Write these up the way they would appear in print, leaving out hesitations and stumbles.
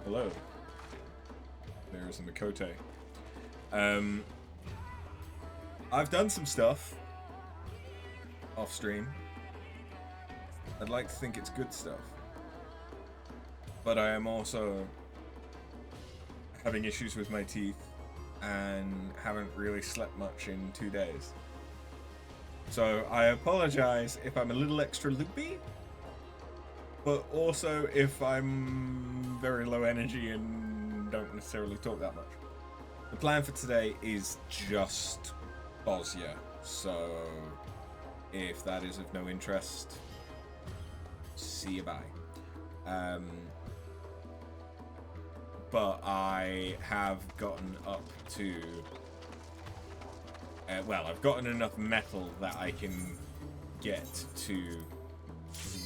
Hello. There's a Makote. I've done some stuff off stream. I'd like to think it's good stuff. But I am also having issues with my teeth and haven't really slept much in 2 days. So I apologize if I'm a little extra loopy, but also if I'm very low energy and don't necessarily talk that much. The plan for today is just Bosnia, so if that is of no interest, see you bye. But I have gotten up to... well, I've gotten enough metal that I can get to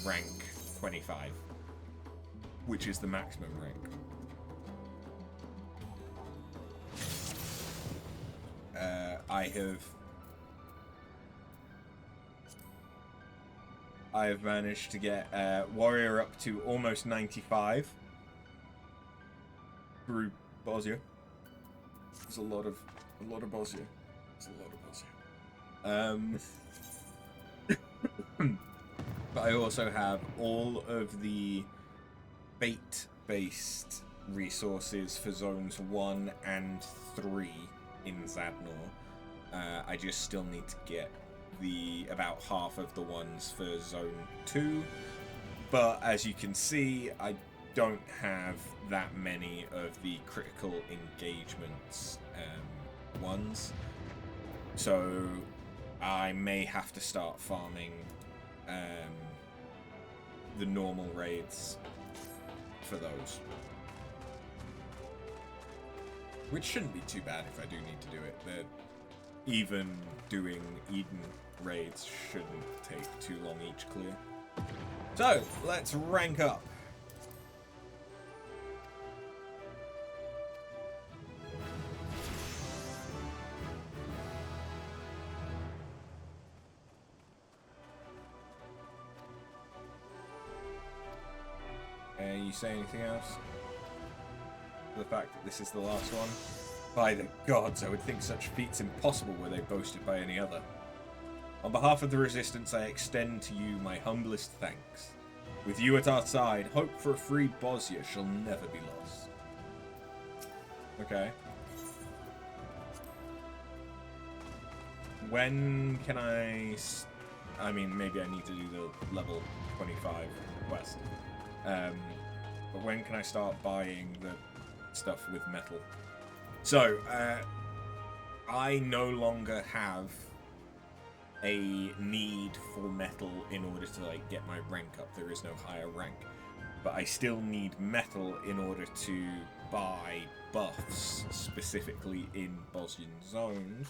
rank 25, which is the maximum rank. I have managed to get Warrior up to almost 95 through Bosnia. There's a lot of Bosnia. There's a lot of Bosnia. But I also have all of the fate-based resources for zones 1 and 3 in Zadnor. I just still need to get about half of the ones for zone 2. But as you can see, I don't have that many of the critical engagements ones. So I may have to start farming the normal raids for those. Which shouldn't be too bad if I do need to do it. Even doing Eden raids shouldn't take too long each clear. So, let's rank up. You say anything else? The fact that this is the last one? By the gods, I would think such feats impossible were they boasted by any other. On behalf of the Resistance, I extend to you my humblest thanks. With you at our side, hope for a free Bosnia shall never be lost. Okay. When can I mean, maybe I need to do the level 25 quest. But when can I start buying the stuff with metal? So, I no longer have a need for metal in order to get my rank up. There is no higher rank. But I still need metal in order to buy buffs, specifically in Bosnian zones.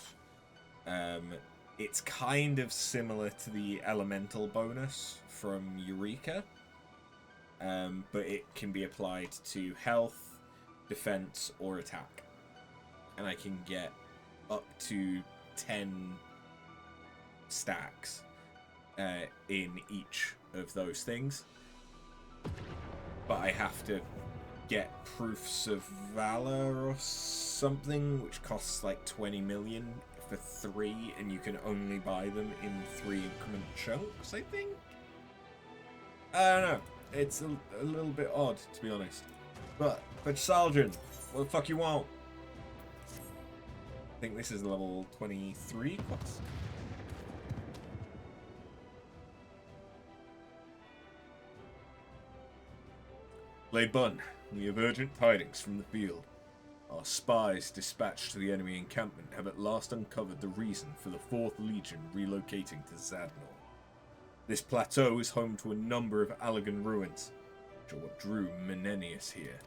It's kind of similar to the elemental bonus from Eureka. But it can be applied to health, defense, or attack. And I can get up to 10 stacks in each of those things. But I have to get Proofs of Valor or something, which costs 20 million for 3, and you can only buy them in 3 increment chunks, I think? I don't know. It's a little bit odd, to be honest. But Saldrin, what the fuck you want? I think this is level 23 quest. Lord Bun, we have urgent tidings from the field. Our spies dispatched to the enemy encampment have at last uncovered the reason for the 4th Legion relocating to Zadnor. This plateau is home to a number of Allagan ruins, which are what drew Menenius here.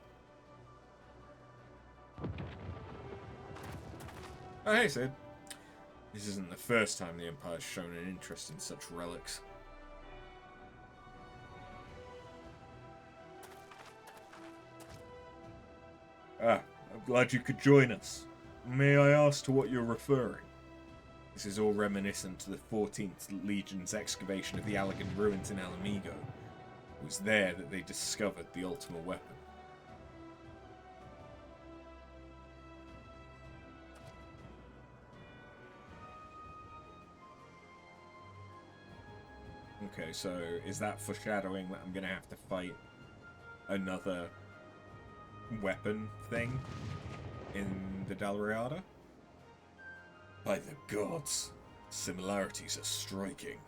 Oh, hey, Sid. This isn't the first time the Empire's shown an interest in such relics. I'm glad you could join us. May I ask to what you're referring? This is all reminiscent to the 14th Legion's excavation of the Allagan ruins in Alamigo. It was there that they discovered the Ultima weapon. Okay, so is that foreshadowing that I'm going to have to fight another weapon thing in the Dalriada? By the gods, similarities are striking.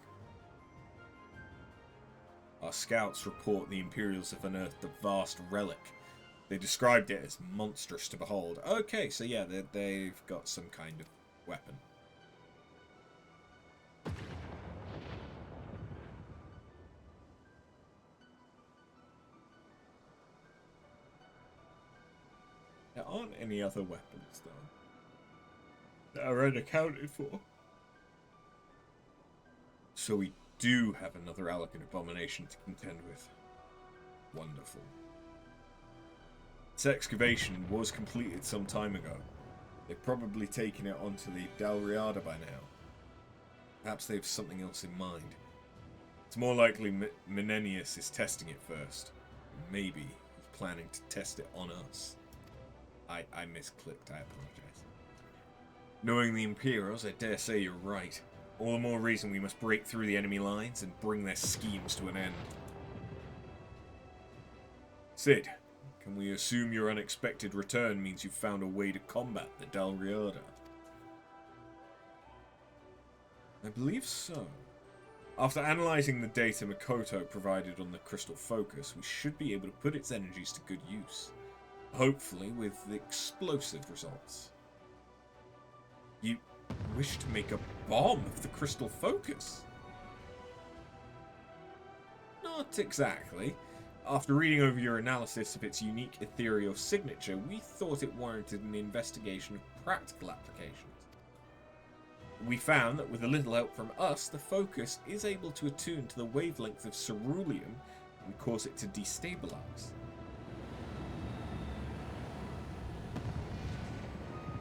Our scouts report the Imperials have unearthed a vast relic. They described it as monstrous to behold. Okay, so yeah, they've got some kind of weapon. There aren't any other weapons, though, that are unaccounted for. So we do have another elegant abomination to contend with. Wonderful. Its excavation was completed some time ago. They've probably taken it onto the Dalriada by now. Perhaps they have something else in mind. It's more likely Menenius is testing it first. Maybe he's planning to test it on us. I misclicked, I apologize. Knowing the Imperials, I dare say you're right. All the more reason we must break through the enemy lines and bring their schemes to an end. Sid, can we assume your unexpected return means you've found a way to combat the Dalriada? I believe so. After analysing the data Makoto provided on the Crystal Focus, we should be able to put its energies to good use. Hopefully with explosive results. You wish to make a bomb of the Crystal Focus? Not exactly. After reading over your analysis of its unique ethereal signature, we thought it warranted an investigation of practical applications. We found that with a little help from us, the Focus is able to attune to the wavelength of ceruleum and cause it to destabilize.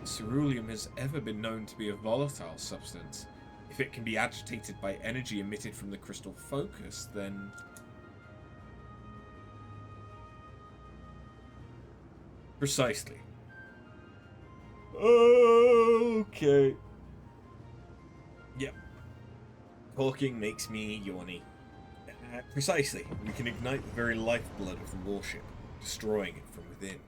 Ceruleum has ever been known to be a volatile substance. If it can be agitated by energy emitted from the Crystal Focus, then... Precisely. Okay. Yep. Talking makes me yawny. Precisely. We can ignite the very lifeblood of the warship, destroying it from within.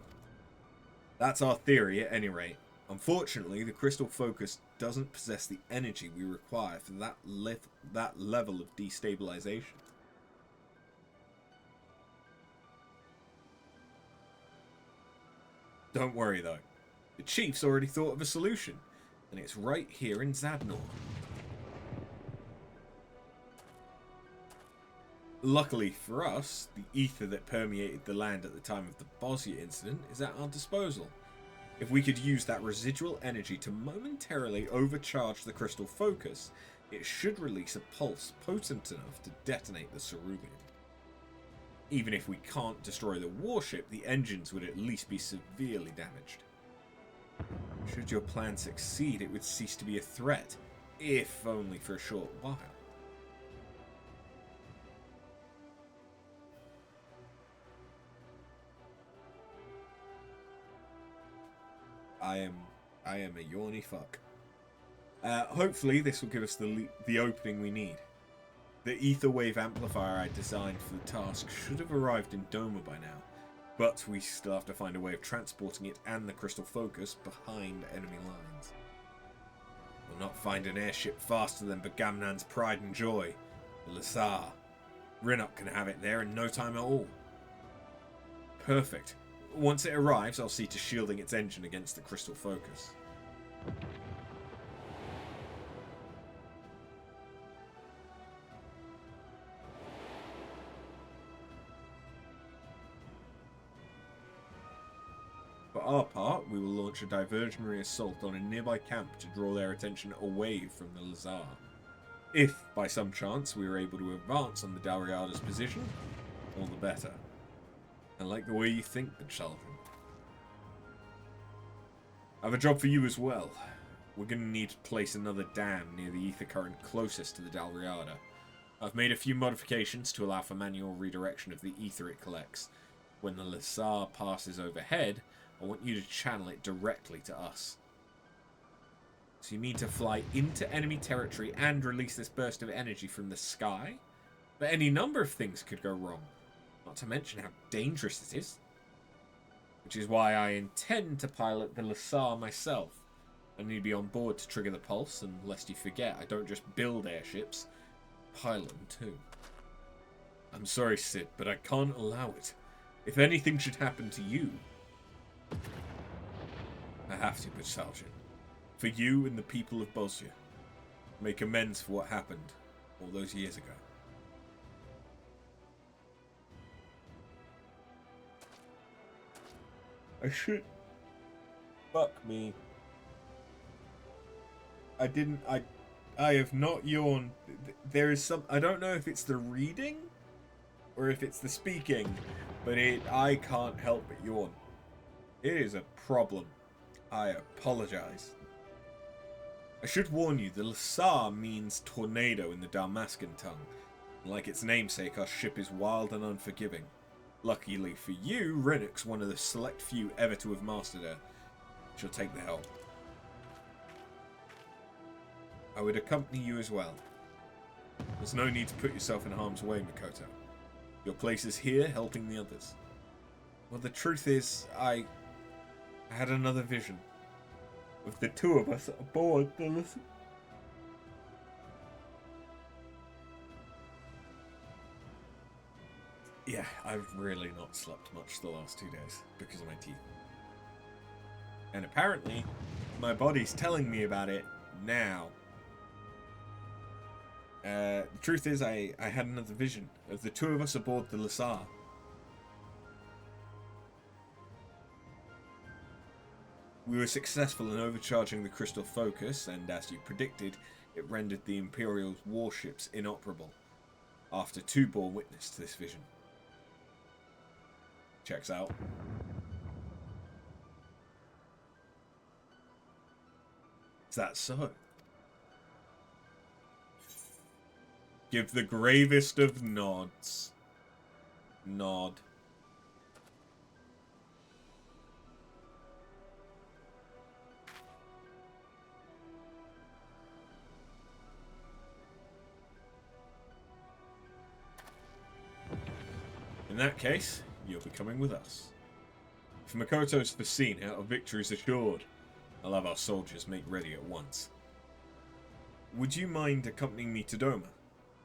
That's our theory, at any rate. Unfortunately, the Crystal Focus doesn't possess the energy we require for that level of destabilization. Don't worry, though. The Chief's already thought of a solution, and it's right here in Zadnor. Luckily for us, the ether that permeated the land at the time of the Bosnia incident is at our disposal. If we could use that residual energy to momentarily overcharge the Crystal Focus, it should release a pulse potent enough to detonate the ceruleum. Even if we can't destroy the warship, the engines would at least be severely damaged. Should your plan succeed, it would cease to be a threat, if only for a short while. I am a yawny fuck. Hopefully this will give us the opening we need. The ether wave amplifier I designed for the task should have arrived in Doma by now, but we still have to find a way of transporting it and the Crystal Focus behind enemy lines. We'll not find an airship faster than Bagamnan's pride and joy, the Lazar. Rinnock can have it there in no time at all. Perfect. Once it arrives, I'll see to shielding its engine against the Crystal Focus. For our part, we will launch a diversionary assault on a nearby camp to draw their attention away from the Lazar. If, by some chance, we are able to advance on the Dalriada's position, all the better. I like the way you think, Ben Sullivan. I have a job for you as well. We're going to need to place another dam near the ether current closest to the Dalriada. I've made a few modifications to allow for manual redirection of the ether it collects. When the Lazar passes overhead, I want you to channel it directly to us. So you mean to fly into enemy territory and release this burst of energy from the sky? But any number of things could go wrong, not to mention how dangerous it is. Which is why I intend to pilot the Lasar myself. I need to be on board to trigger the pulse, and lest you forget, I don't just build airships, pilot them too. I'm sorry, Sid, but I can't allow it. If anything should happen to you, I have to, but Sergeant. For you and the people of Bosnia. Make amends for what happened all those years ago. I should... Fuck me. I have not yawned. There is some... I don't know if it's the reading or if it's the speaking, but I can't help but yawn. It is a problem. I apologize. I should warn you, the Lasar means tornado in the Dalmascan tongue. Like its namesake, our ship is wild and unforgiving. Luckily for you, Rennick's one of the select few ever to have mastered her. She'll take the helm. I would accompany you as well. There's no need to put yourself in harm's way, Makoto. Your place is here, helping the others. Well, the truth is, I had another vision. Of the two of us aboard the listen. Yeah, I've really not slept much the last 2 days because of my teeth. And apparently, my body's telling me about it now. The truth is, I had another vision of the two of us aboard the Lasar. We were successful in overcharging the crystal focus, and as you predicted, it rendered the Imperial's warships inoperable. After two bore witness to this vision. Checks out. Is that so? Give the gravest of nods. Nod. In that case, you'll be coming with us. If Makoto's foreseen it, our victory is assured. I'll have our soldiers make ready at once. Would you mind accompanying me to Doma?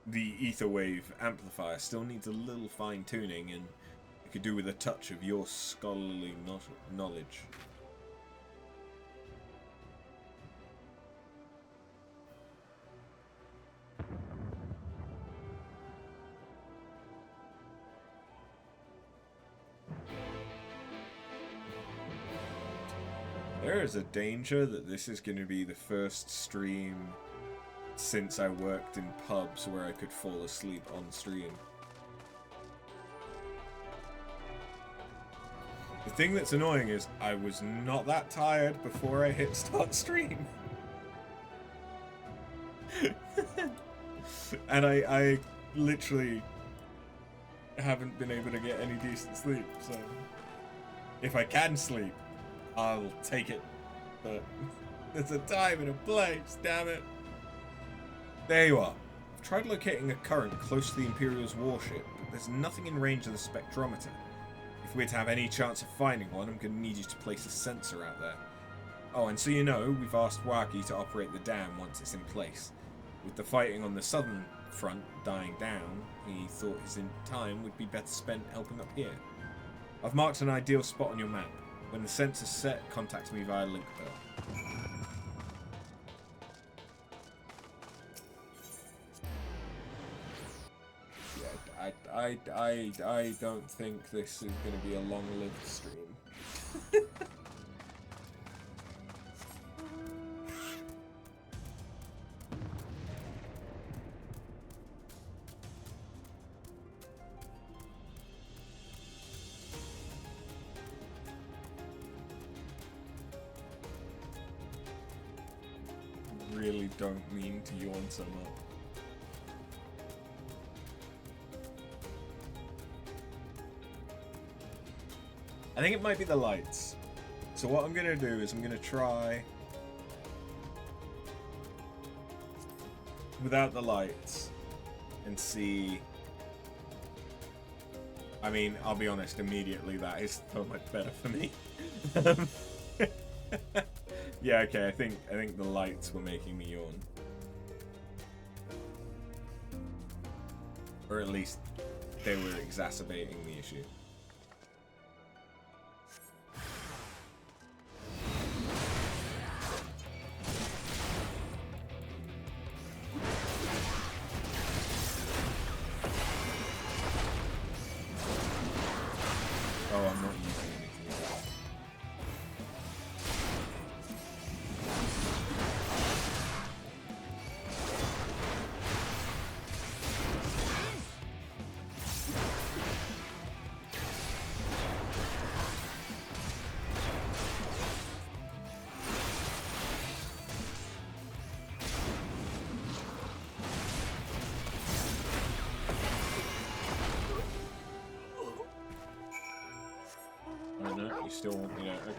The ether wave amplifier still needs a little fine-tuning, and it could do with a touch of your scholarly knowledge. There is a danger that this is going to be the first stream since I worked in pubs where I could fall asleep on stream. The thing that's annoying is I was not that tired before I hit start stream. And I literally haven't been able to get any decent sleep, so if I can sleep, I'll take it, but there's a time and a place, damn it. There you are. I've tried locating a current close to the Imperial's warship, but there's nothing in range of the spectrometer. If we're to have any chance of finding one, I'm going to need you to place a sensor out there. Oh, and so you know, we've asked Waki to operate the dam once it's in place. With the fighting on the southern front dying down, he thought his time would be better spent helping up here. I've marked an ideal spot on your map. When the sensor's set, contact me via link bill. Yeah, I don't think this is going to be a long-lived stream. Really don't mean to yawn so much. I think it might be the lights. So what I'm gonna do is I'm gonna try without the lights and see I mean, I'll be honest, immediately that is so much better for me. Yeah, okay, I think the lights were making me yawn. Or at least they were exacerbating the issue. Oh, I'm not using anything at all. Oh no, you still want me to... Okay.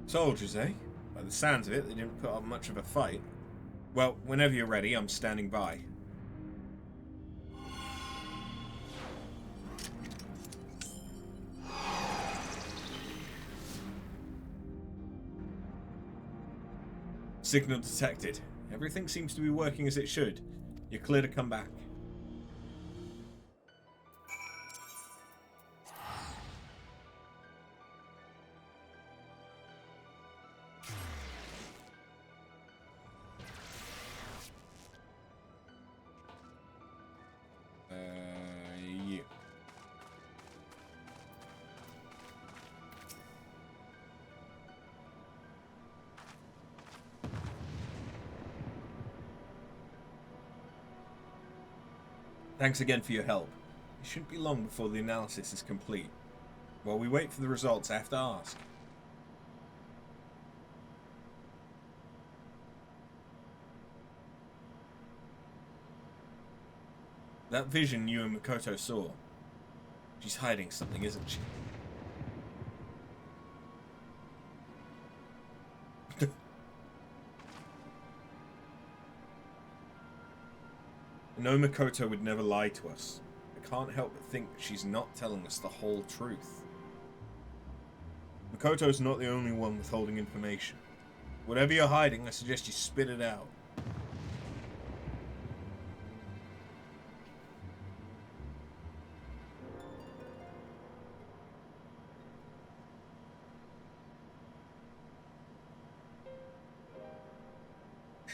Soldiers, eh? By the sounds of it, they didn't put up much of a fight. Well, whenever you're ready, I'm standing by. Signal detected. Everything seems to be working as it should. You're clear to come back. You. Thanks again for your help. It shouldn't be long before the analysis is complete. While we wait for the results, I have to ask. That vision you and Makoto saw. She's hiding something, isn't she? No, Makoto would never lie to us. I can't help but think that she's not telling us the whole truth. Makoto's not the only one withholding information. Whatever you're hiding, I suggest you spit it out.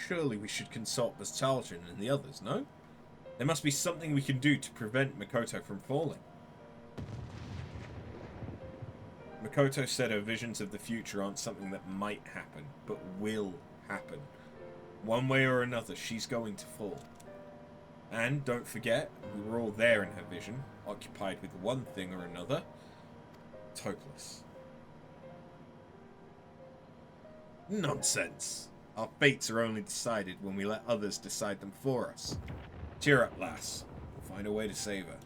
Surely we should consult the Talchin and the others, no? There must be something we can do to prevent Makoto from falling. Makoto said her visions of the future aren't something that might happen, but will happen. One way or another, she's going to fall. And don't forget, we were all there in her vision, occupied with one thing or another. It's hopeless. Nonsense! Our fates are only decided when we let others decide them for us. Cheer up, lass. We'll find a way to save her.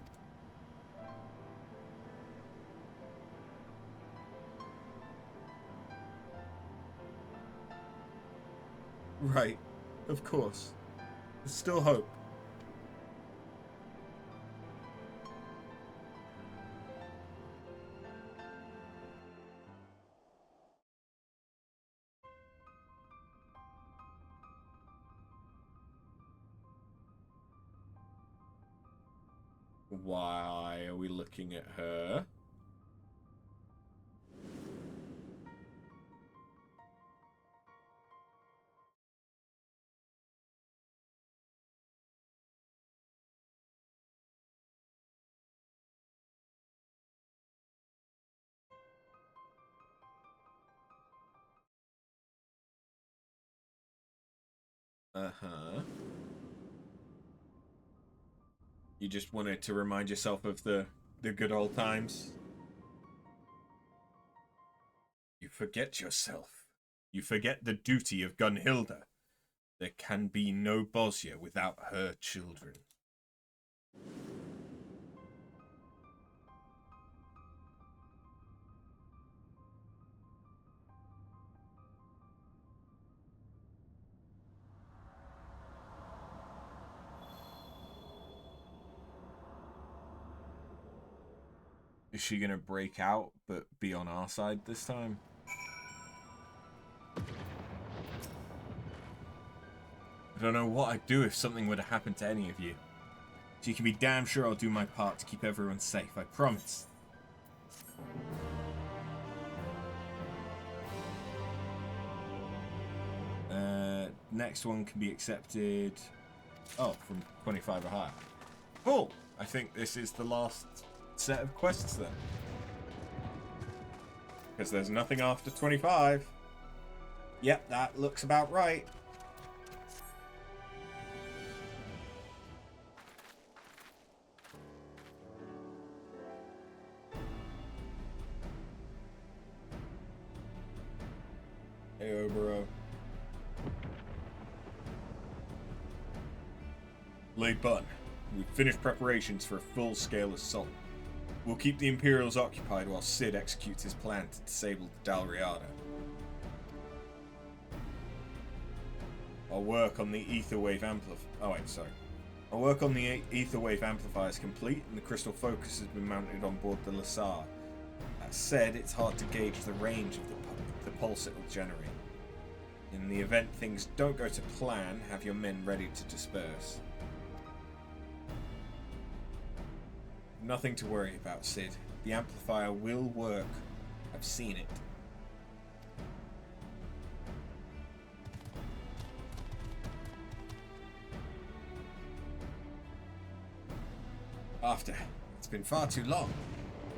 Right. Of course. There's still hope. Why are we looking at her? Uh-huh. You just wanted to remind yourself of the good old times? You forget yourself. You forget the duty of Gunhilda. There can be no Bosnia without her children. Is she gonna break out, but be on our side this time? I don't know what I'd do if something were to happen to any of you. So you can be damn sure I'll do my part to keep everyone safe, I promise. Next one can be accepted. Oh, from 25 or higher. Cool! I think this is the last set of quests then. Because there's nothing after 25. Yep, that looks about right. Hey, bro. Laid button. We've finished preparations for a full-scale assault. We'll keep the Imperials occupied while Cid executes his plan to disable the Dalriada. I'll work on the ether wave I'll work on the ether wave amplifiers complete, and the crystal focus has been mounted on board the Lasar. That said, it's hard to gauge the range of the pulse it will generate. In the event things don't go to plan, have your men ready to disperse. Nothing to worry about, Cid. The amplifier will work. I've seen it. After. It's been far too long.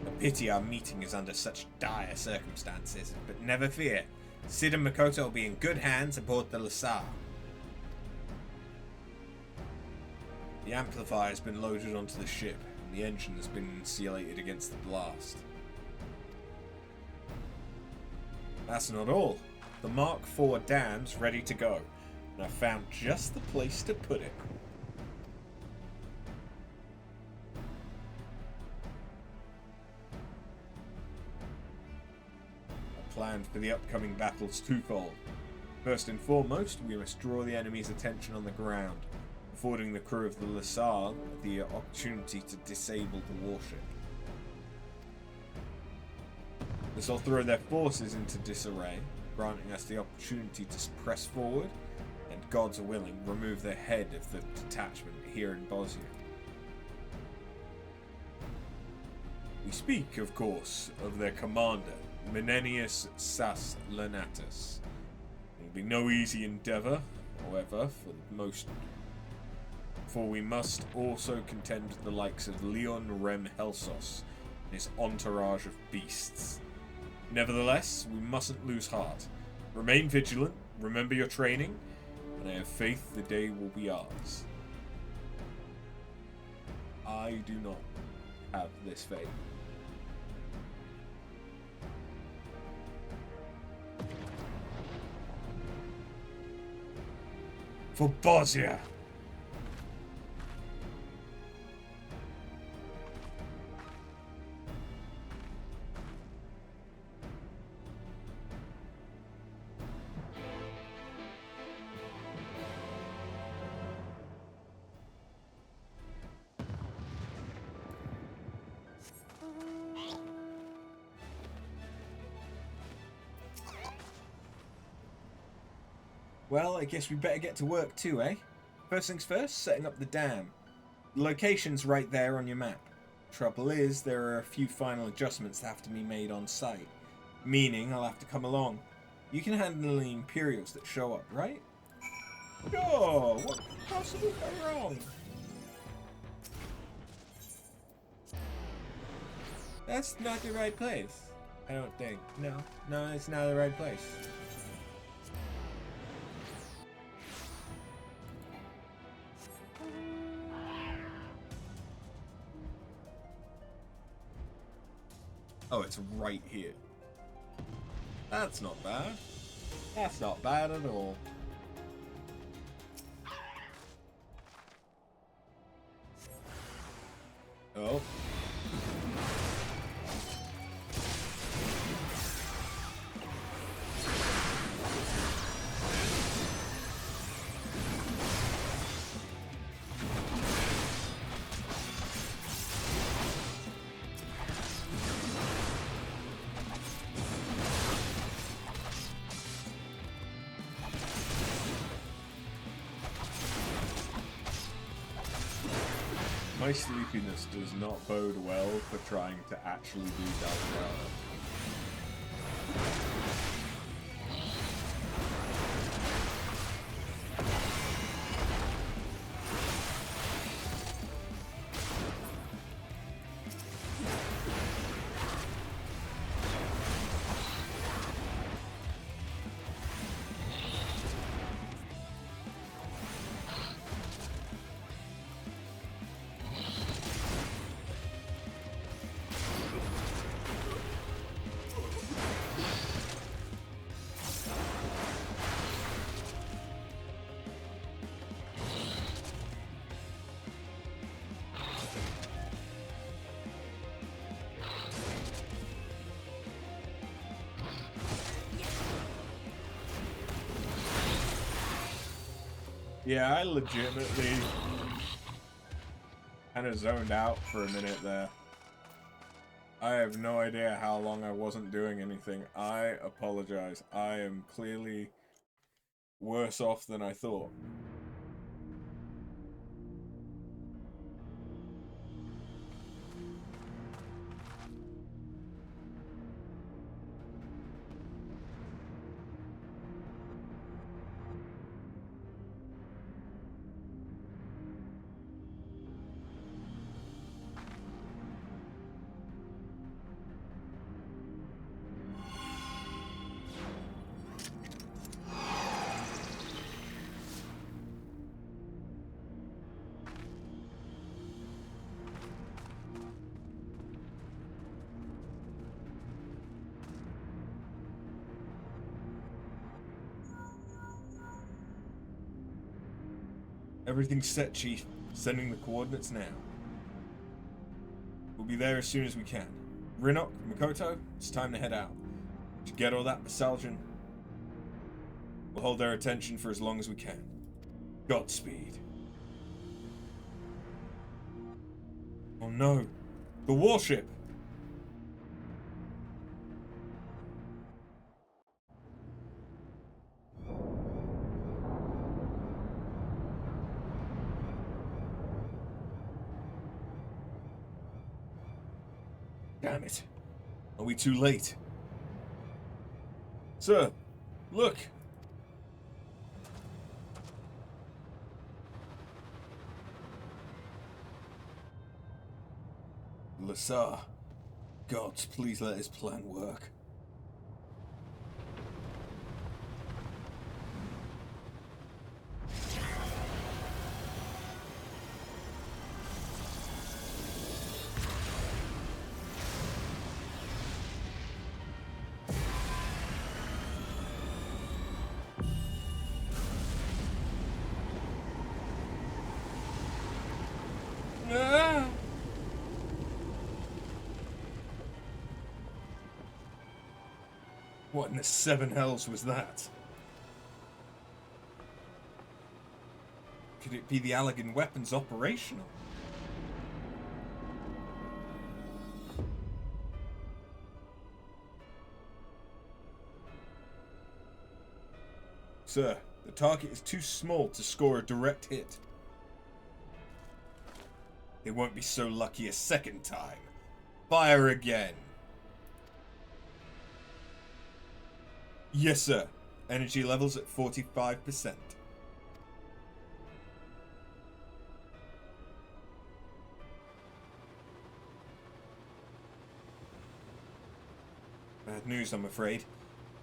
A pity our meeting is under such dire circumstances, but never fear. Cid and Makoto will be in good hands aboard the Lasar. The amplifier has been loaded onto the ship. The engine has been insulated against the blast. That's not all. The Mark IV dam's ready to go, and I've found just the place to put it. I planned for the upcoming battles twofold. First and foremost, we must draw the enemy's attention on the ground, affording the crew of the Lasar the opportunity to disable the warship. This will throw their forces into disarray, granting us the opportunity to press forward and, gods willing, remove the head of the detachment here in Bosnia. We speak, of course, of their commander, Menenius Sas Lenatus. It will be no easy endeavour, however, for we must also contend with the likes of Leon Rem Helsos and his entourage of beasts. Nevertheless, we mustn't lose heart. Remain vigilant, remember your training, and I have faith the day will be ours. I do not have this faith. For Bosnia! Well, I guess we better get to work too, eh? First things first, setting up the dam. The location's right there on your map. Trouble is, there are a few final adjustments that have to be made on site, meaning I'll have to come along. You can handle the Imperials that show up, right? Sure, what could possibly go wrong? That's not the right place. I don't think. No, it's not the right place. Oh, it's right here. That's not bad. That's not bad at all. Oh. My sleepiness does not bode well for trying to actually do Dalriada. Yeah, I legitimately kind of zoned out for a minute there. I have no idea how long I wasn't doing anything. I apologize. I am clearly worse off than I thought. Everything's set, Chief. Sending the coordinates now. We'll be there as soon as we can. Rinok, Makoto, it's time to head out. Did you get all that, Basaljan? We'll hold their attention for as long as we can. Godspeed. Oh no. The warship! Damn it. Are we too late? Sir, look! Lasar, gods, please let his plan work. What in the seven hells was that? Could it be the Allegan weapons operational? Sir, the target is too small to score a direct hit. They won't be so lucky a second time. Fire again. Yes, sir. Energy levels at 45%. Bad news, I'm afraid.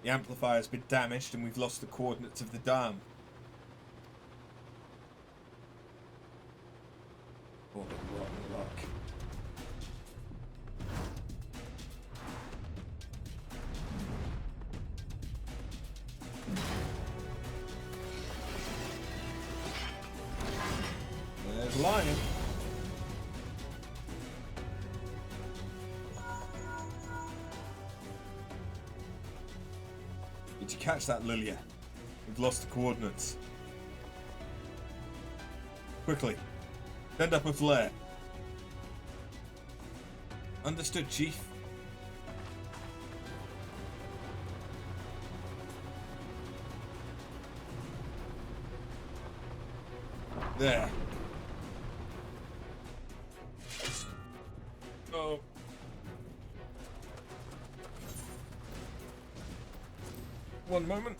The amplifier's been damaged and we've lost the coordinates of the dam. All the rotten luck. There's Lion. Did you catch that, Lilia? We've lost the coordinates. Quickly, send up a flare. Understood, Chief. There. One moment.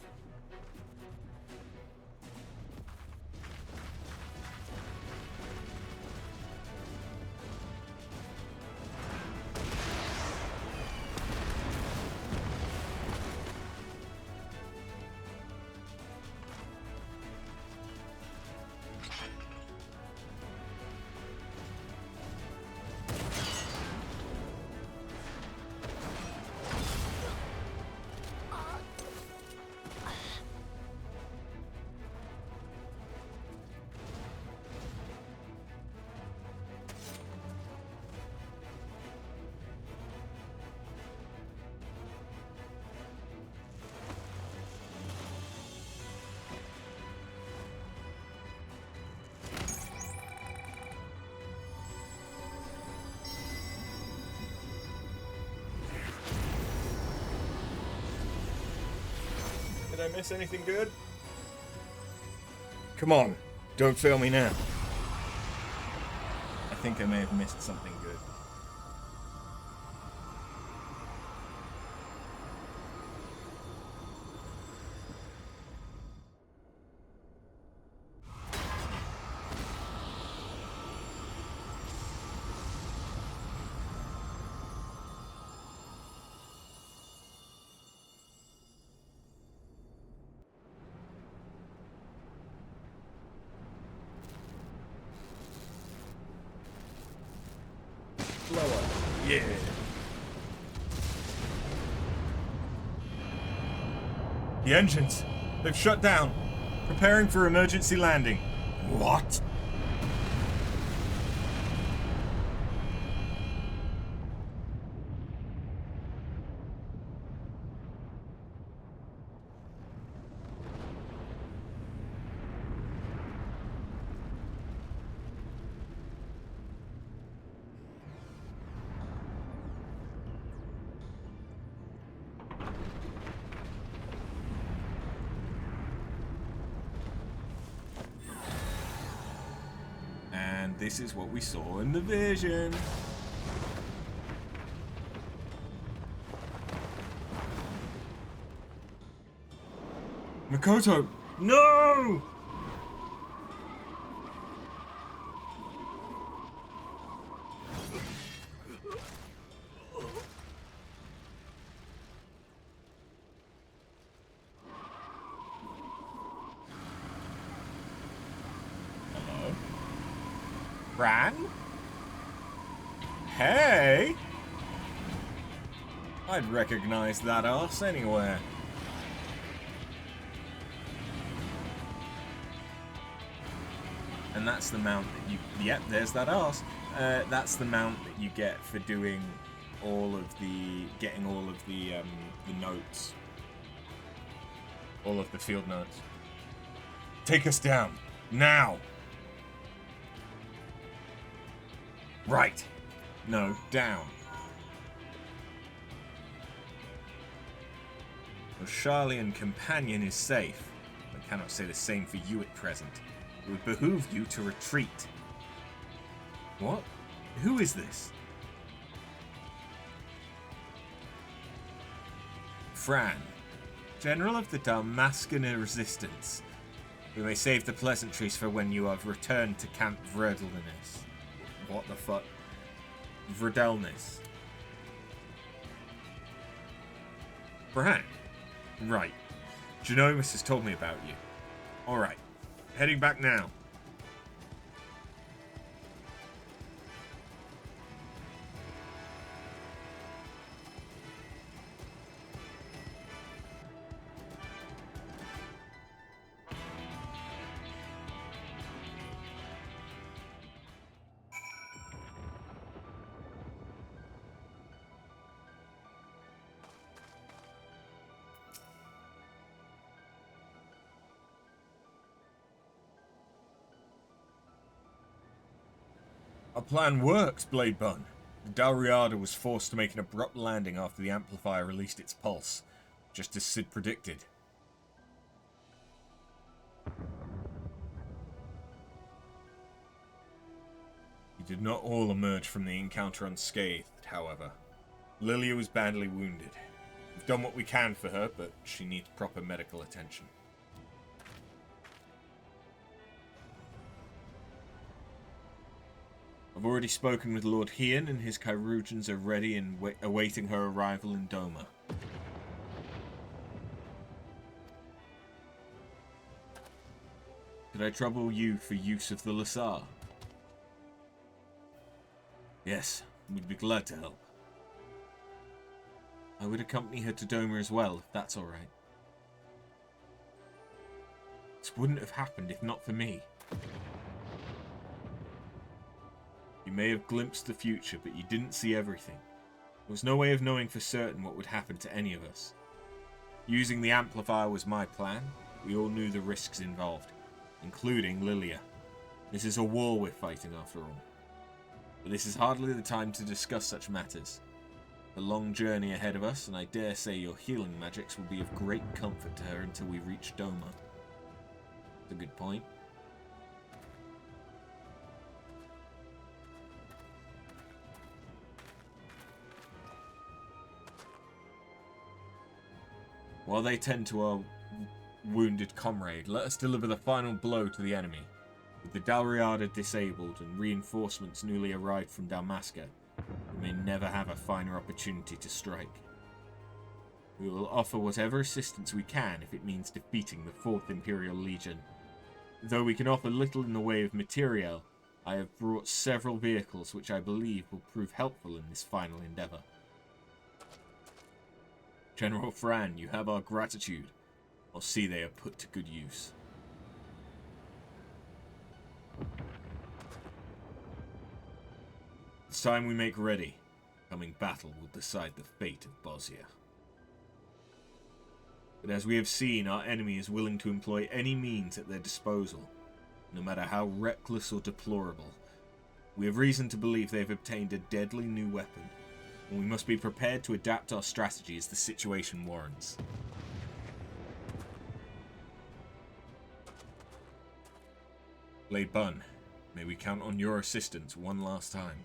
Did I miss anything good? Come on, don't fail me now. I think I may have missed something good. Lower. Yeah. The engines. They've shut down. Preparing for emergency landing. What? This is what we saw in the vision. Makoto! No! Fran? Hey! I'd recognize that arse anywhere. And that's the mount that you... Yep, there's that arse. That's the mount that you get for doing all of the... Getting all of the notes. All of the field notes. Take us down. Now! Right. No, down. Your Charlian companion is safe. I cannot say the same for you at present. It would behoove you to retreat. What? Who is this? Fran, General of the Dalmascena Resistance. We may save the pleasantries for when you have returned to Camp Vredelness. What the fuck? Vredelness. Fran? Right. Genomus has told me about you. Alright. Heading back now. Our plan works, Blade Bun. The Dalriada was forced to make an abrupt landing after the amplifier released its pulse, just as Sid predicted. We did not all emerge from the encounter unscathed, however. Lilia was badly wounded. We've done what we can for her, but she needs proper medical attention. I've already spoken with Lord Heian, and his Chirurgeons are ready and awaiting her arrival in Doma. Could I trouble you for use of the Lasar? Yes, we'd be glad to help. I would accompany her to Doma as well, if that's alright. This wouldn't have happened if not for me. You may have glimpsed the future, but you didn't see everything. There was no way of knowing for certain what would happen to any of us. Using the Amplifier was my plan. We all knew the risks involved, including Lilia. This is a war we're fighting after all. But this is hardly the time to discuss such matters. A long journey ahead of us, and I dare say your healing magics will be of great comfort to her until we reach Doma. That's a good point. While they tend to our wounded comrade, let us deliver the final blow to the enemy. With the Dalriada disabled and reinforcements newly arrived from Dalmasca, we may never have a finer opportunity to strike. We will offer whatever assistance we can if it means defeating the 4th Imperial Legion. Though we can offer little in the way of materiel, I have brought several vehicles which I believe will prove helpful in this final endeavour. General Fran, you have our gratitude. I'll see they are put to good use. It's time we make ready. Coming battle will decide the fate of Bosnia. But as we have seen, our enemy is willing to employ any means at their disposal, no matter how reckless or deplorable. We have reason to believe they have obtained a deadly new weapon, and we must be prepared to adapt our strategy as the situation warrants. Lay Bun, may we count on your assistance one last time.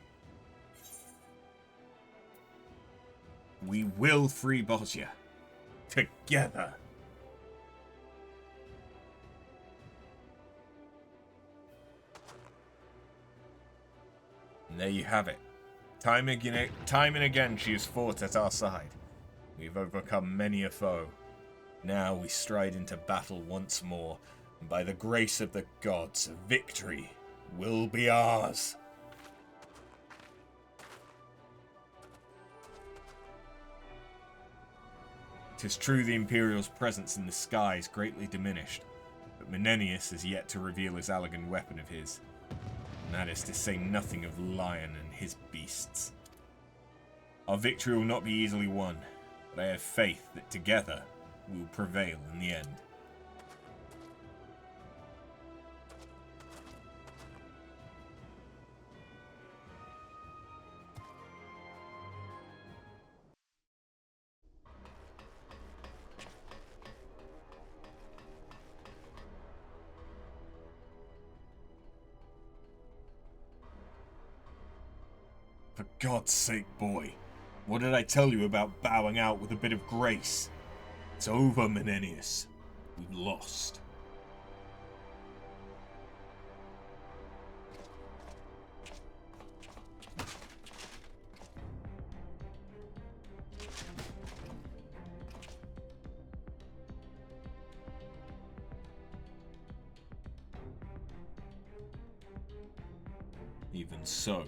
We will free Bosnia. Together. And there you have it. Time and again she has fought at our side. We have overcome many a foe. Now we stride into battle once more, and by the grace of the gods, victory will be ours. Tis true the Imperial's presence in the sky is greatly diminished, but Menenius is yet to reveal his elegant weapon of his. And that is to say nothing of Lion and his beasts. Our victory will not be easily won, but I have faith that together we will prevail in the end. For God's sake, boy, what did I tell you about bowing out with a bit of grace? It's over, Menenius. We've lost. Even so,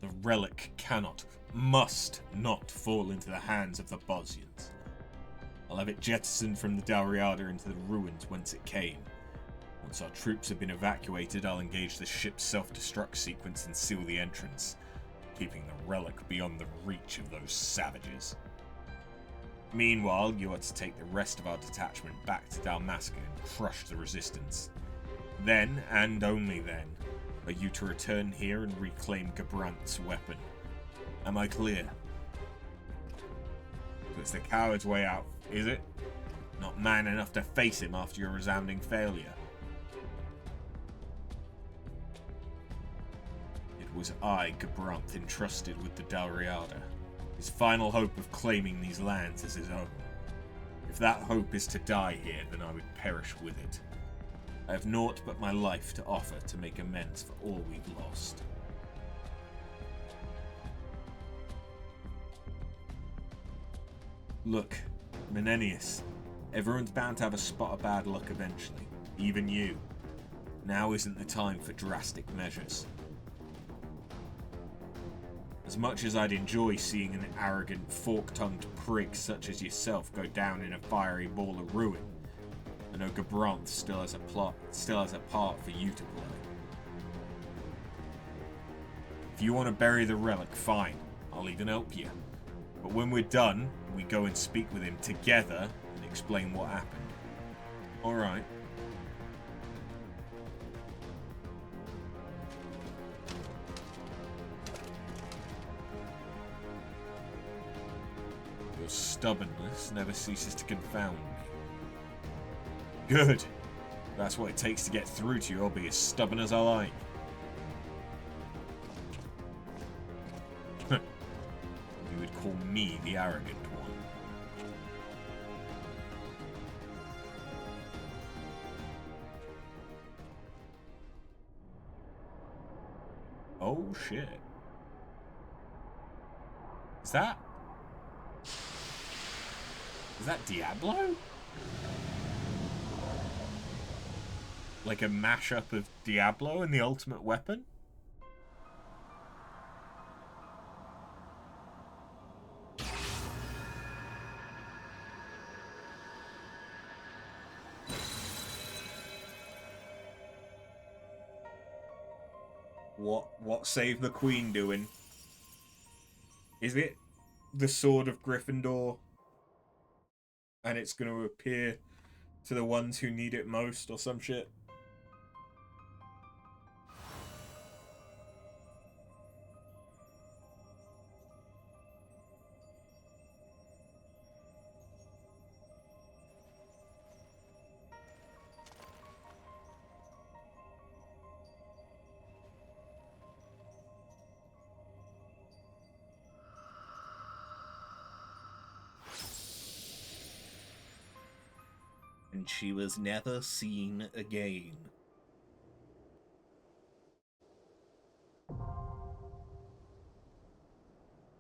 the relic cannot, must not fall into the hands of the Bosnians. I'll have it jettisoned from the Dalriada into the ruins whence it came. Once our troops have been evacuated, I'll engage the ship's self-destruct sequence and seal the entrance, keeping the relic beyond the reach of those savages. Meanwhile, you are to take the rest of our detachment back to Dalmasca and crush the resistance. Then, and only then, are you to return here and reclaim Gabrant's weapon. Am I clear? So it's the coward's way out, is it? Not man enough to face him after your resounding failure. It was I, Gabrant, entrusted with the Dalriada. His final hope of claiming these lands as his own. If that hope is to die here, then I would perish with it. I have naught but my life to offer to make amends for all we've lost. Look, Menenius, everyone's bound to have a spot of bad luck eventually, even you. Now isn't the time for drastic measures. As much as I'd enjoy seeing an arrogant, fork-tongued prig such as yourself go down in a fiery ball of ruin, I know Gabranth still has a part for you to play. If you want to bury the relic, fine, I'll even help you. But when we're done, we go and speak with him together and explain what happened. Alright. Your stubbornness never ceases to confound me. Good. That's what it takes to get through to you. I'll be as stubborn as I like. You would call me the arrogant one. Oh shit. Is that Diablo? Like a mashup of Diablo and the Ultimate Weapon? What Save the Queen doing? Is it the Sword of Gryffindor? And it's going to appear to the ones who need it most or some shit? And she was never seen again.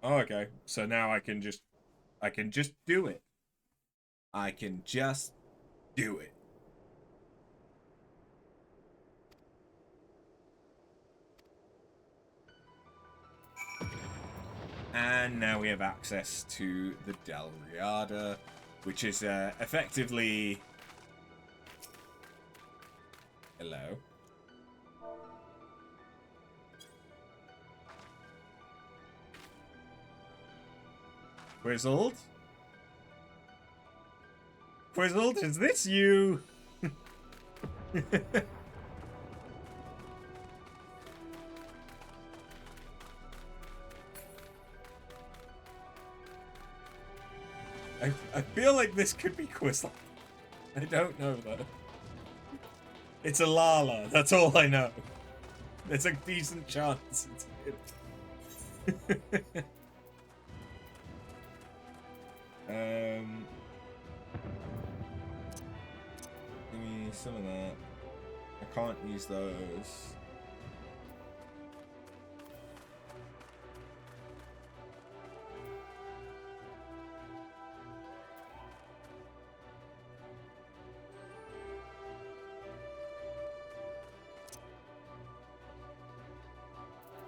Oh, okay. So now I can just do it. I can just do it. And now we have access to the Dalriada, which is effectively... Hello. Quizzled? Quizzled, is this you? I feel like this could be Quizzled. I don't know though. It's a Lala, that's all I know. There's a decent chance it's him. Give me some of that. I can't use those.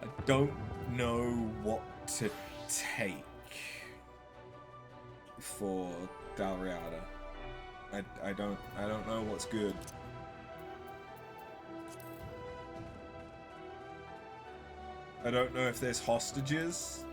I don't know what to take for Dalriada. I don't know what's good. I don't know if there's hostages.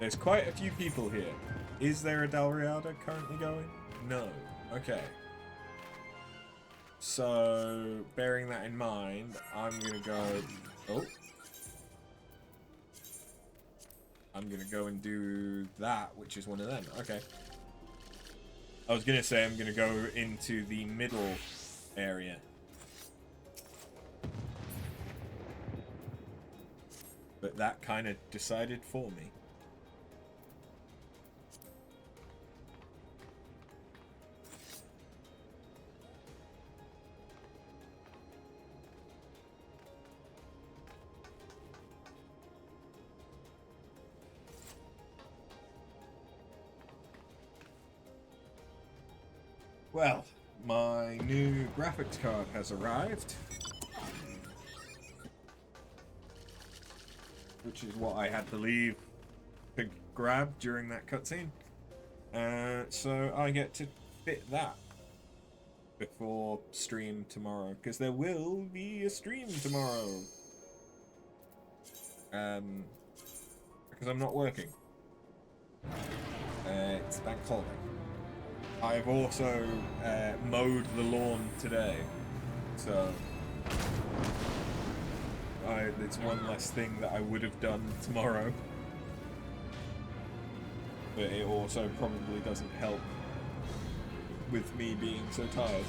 There's quite a few people here. Is there a Dalriada currently going? No. Okay. So, bearing that in mind, I'm gonna go... Oh. I'm gonna go and do that, which is one of them. Okay. I was gonna say I'm gonna go into the middle area. But that kind of decided for me. Well, my new graphics card has arrived. Which is what I had to leave to grab during that cutscene. So I get to fit that before stream tomorrow. Because there will be a stream tomorrow. Because I'm not working. It's bank holiday. I've also mowed the lawn today, so it's one less thing that I would have done tomorrow. But it also probably doesn't help with me being so tired.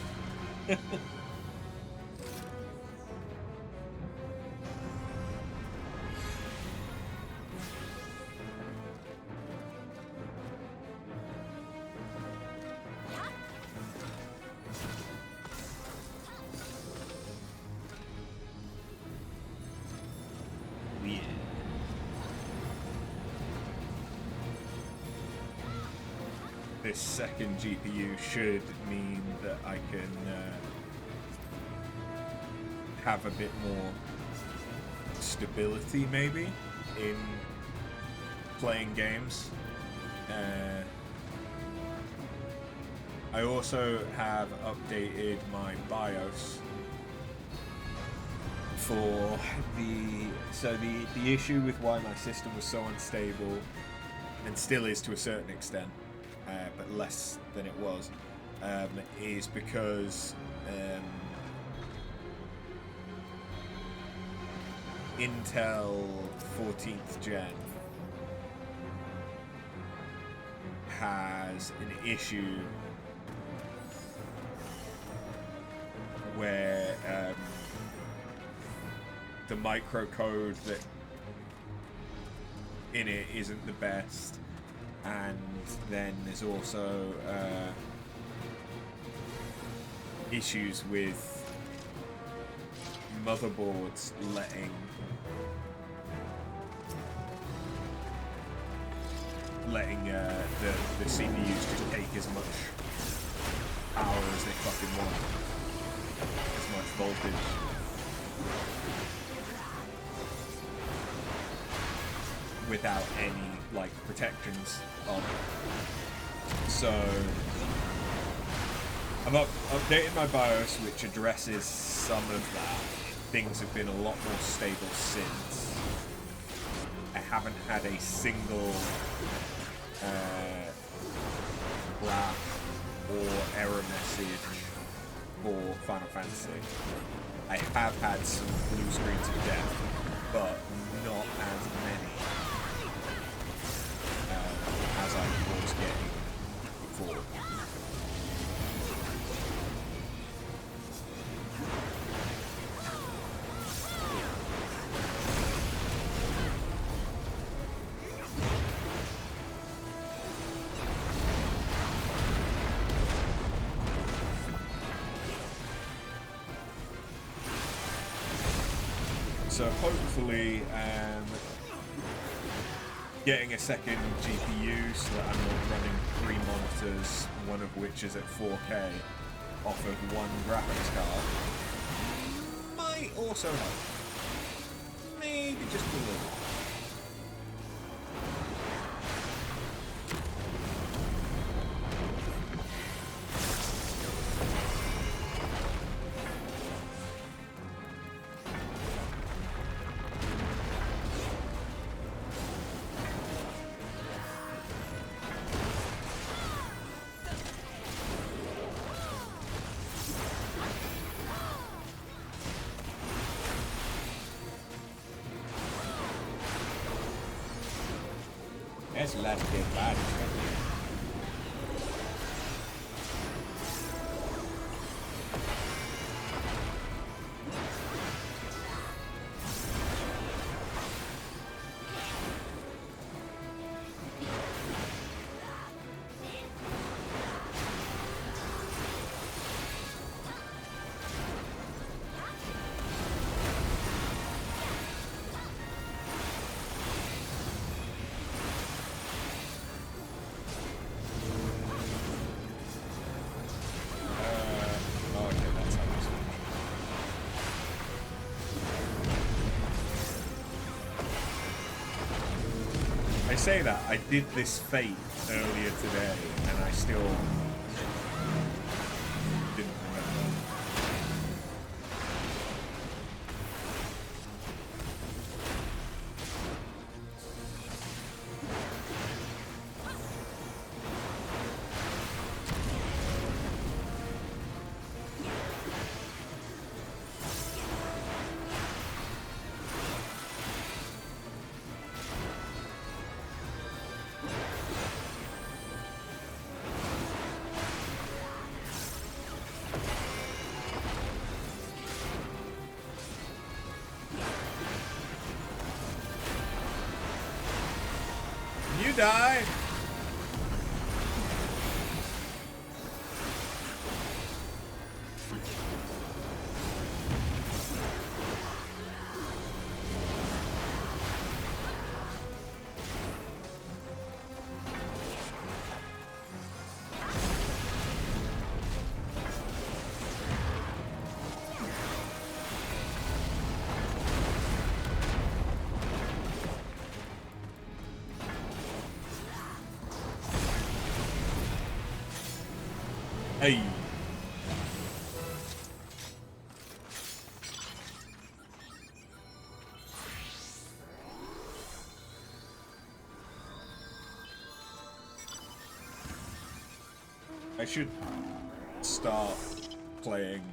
This second GPU should mean that I can have a bit more stability, maybe, in playing games. I also have updated my BIOS for the issue with why my system was so unstable, and still is to a certain extent, but less than it was, is because Intel 14th gen has an issue where the microcode that in it isn't the best, and then there's also issues with motherboards letting the CPUs just take as much power as they fucking want, as much voltage. Without any, like, protections on it. So I've updated my BIOS, which addresses some of that. Things have been a lot more stable since. I haven't had a single crash or error message for Final Fantasy. I have had some blue screens of death, but not as many as I was getting before. So hopefully getting a second GPU so that I'm not running 3 monitors, one of which is at 4K, off of one graphics card, might also help. Maybe just a little. There's a lot of dead bodies. I say that, I did this Fate earlier today, and I still didn't remember. You die! Hey. I should start playing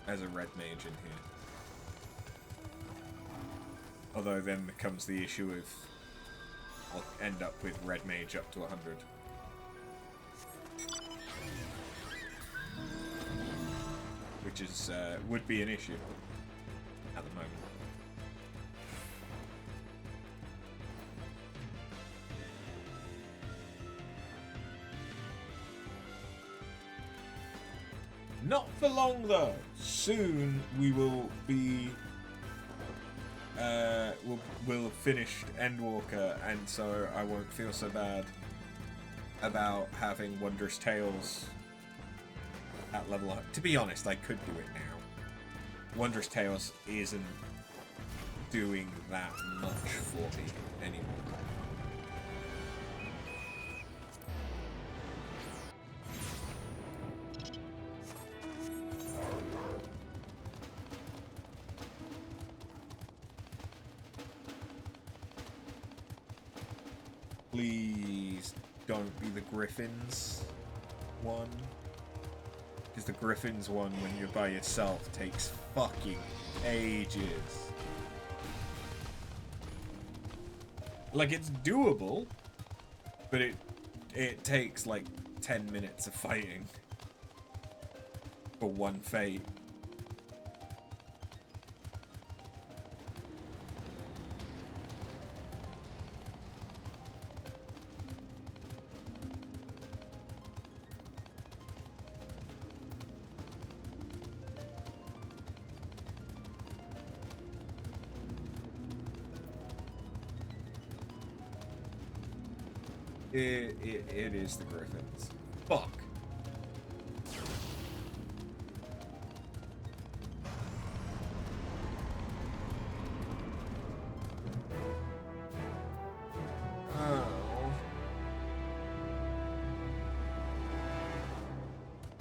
as a red mage in here. Although then becomes the issue of I'll end up with red mage up to 100. Which is would be an issue at the moment. Not for long though. Soon we will be we'll have finished Endwalker, and so I won't feel so bad about having Wondrous Tales at level up. To be honest, I could do it now. Wondrous Tales isn't doing that much for me anymore. Please don't be the Griffins one. Because the Griffins one, when you're by yourself, takes fucking ages. Like, it's doable, but it takes like 10 minutes of fighting for one fate. It is the Griffins. Fuck. Oh.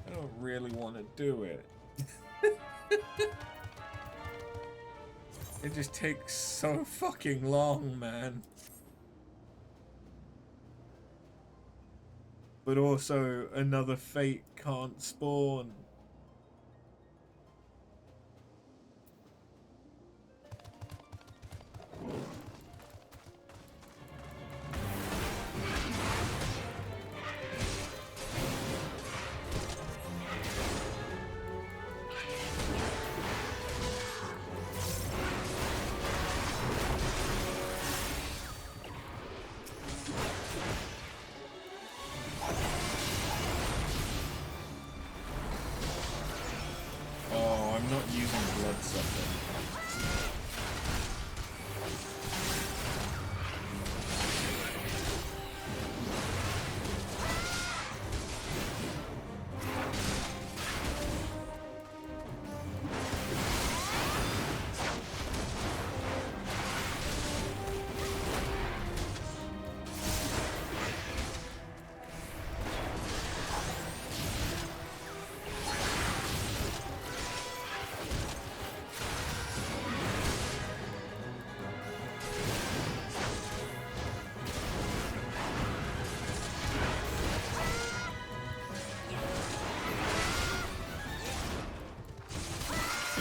I don't really want to do it. It just takes so fucking long, man. But also, another fate can't spawn.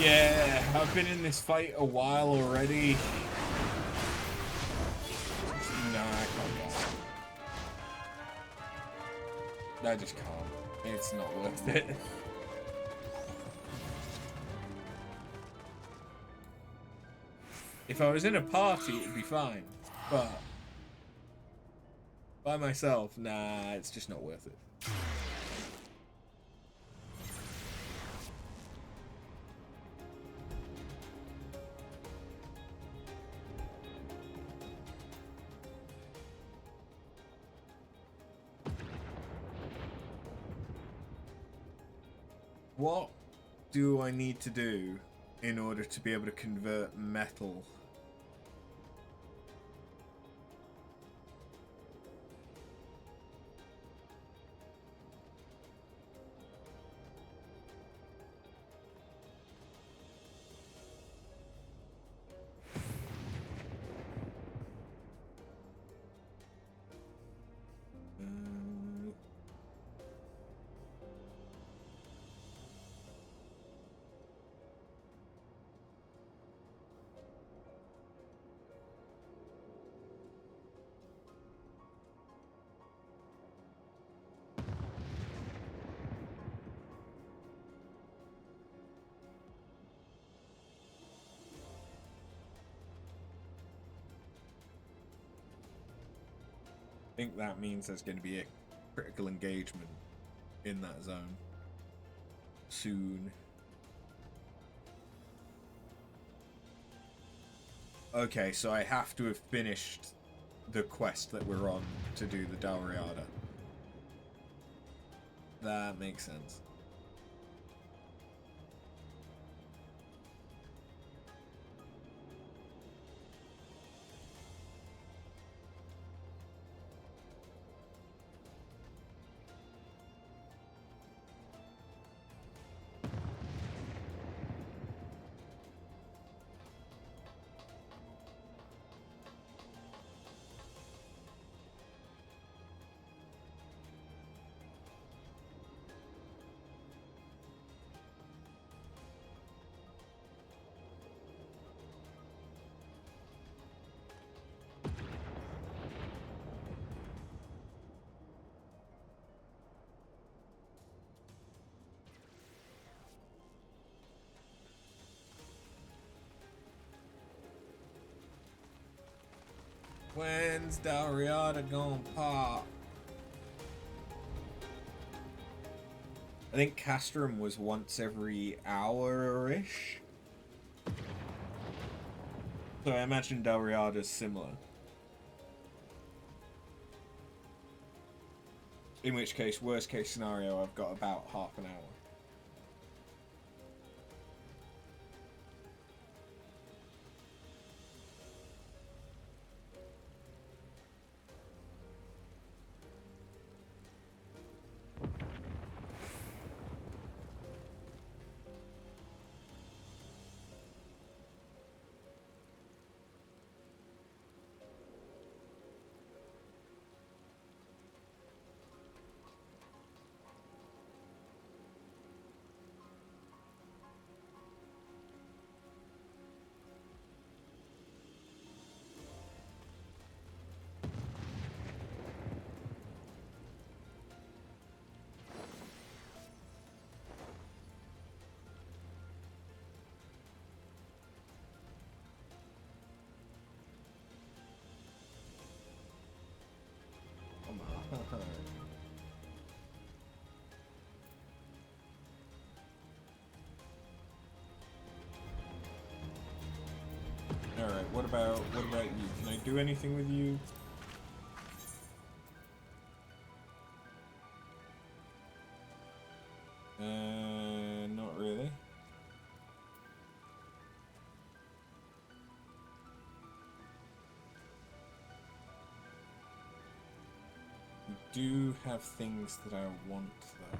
Yeah, I've been in this fight a while already. Nah, I can't go. I just can't. It's not worth it. If I was in a party, it'd be fine. But by myself, nah, it's just not worth it. What do I need to do in order to be able to convert metal? I think that means there's going to be a critical engagement in that zone soon. Okay, so I have to have finished the quest that we're on to do the Dalriada. That makes sense. When's Dalriada gonna pop? I think Castrum was once every hour-ish. So I imagine Dalriada's similar. In which case, worst case scenario, I've got about half an hour. Alright, what about you? Can I do anything with you? Not really. We do have things that I want, though.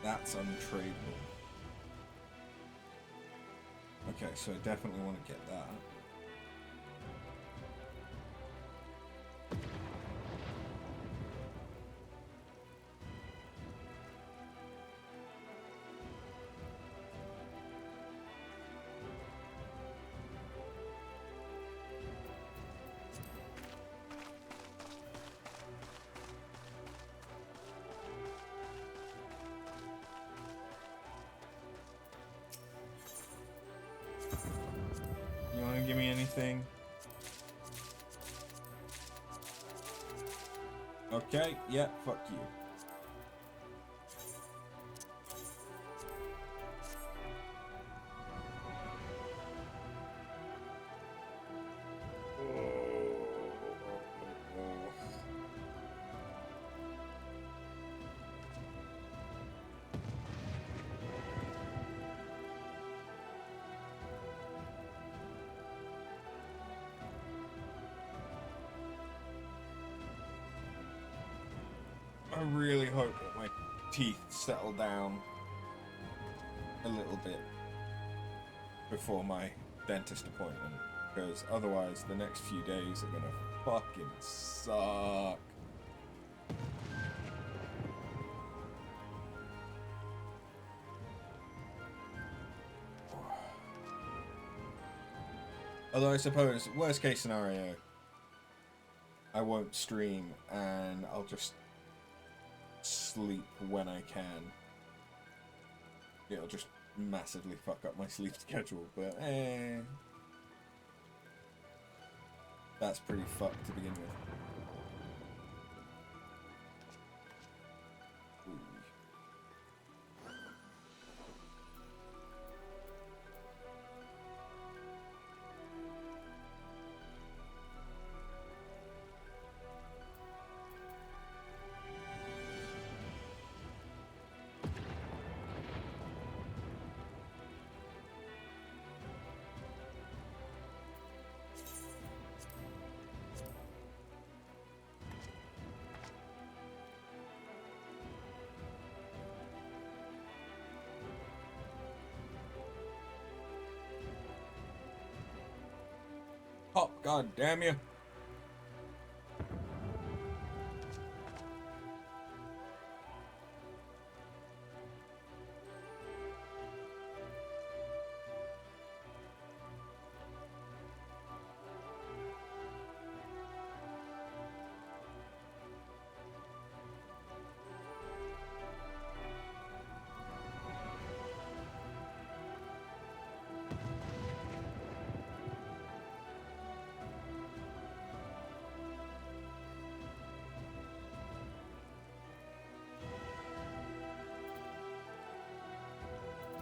That's untradeable. Okay, so I definitely want to get that. You want to give me anything? Okay, yeah, fuck you. I really hope that my teeth settle down a little bit before my dentist appointment, because otherwise the next few days are gonna fucking suck. Although I suppose, worst case scenario, I won't stream and I'll just sleep when I can. It'll just massively fuck up my sleep schedule, but that's pretty fucked to begin with. Ooh. Oh, god damn you.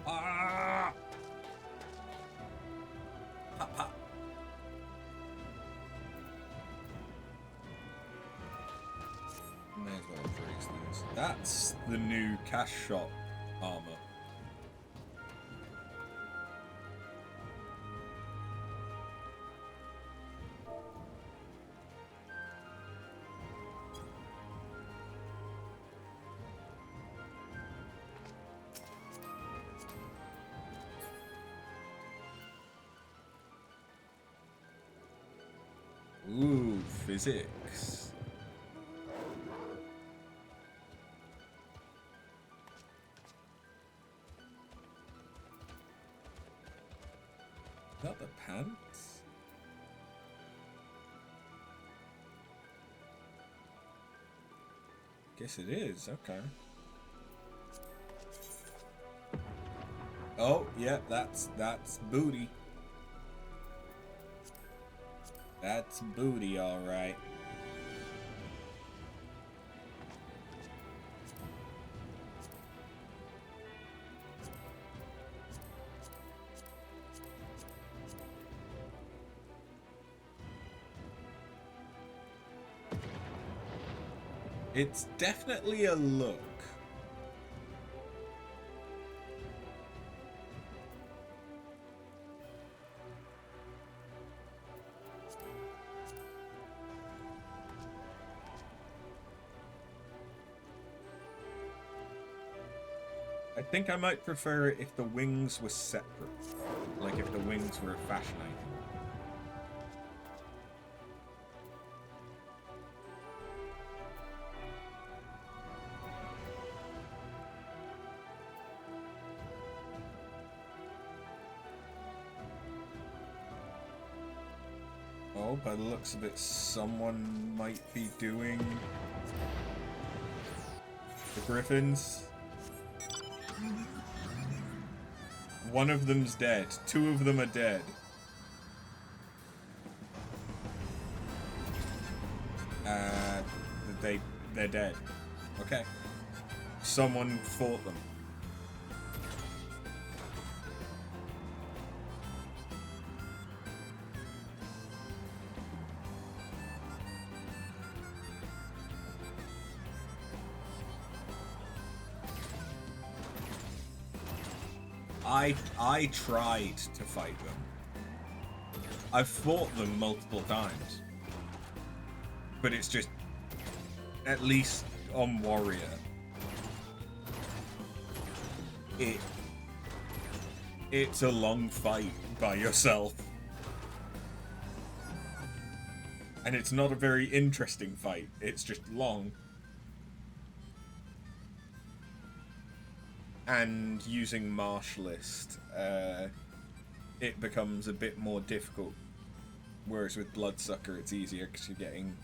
Ah! Ha, ha. May as well freeze these. That's the new cash shop armor. Ooh, physics. Is that the pants? Guess it is, okay. Oh, yeah, that's booty. That's booty, alright. It's definitely a look. I think I might prefer it if the wings were separate. Like if the wings were fascinating. Oh, by the looks of it, someone might be doing the Griffins. One of them's dead. Two of them are dead. They're dead. Okay. Someone fought them. I tried to fight them. I've fought them multiple times. But it's just, at least on Warrior, it's a long fight by yourself. And it's not a very interesting fight. It's just long. And using Marsh List, it becomes a bit more difficult. Whereas with Bloodsucker, it's easier because you're getting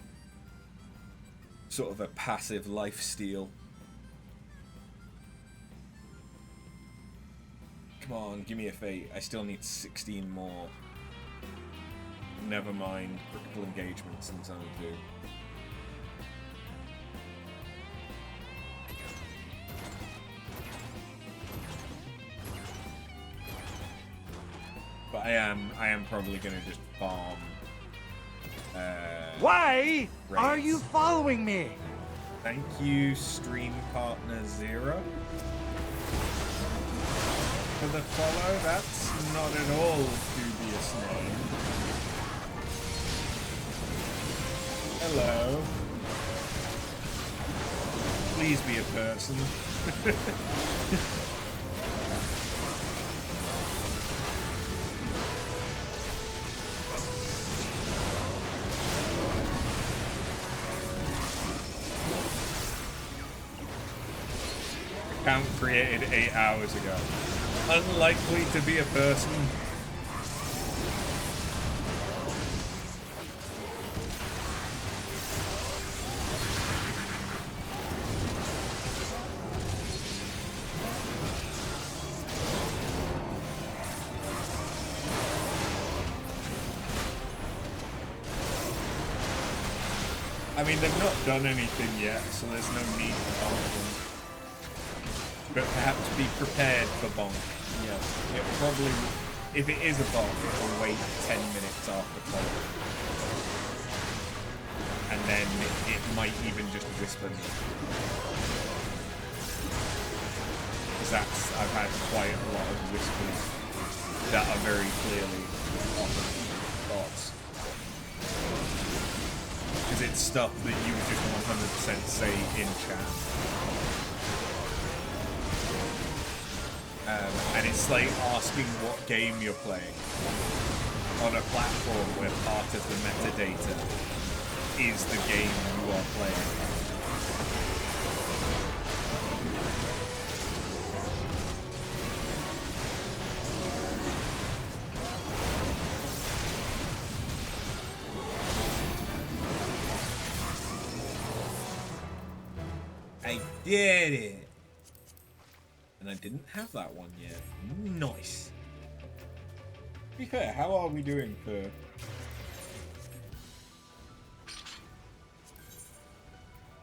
sort of a passive lifesteal. Come on, give me a fate. I still need 16 more. Never mind critical engagements in Zone 2. But I am probably gonna just farm. Why raids. are you following me? Thank you, stream partner Zero, for the follow. That's not at all a dubious name. Hello. Please be a person. Account created 8 hours ago. Unlikely to be a person. I mean, they've not done anything yet, so there's no need to bonk them. But perhaps be prepared for bonk. Yes, it probably, if it is a bonk, it'll wait 10 minutes after bonk. And then it might even just whisper me. Because I've had quite a lot of whispers that are very clearly often thoughts. Because it's stuff that you would just 100% say in chat. And it's like asking what game you're playing on a platform where part of the metadata is the game you are playing. I did it! And I didn't have that one yet. Nice. To be fair, how are we doing for...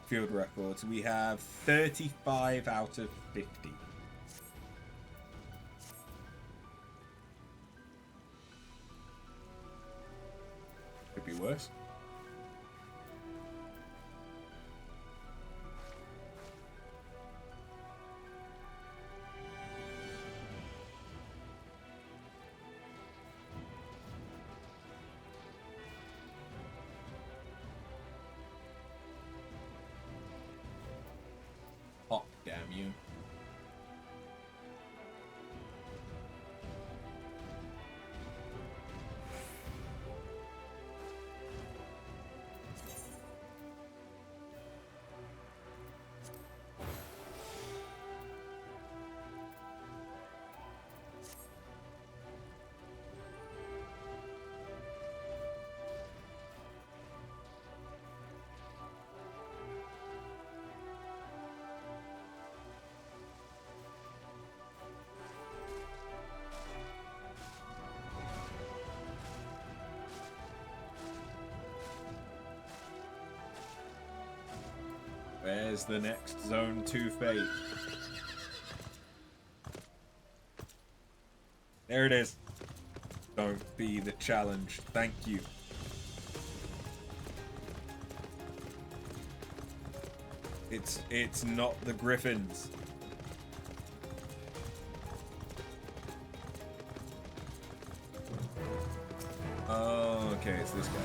field records? We have 35 out of 50. Could be worse. Damn you. Where's the next Zone 2 fate? There it is. Don't be the challenge. Thank you. It's not the Griffins. Oh, okay, it's this guy.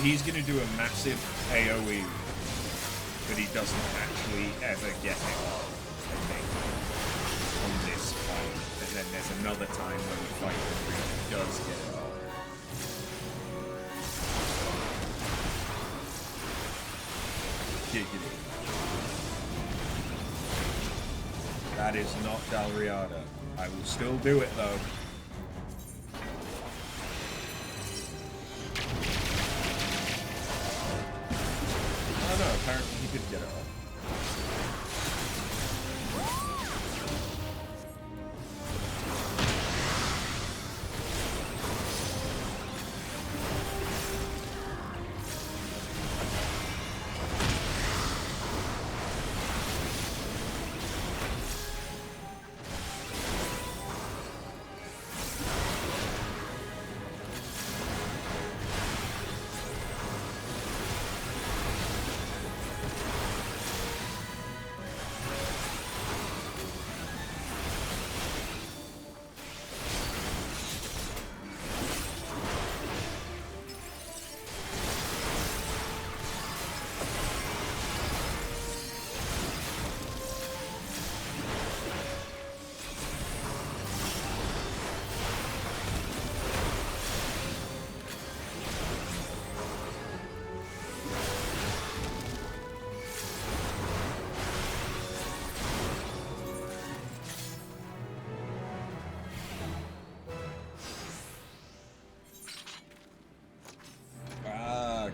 He's gonna do a massive AoE, but he doesn't actually ever get it off, I think, on this fight. And then there's another time when we fight where he does get it off. Giggity. That is not Dalriada. I will still do it though. Apparently he did get it off.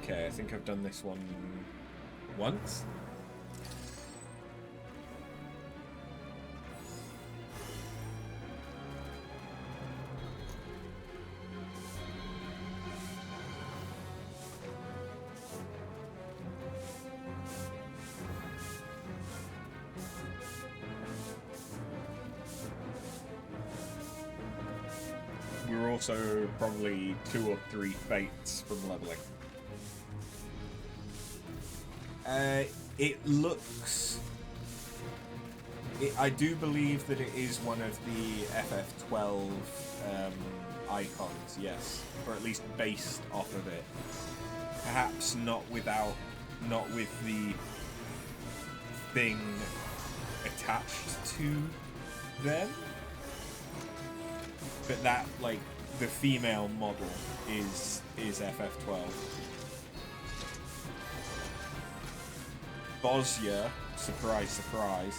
Okay, I think I've done this one once. We're also probably 2 or 3 fates from leveling. It looks... I do believe that it is one of the FF12 icons, yes. Or at least based off of it. Perhaps not with the thing attached to them. But that, like, the female model is FF12. Bosnia, surprise, surprise,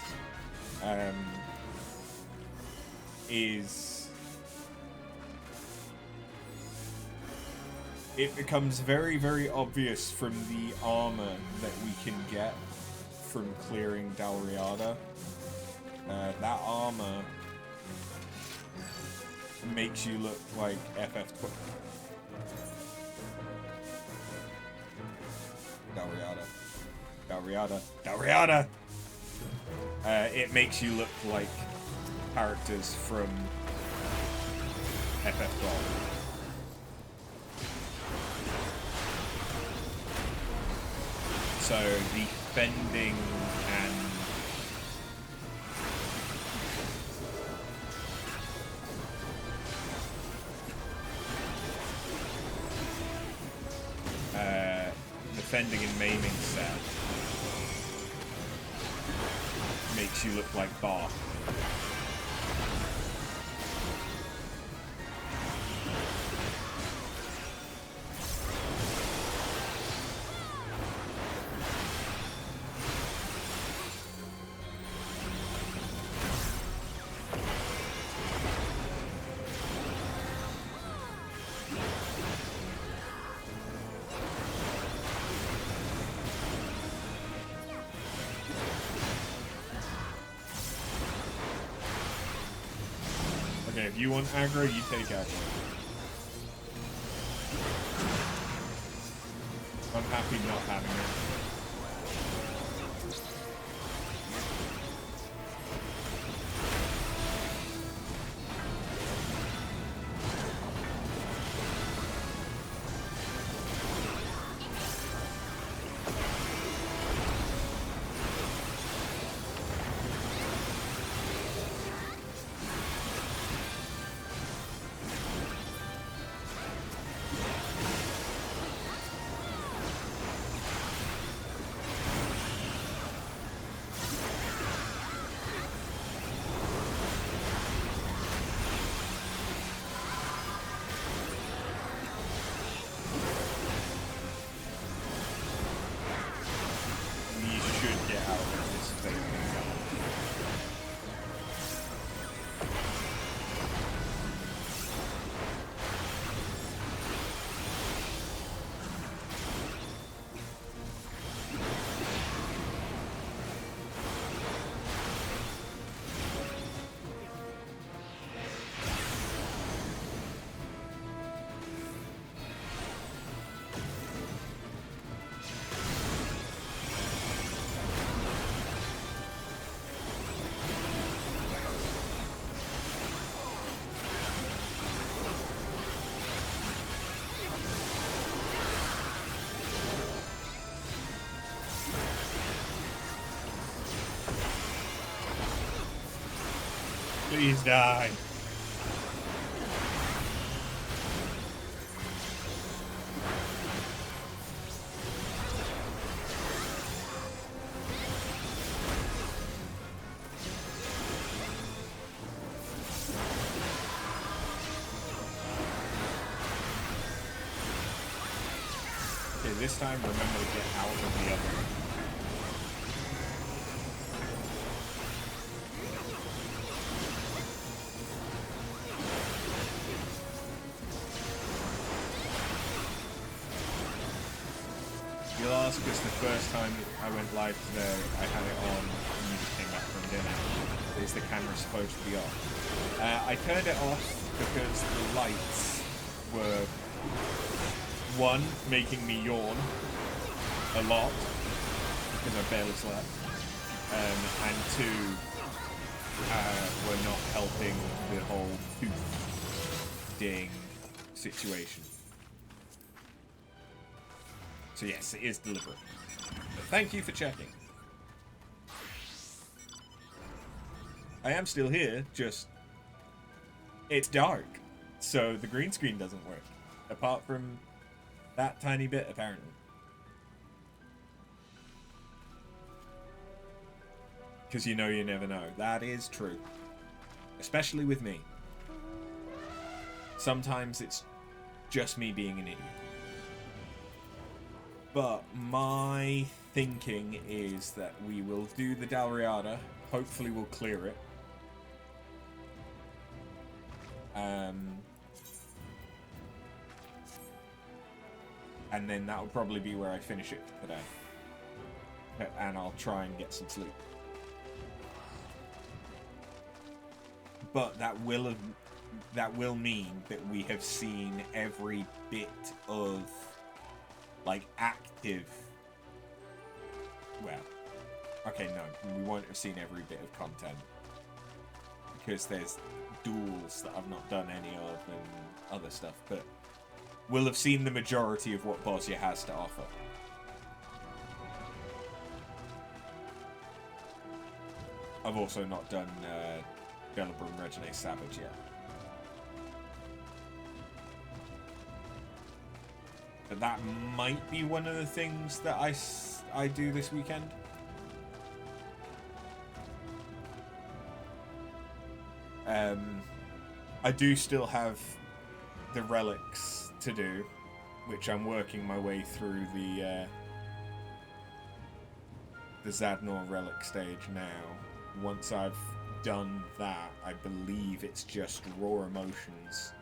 is... It becomes very, very obvious from the armor that we can get from clearing Dalriada. That armor makes you look like FF12. Dalriada! It makes you look like characters from FF12. So the fending and defending and maiming set makes you look like Bart. Okay, if you want aggro, you take aggro. I'm happy not having it. Please die. Okay, this time remember to get out of the other. You'll ask us the first time I went live today, I had it on and you just came back from dinner. Is the camera supposed to be off? I turned it off because the lights were, one, making me yawn a lot because I barely slept, and two, were not helping the whole tooth ding situation. So yes, it is deliberate. But thank you for checking. I am still here, just it's dark, so the green screen doesn't work. Apart from that tiny bit, apparently. Because you know you never know. That is true. Especially with me. Sometimes it's just me being an idiot. But my thinking is that we will do the Dalriada. Hopefully we'll clear it. And then that'll probably be where I finish it today. And I'll try and get some sleep. But that will mean that we have seen every bit of like active, well, okay, no, we won't have seen every bit of content because there's duels that I've not done any of and other stuff, but we'll have seen the majority of what Bosnia has to offer. I've also not done Dalriada Regine Savage yet. But that might be one of the things that I do this weekend. I do still have the relics to do, which I'm working my way through the Zadnor relic stage now. Once I've done that, I believe it's just raw emotions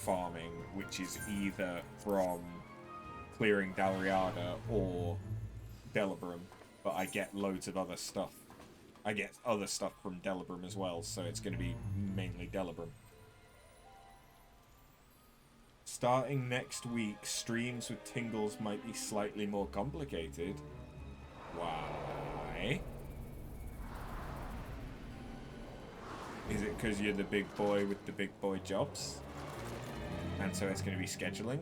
farming, which is either from clearing Dalriada or Delibram, but I get loads of other stuff I get other stuff from Delibram as well, so it's going to be mainly Delibram. Starting next week, streams with tingles might be slightly more complicated. Why? Is it because you're the big boy with the big boy jobs? And so it's going to be scheduling?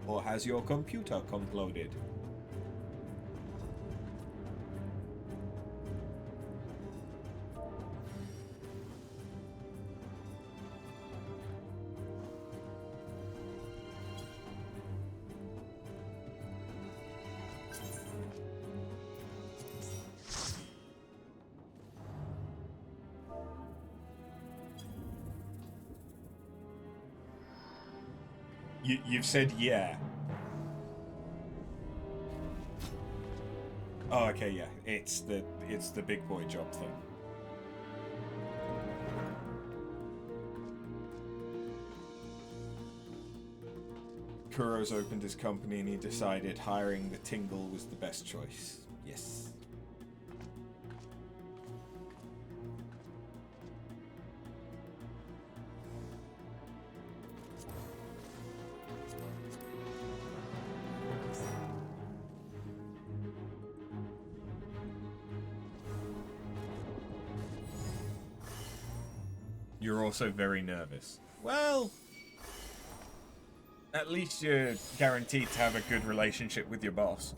Or has your computer concluded? You've said yeah. Oh, okay, yeah. It's the big boy job thing. Kuro's opened his company and he decided hiring the Tingle was the best choice. Yes. You're also very nervous. Well, at least you're guaranteed to have a good relationship with your boss.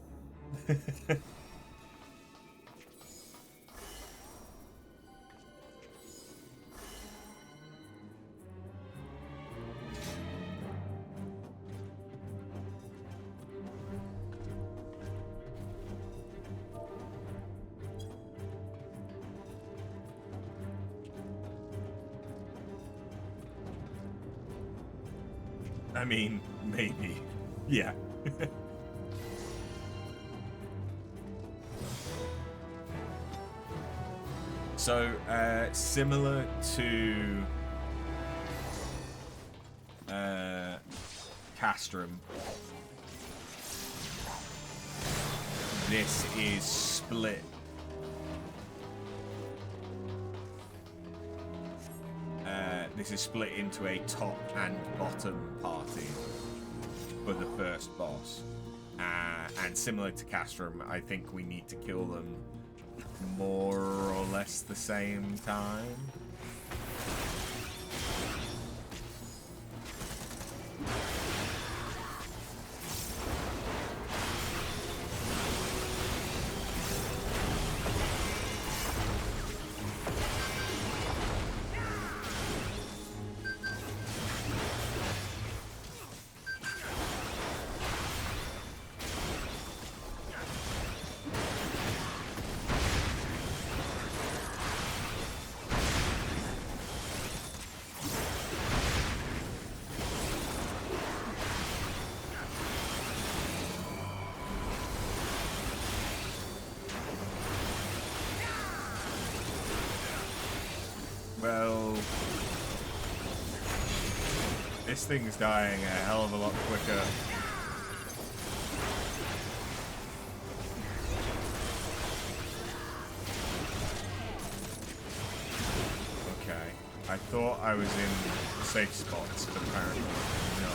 I mean, maybe. Yeah. So, similar to Castrum, this is split. This is split into a top and bottom party for the first boss. And similar to Castrum, I think we need to kill them more or less the same time. Well, this thing's dying a hell of a lot quicker. Okay, I thought I was in safe spots, but apparently no.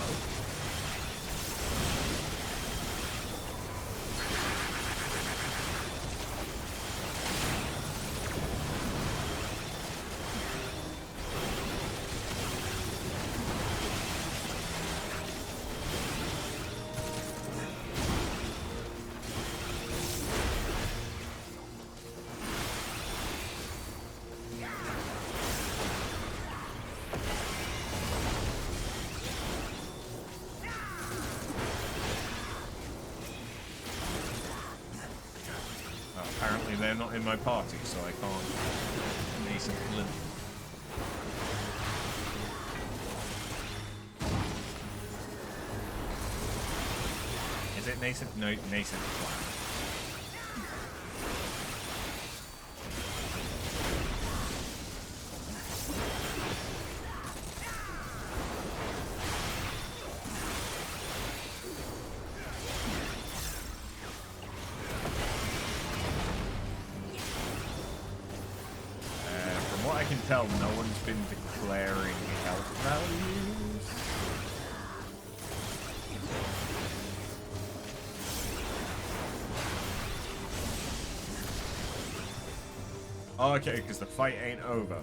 Apparently they're not in my party, so I can't nascent limp. Is it nascent? No, nascent flat. tell, no one's been declaring health values. Oh, okay, because the fight ain't over.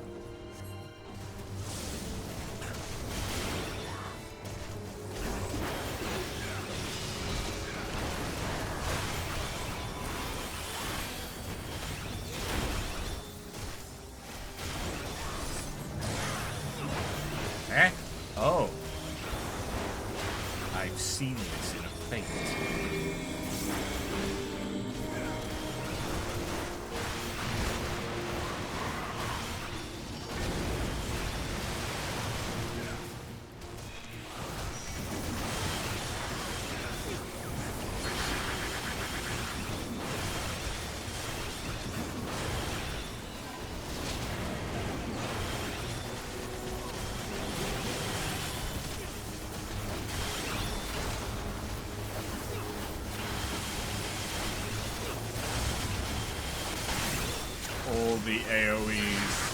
Eh? Oh. I've seen this in a feint. All the AoEs.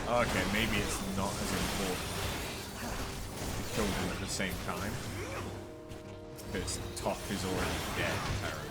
Okay, maybe it's not as important to kill them at the same time. Because Top is already dead, apparently.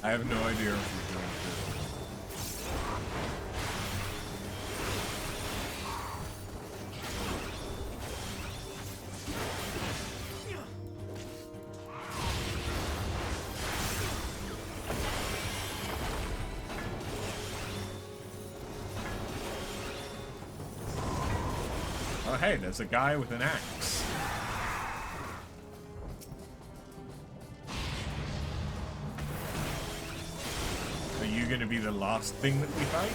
I have no idea if we're doing good. Oh, hey, there's a guy with an axe. Going to be the last thing that we fight?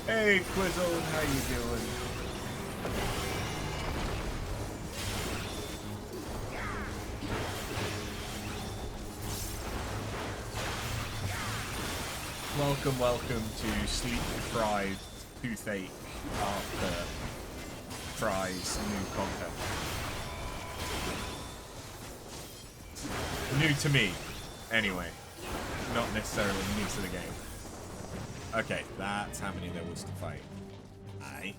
Hey, Quizzle, how you doing? Welcome to Sleep Deprived Toothache after Fry's new content. New to me, anyway. Not necessarily new to the game. Okay, that's how many there was to fight. Aye.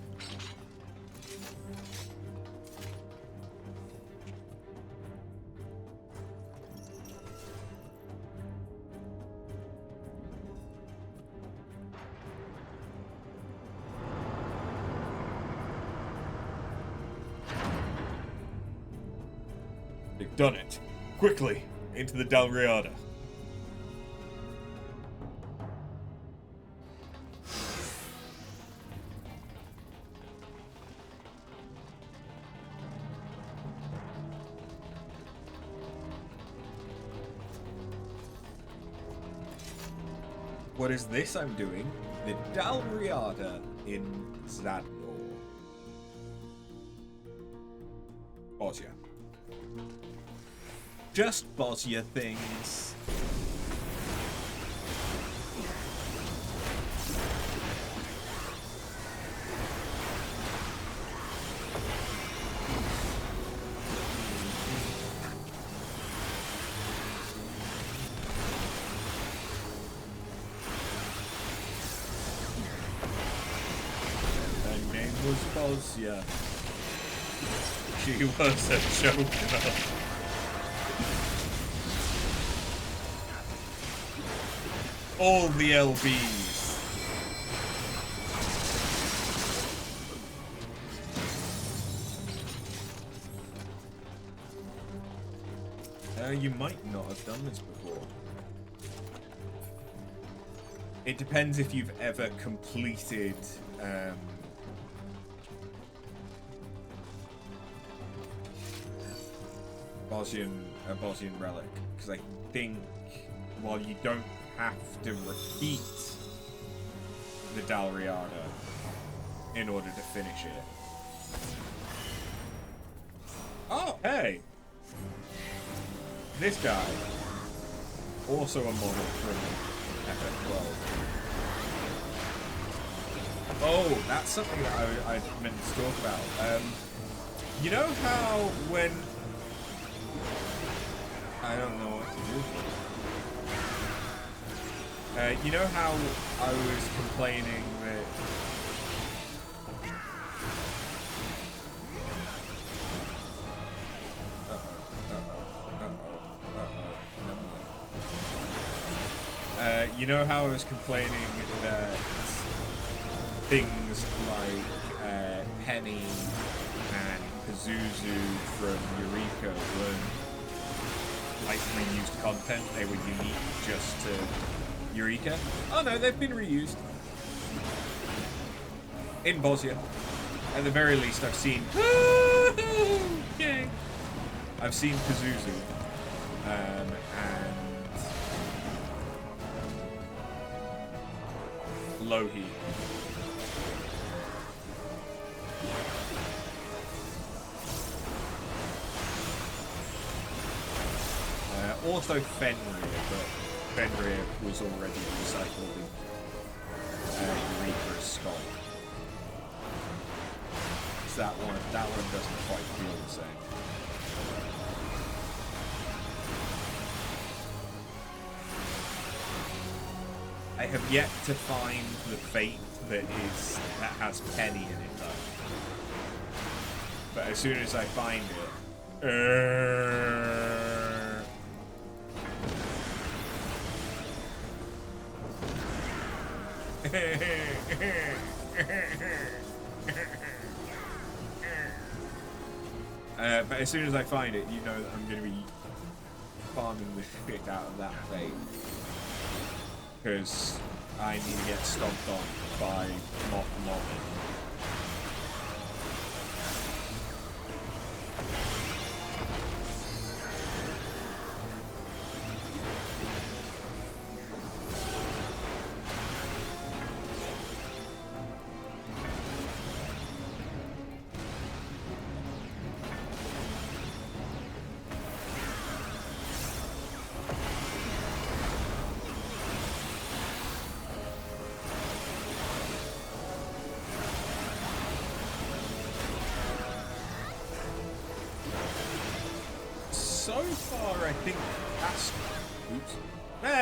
They've done it. Quickly, into the Dalriada. What is this I'm doing? The Dalriada in Zador. Bosnia. Just Bosnia things. Bosnia. She was a joker. All the LBs. You might not have done this before. It depends if you've ever completed a Bosnian relic, because I think while you don't have to repeat the Dalriada in order to finish it. Oh, hey! This guy, also a model from FF12. Oh, that's something that I meant to talk about. You know how when... I don't know what to do. You know how I was complaining that... You know how I was complaining that things like Penny and Pazuzu from Eureka weren't like reused content, they were unique just to Eureka? Oh no, they've been reused. In Bosnia. At the very least, I've seen... Yay! I've seen Pazuzu. And... Lohi. Also Fenrir, but Fenrir was already recycled in Eureka's skull. So that one doesn't quite feel the same. I have yet to find the fate that has Penny in it though. But as soon as I find it, but as soon as I find it, you know that I'm going to be farming the shit out of that fate. Because I need to get stomped on by Moth.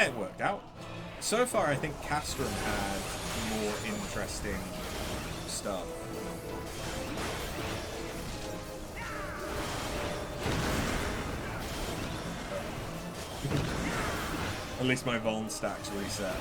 It worked out. So far, I think Castrum had more interesting stuff. At least my Vuln stacks reset.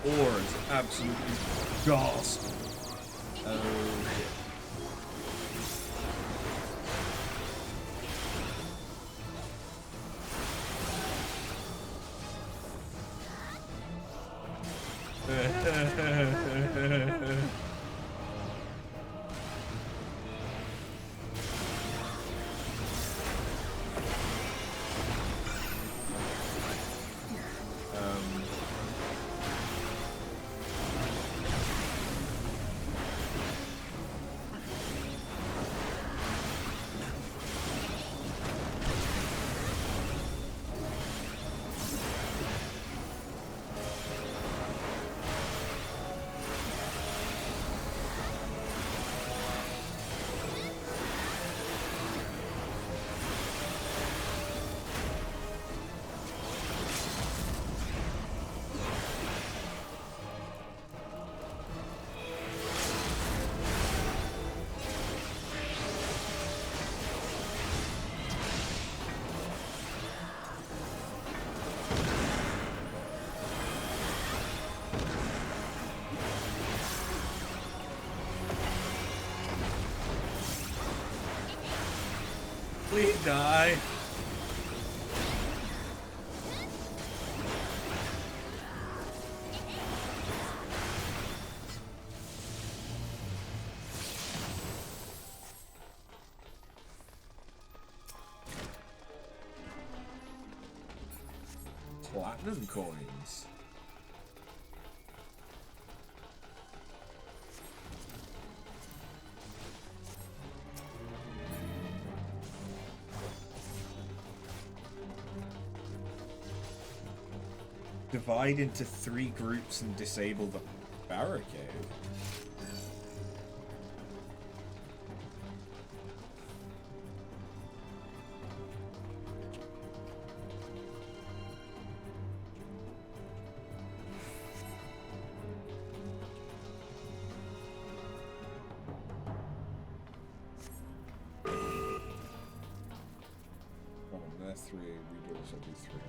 ore is absolutely gasp. Oh shit. Please die. Platinum coins. Divide into 3 groups and disable the barricade. Oh, that's 3. We do also do 3.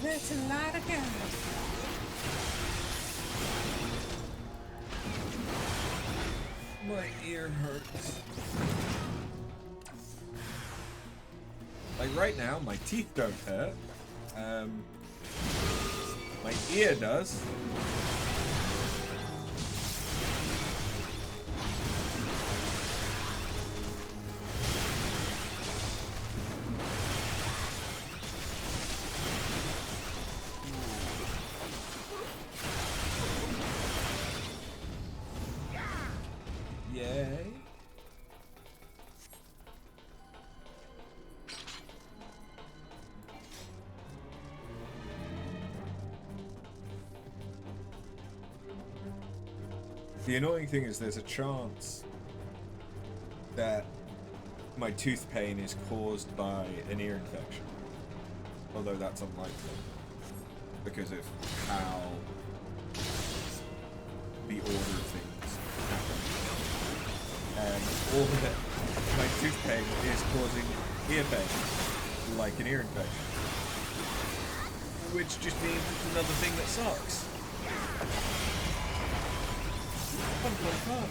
That's a lot of guys. My ear hurts. Like right now, my teeth don't hurt. My ear does. Yay. The annoying thing is there's a chance that my tooth pain is caused by an ear infection. Although that's unlikely. Because of how the order of things happen. And all of it, my tooth pain is causing ear pain, like an ear infection. Which just means it's another thing that sucks. Fun, fun, fun.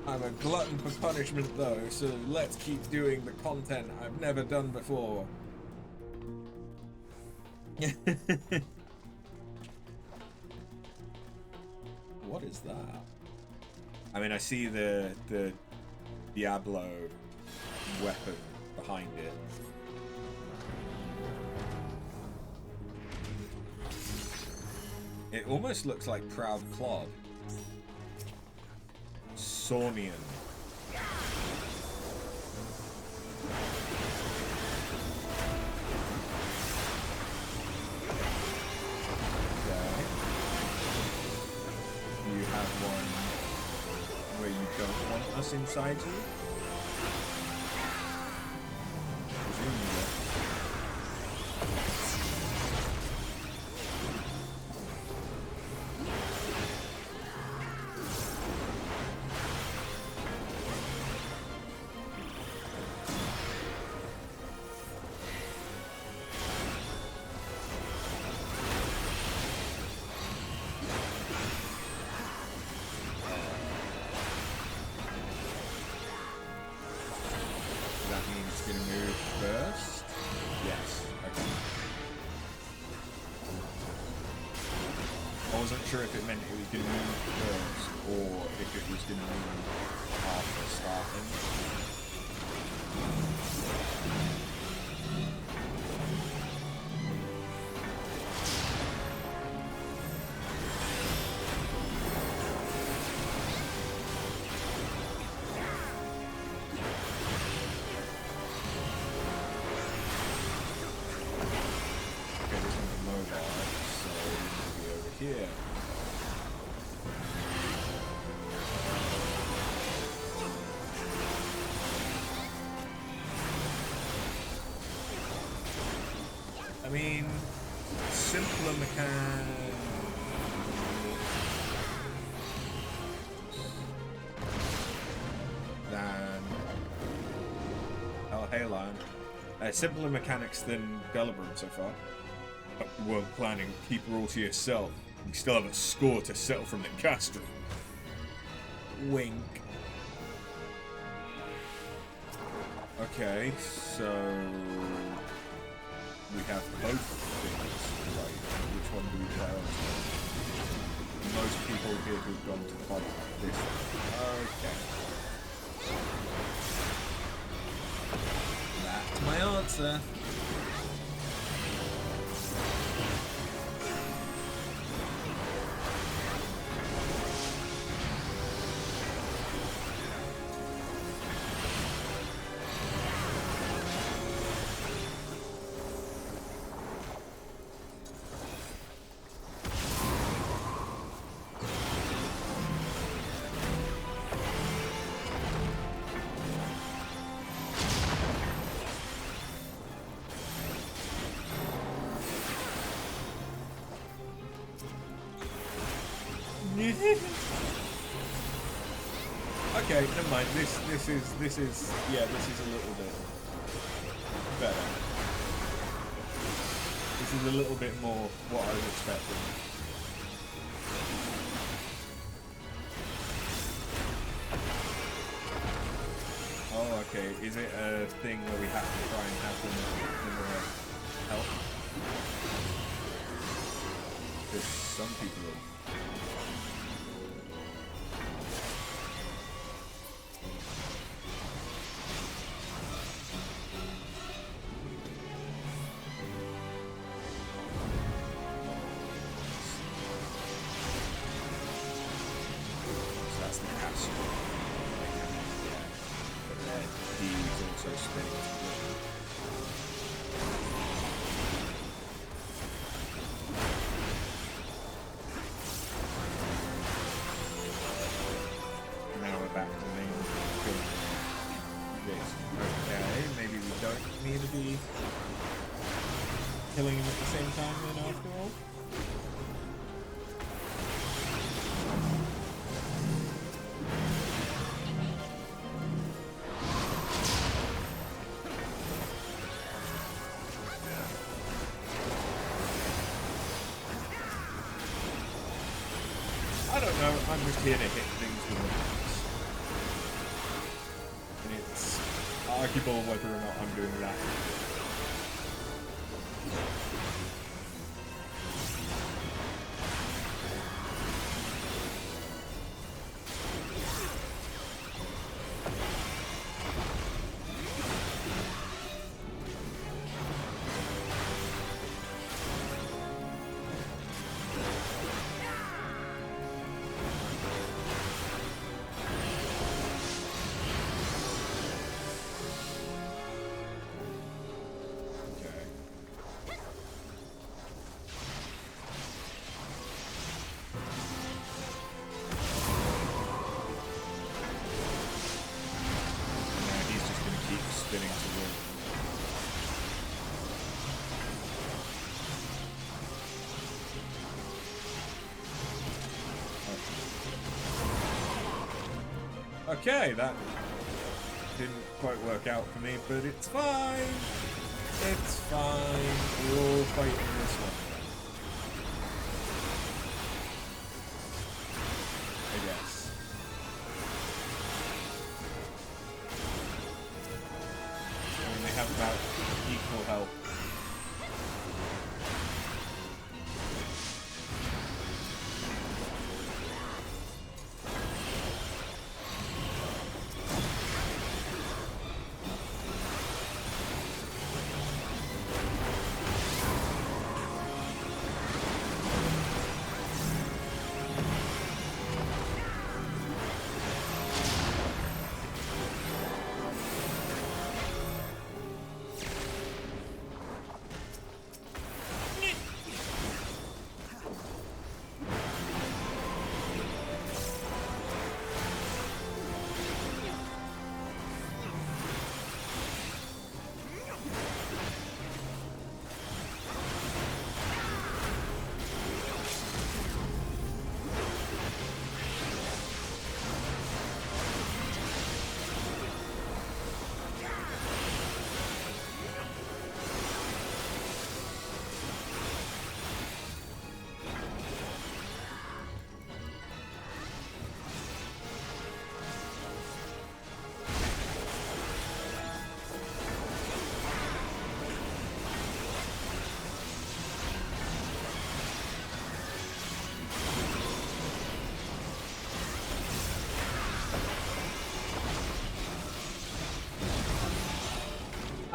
I'm a glutton for punishment though, so let's keep doing the content I've never done before. What is that? I mean, I see the Diablo weapon behind it. It almost looks like Proud Clod. Saunian. You have one where you don't want us inside you? Presumably. Sure if it meant it was going to move first or if it was going to move after starting. Okay, this one's mobile, so we'll be over here. I mean, simpler simpler mechanics than Delibram so far. Well, planning, keep her all to yourself. You still have a score to settle from the Castro. Wink. Okay, so we have both things, right? Which one do we prioritize? Most people here who've gone to fight this. Okay. That's my answer. Okay, never mind. This is a little bit better. This is a little bit more what I was expecting. Oh, okay. Is it a thing where we have to try and have them help? Because some people are. now we're back to the main thing. This. Okay, maybe we don't need to be killing him at the same time then after all. I don't know, I'm just here to hit things with the axe. And it's arguable whether or not I'm doing that. Okay, that didn't quite work out for me, but it's fine. It's fine. We're all fighting this one. I guess. I mean, they have about equal health.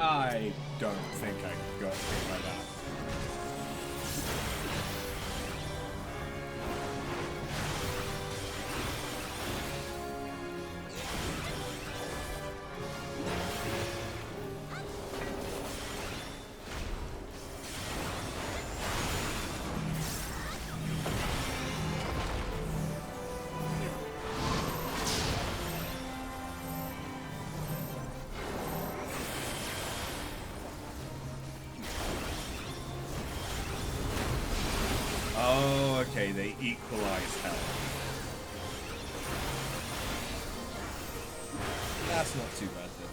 I don't think I got hit by that. Oh, okay, they equalize health. That's not too bad then.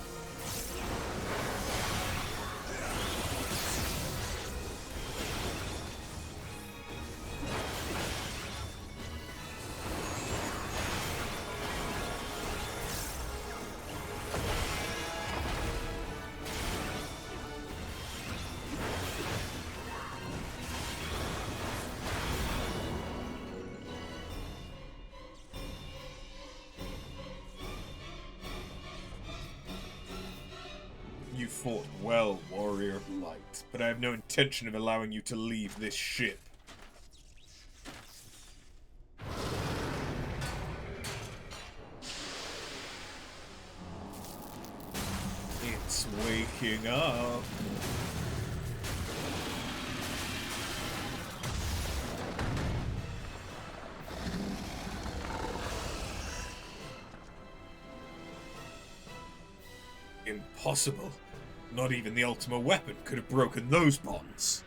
You fought well, warrior of light, but I have no intention of allowing you to leave this ship. It's waking up. Impossible. Not even the Ultima weapon could have broken those bonds.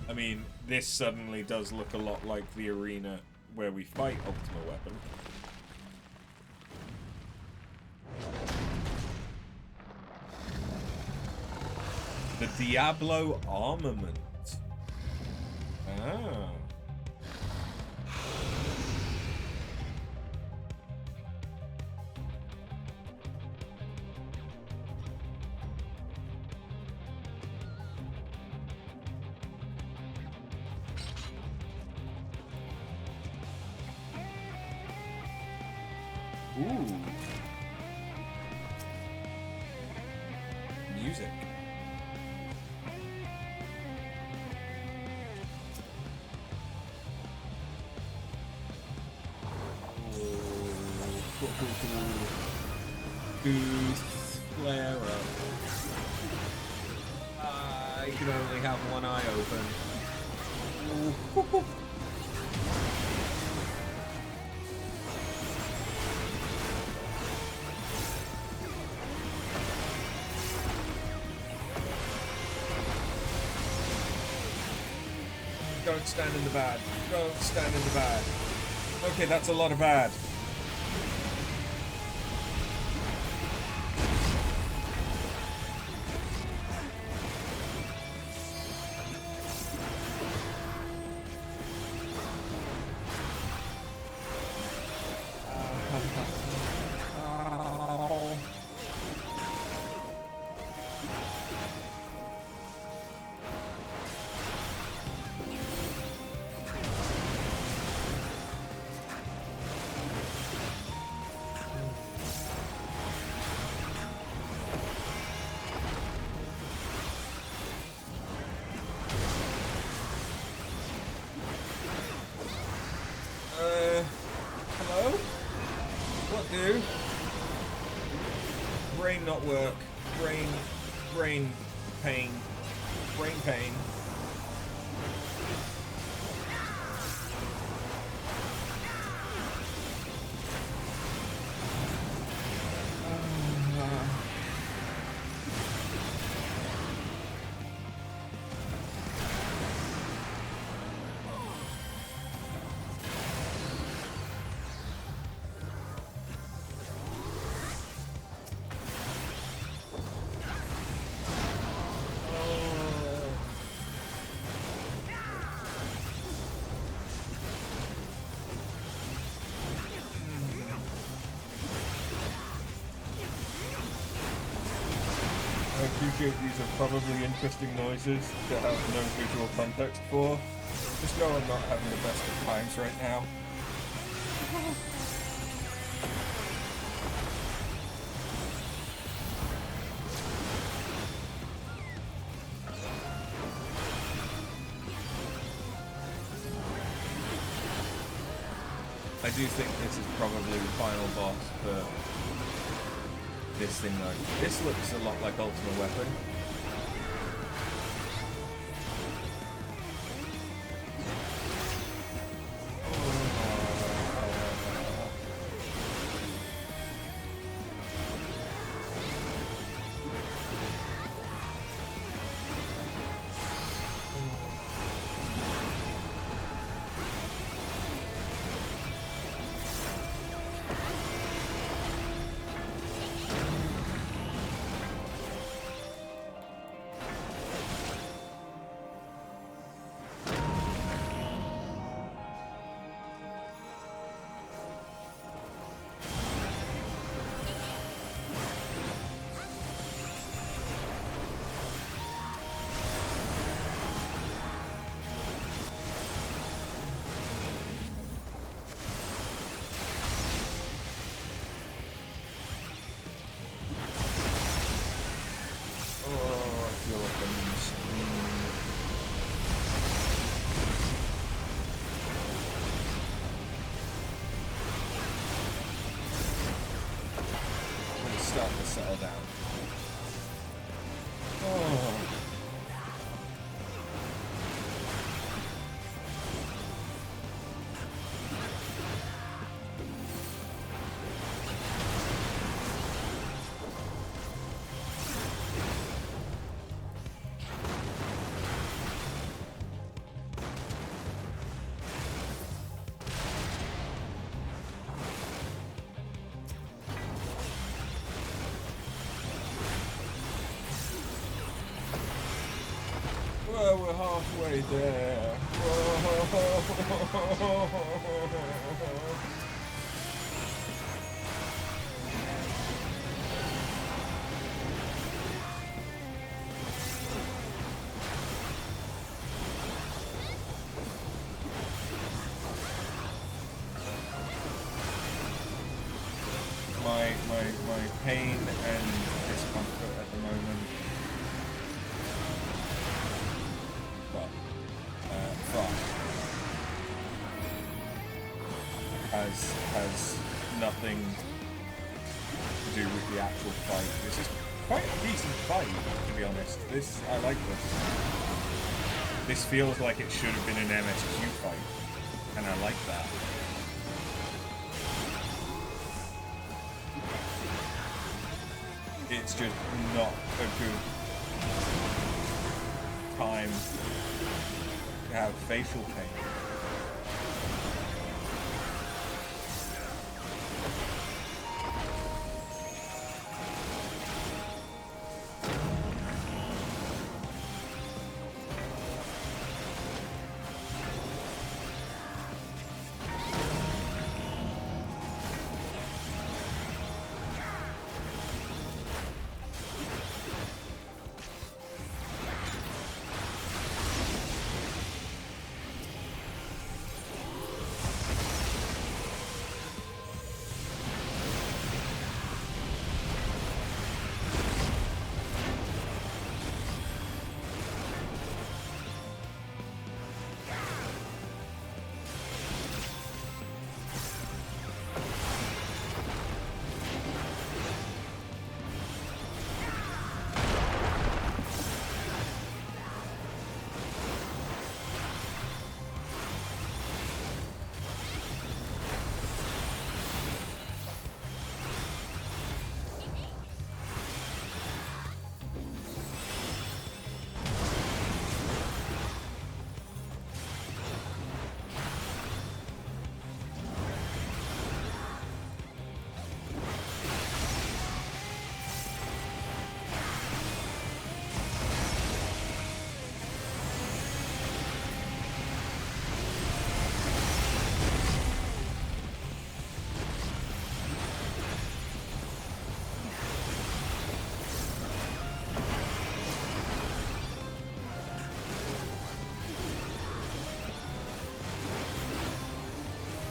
I mean, this suddenly does look a lot like the arena where we fight Ultima Weapon. The Diablo armament. Ah. Ooh. Music. Boost flare up. I can only have one eye open. Ooh. Don't stand in the bad. Don't stand in the bad. Okay, that's a lot of bad. Hello? What do? Brain not work. Brain pain. Brain pain. I appreciate these are probably interesting noises that have no visual context for. Just know I'm not having the best of times right now. I do think this is probably the final boss for this thing though. This looks a lot like Ultima Weapon. Well, we're halfway there. Whoa. My pain and discomfort at the moment. Well, has nothing to do with the actual fight. This is quite a decent fight, to be honest. I like this. This feels like it should have been an MSQ fight, and I like that. It's just not a good time to have facial pain.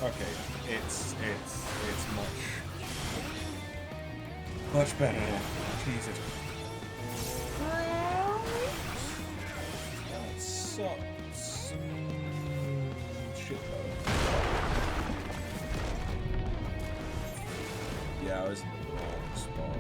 Okay, it's much better now. Jesus. That sucks. Shit though. Yeah, I was in the wrong spot.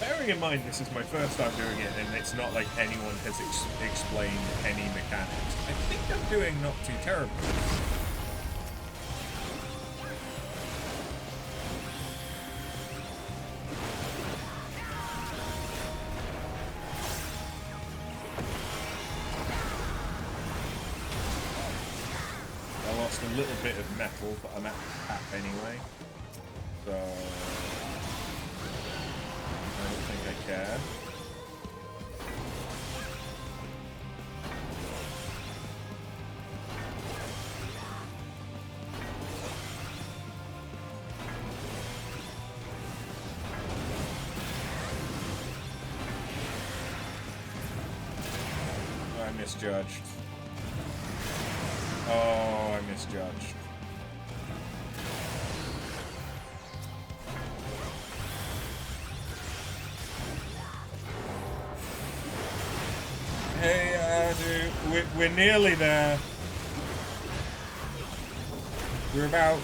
Bearing in mind this is my first time doing it and it's not like anyone has explained any mechanics, I think I'm doing not too terribly. I lost a little bit of metal, but I'm at cap anyway, so I don't think I care. I misjudged. Oh, I misjudged. Hey, dude, we're nearly there. We're about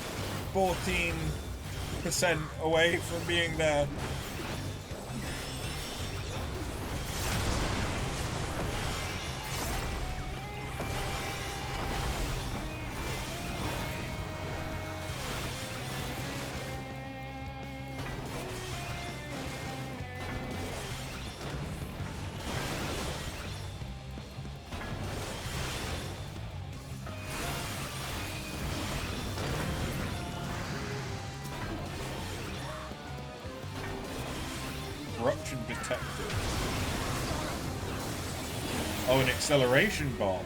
14% away from being there. corruption detected. Oh, an acceleration bomb.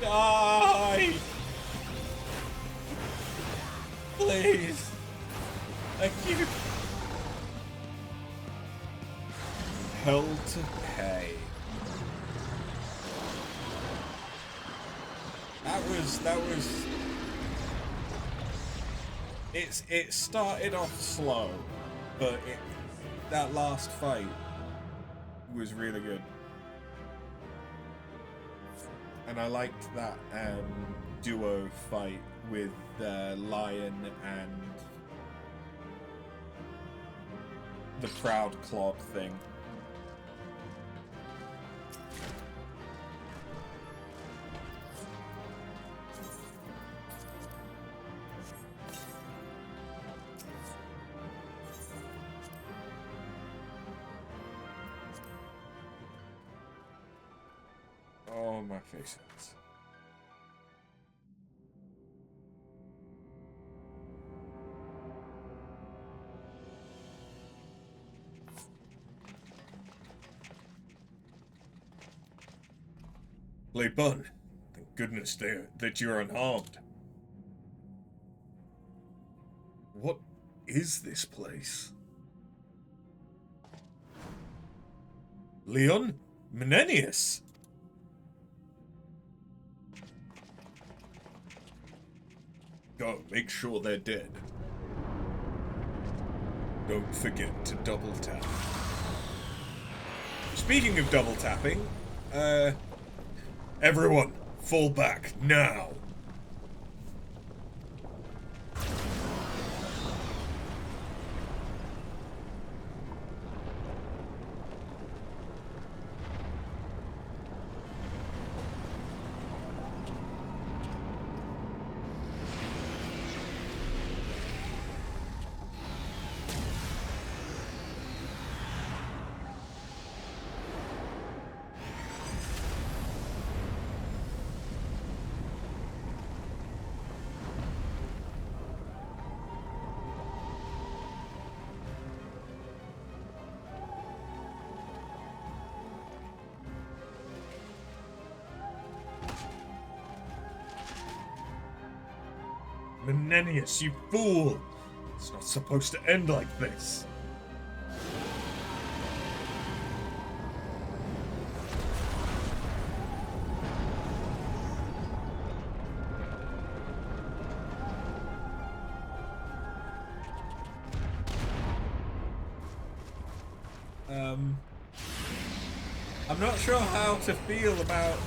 Die! Please! Thank you! Hell to pay. That was... It started off slow, but that last fight was really good. And I liked that duo fight with Lion and the Proud Clod thing. Oh, my face hurts. Lay Bun, thank goodness that you're unharmed. What is this place? Leon? Menenius? Go, make sure they're dead. Don't forget to double tap. Speaking of double tapping, everyone, fall back now. Menenius, you fool! It's not supposed to end like this. I'm not sure how to feel about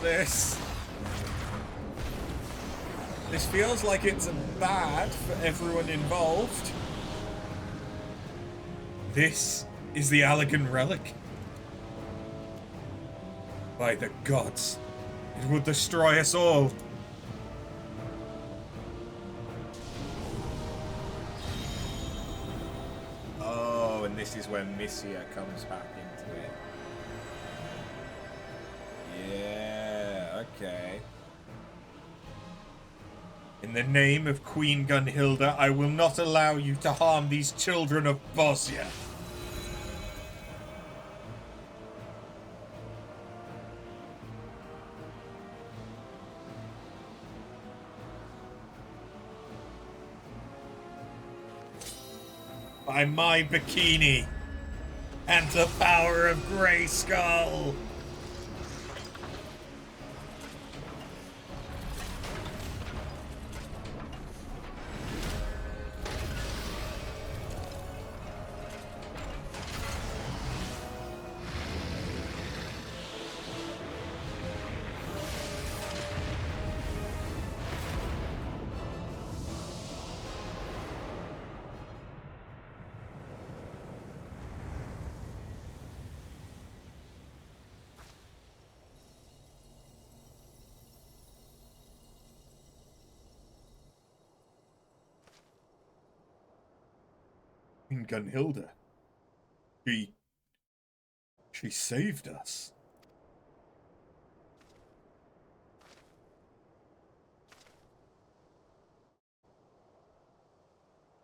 this. This feels like it's bad for everyone involved. This is the Allegan Relic. By the gods, it will destroy us all. Oh, and this is when Missia comes back into it. Yeah, okay. In the name of Queen Gunhilda, I will not allow you to harm these children of Bosnia. by my bikini and the power of Grayskull. In Gunhilda. She saved us.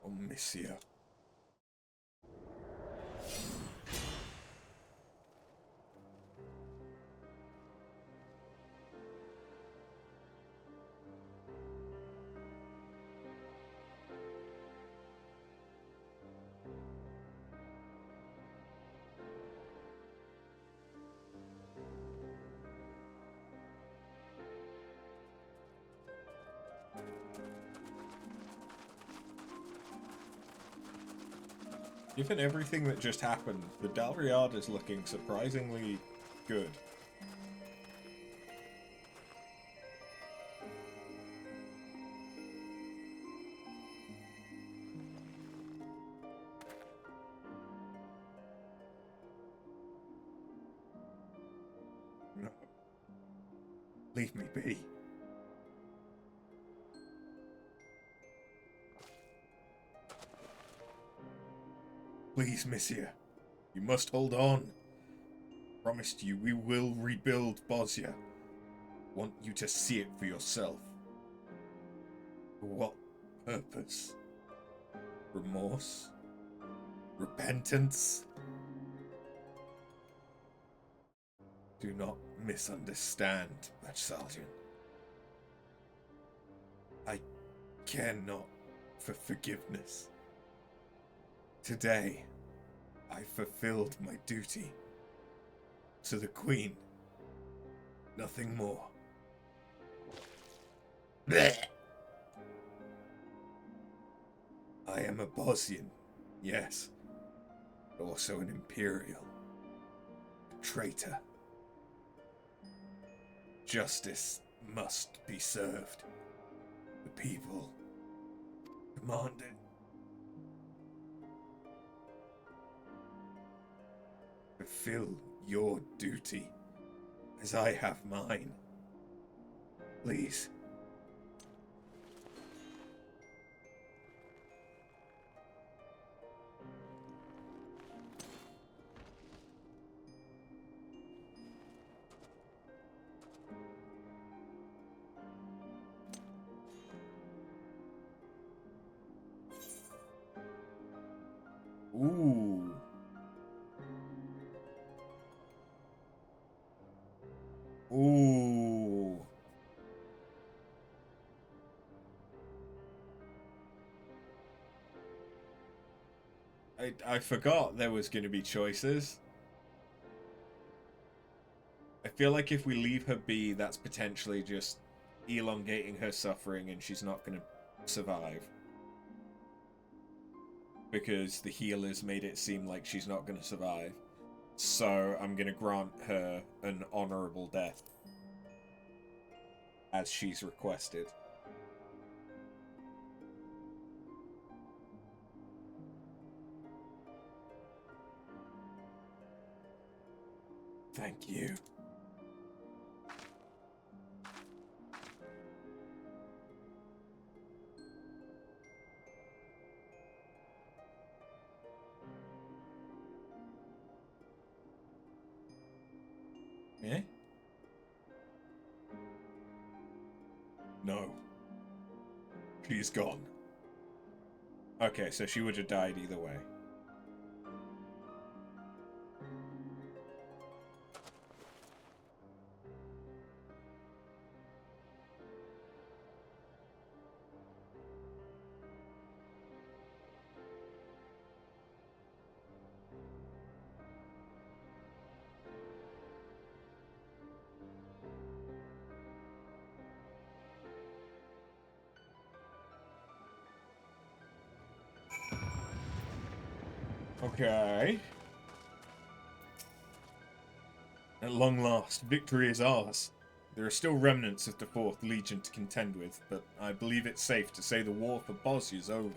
Oh, Monsieur. Given everything that just happened, the Dalriada is looking surprisingly good. No. Leave me be. Please, Monsieur, you must hold on. Promised you we will rebuild Bosnia. Want you to see it for yourself. For what purpose? Remorse? Repentance? Do not misunderstand, Sergeant. I care not for forgiveness. Today, I fulfilled my duty to the Queen. Nothing more. Blech. I am a Bosnian, yes, but also an Imperial. A traitor. Justice must be served. The people demand it. Fulfill your duty, as I have mine. Please. Ooh. Ooh. I forgot there was going to be choices. I feel like if we leave her be, that's potentially just elongating her suffering and she's not going to survive. Because the healers made it seem like she's not going to survive. So I'm going to grant her an honorable death. As she's requested. Thank you. Eh? No. She's gone. Okay, so she would have died either way. Okay. At long last, victory is ours. There are still remnants of the 4th Legion to contend with, but I believe it's safe to say the war for Bosnia is over.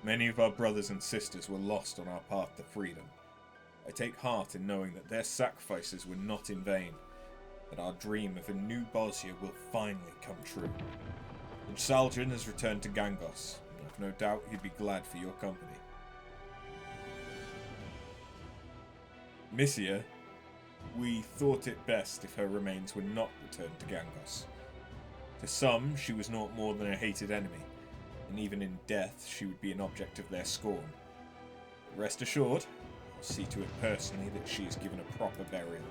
Many of our brothers and sisters were lost on our path to freedom. I take heart in knowing that their sacrifices were not in vain, that our dream of a new Bosnia will finally come true. And Saljan has returned to Gangos, and I've no doubt he'd be glad for your company. Missia, we thought it best if her remains were not returned to Gangos. To some, she was naught more than a hated enemy, and even in death she would be an object of their scorn. But rest assured, I'll see to it personally that she is given a proper burial.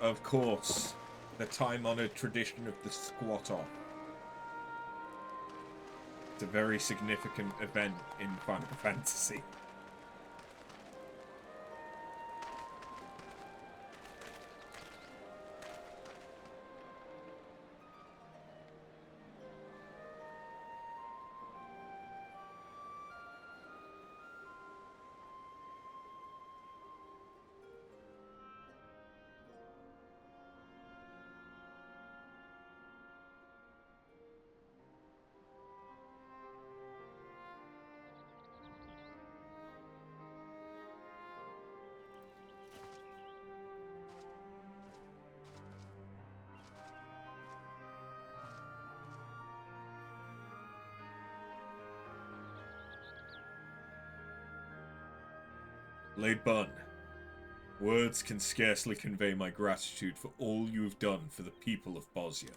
Of course, the time-honored tradition of the squat off. It's a very significant event in Final Fantasy. Late Bun, words can scarcely convey my gratitude for all you have done for the people of Bosnia.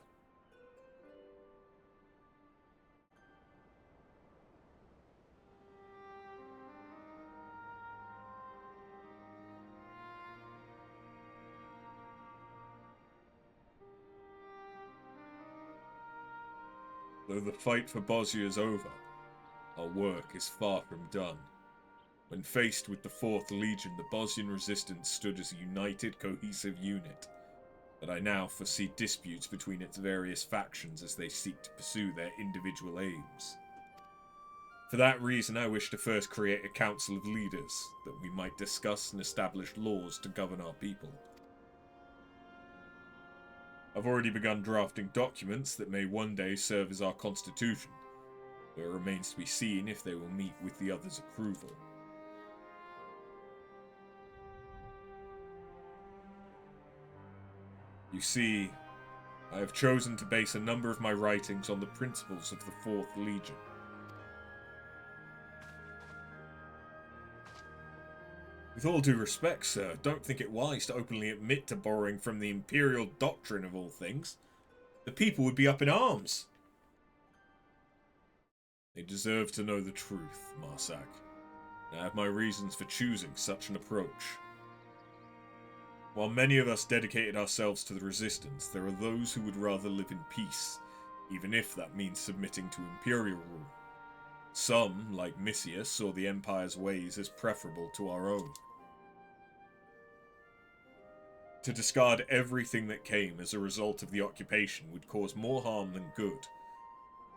Though the fight for Bosnia is over, our work is far from done. When faced with the 4th Legion, the Bosnian resistance stood as a united, cohesive unit, but I now foresee disputes between its various factions as they seek to pursue their individual aims. For that reason, I wish to first create a council of leaders, that we might discuss and establish laws to govern our people. I've already begun drafting documents that may one day serve as our constitution, though it remains to be seen if they will meet with the others' approval. You see, I have chosen to base a number of my writings on the principles of the 4th Legion. With all due respect, sir, don't think it wise to openly admit to borrowing from the Imperial doctrine of all things. The people would be up in arms. They deserve to know the truth, Marsak. I have my reasons for choosing such an approach. While many of us dedicated ourselves to the resistance, there are those who would rather live in peace, even if that means submitting to Imperial rule. Some, like Missia, saw the Empire's ways as preferable to our own. To discard everything that came as a result of the occupation would cause more harm than good.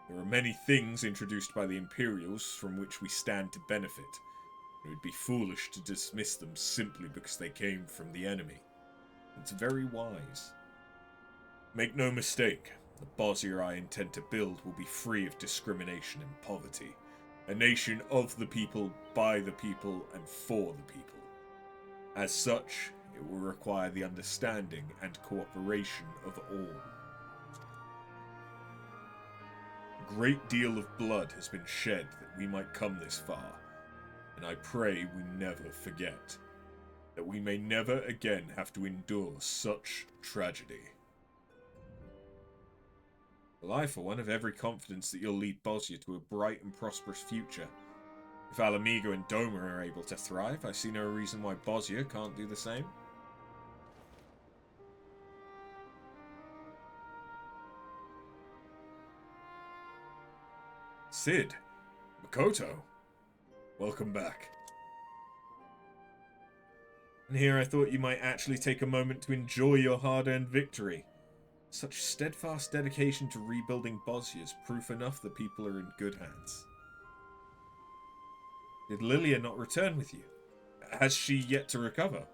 There are many things introduced by the Imperials from which we stand to benefit. It would be foolish to dismiss them simply because they came from the enemy. It's very wise. Make no mistake, the Bosnia I intend to build will be free of discrimination and poverty. A nation of the people, by the people, and for the people. As such, it will require the understanding and cooperation of all. A great deal of blood has been shed that we might come this far, and I pray we never forget, that we may never again have to endure such tragedy. Well, I, for one, have every confidence that you'll lead Bosnia to a bright and prosperous future. If Alamigo and Doma are able to thrive, I see no reason why Bosnia can't do the same. Sid, Makoto, welcome back. And here I thought you might actually take a moment to enjoy your hard-earned victory. Such steadfast dedication to rebuilding Bosnia is proof enough that people are in good hands. Did Lilia not return with you? Has she yet to recover?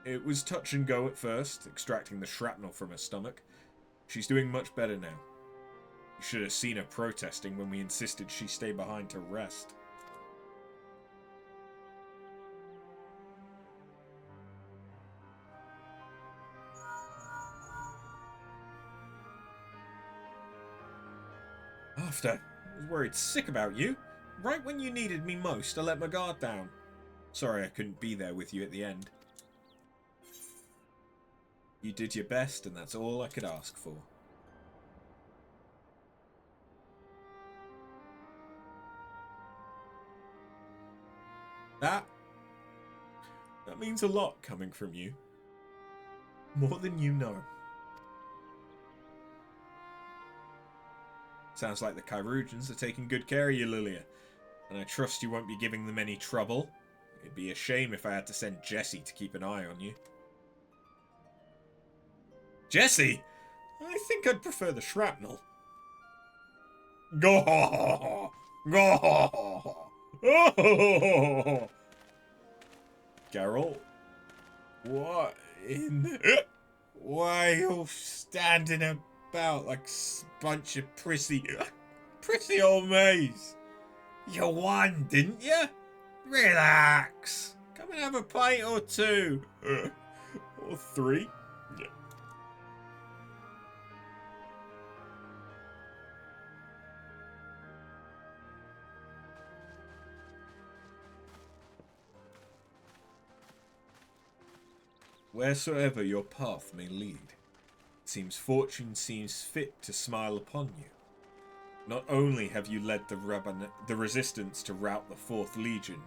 It was touch and go at first, extracting the shrapnel from her stomach. She's doing much better now. You should have seen her protesting when we insisted she stay behind to rest. After, I was worried sick about you. Right when you needed me most, I let my guard down. Sorry I couldn't be there with you at the end. You did your best, and that's all I could ask for. That means a lot coming from you. More than you know. Sounds like the Kyrugians are taking good care of you, Lilia. And I trust you won't be giving them any trouble. It'd be a shame if I had to send Jessie to keep an eye on you. Jessie? I think I'd prefer the shrapnel. Go! Go! Oh! Geralt? What in... Why are you standing about like a bunch of prissy old maids? You won, didn't you? Relax. Come and have a pint or two. Or three. Yeah. Wheresoever your path may lead, it seems fortune seems fit to smile upon you. Not only have you led the resistance to rout the 4th Legion,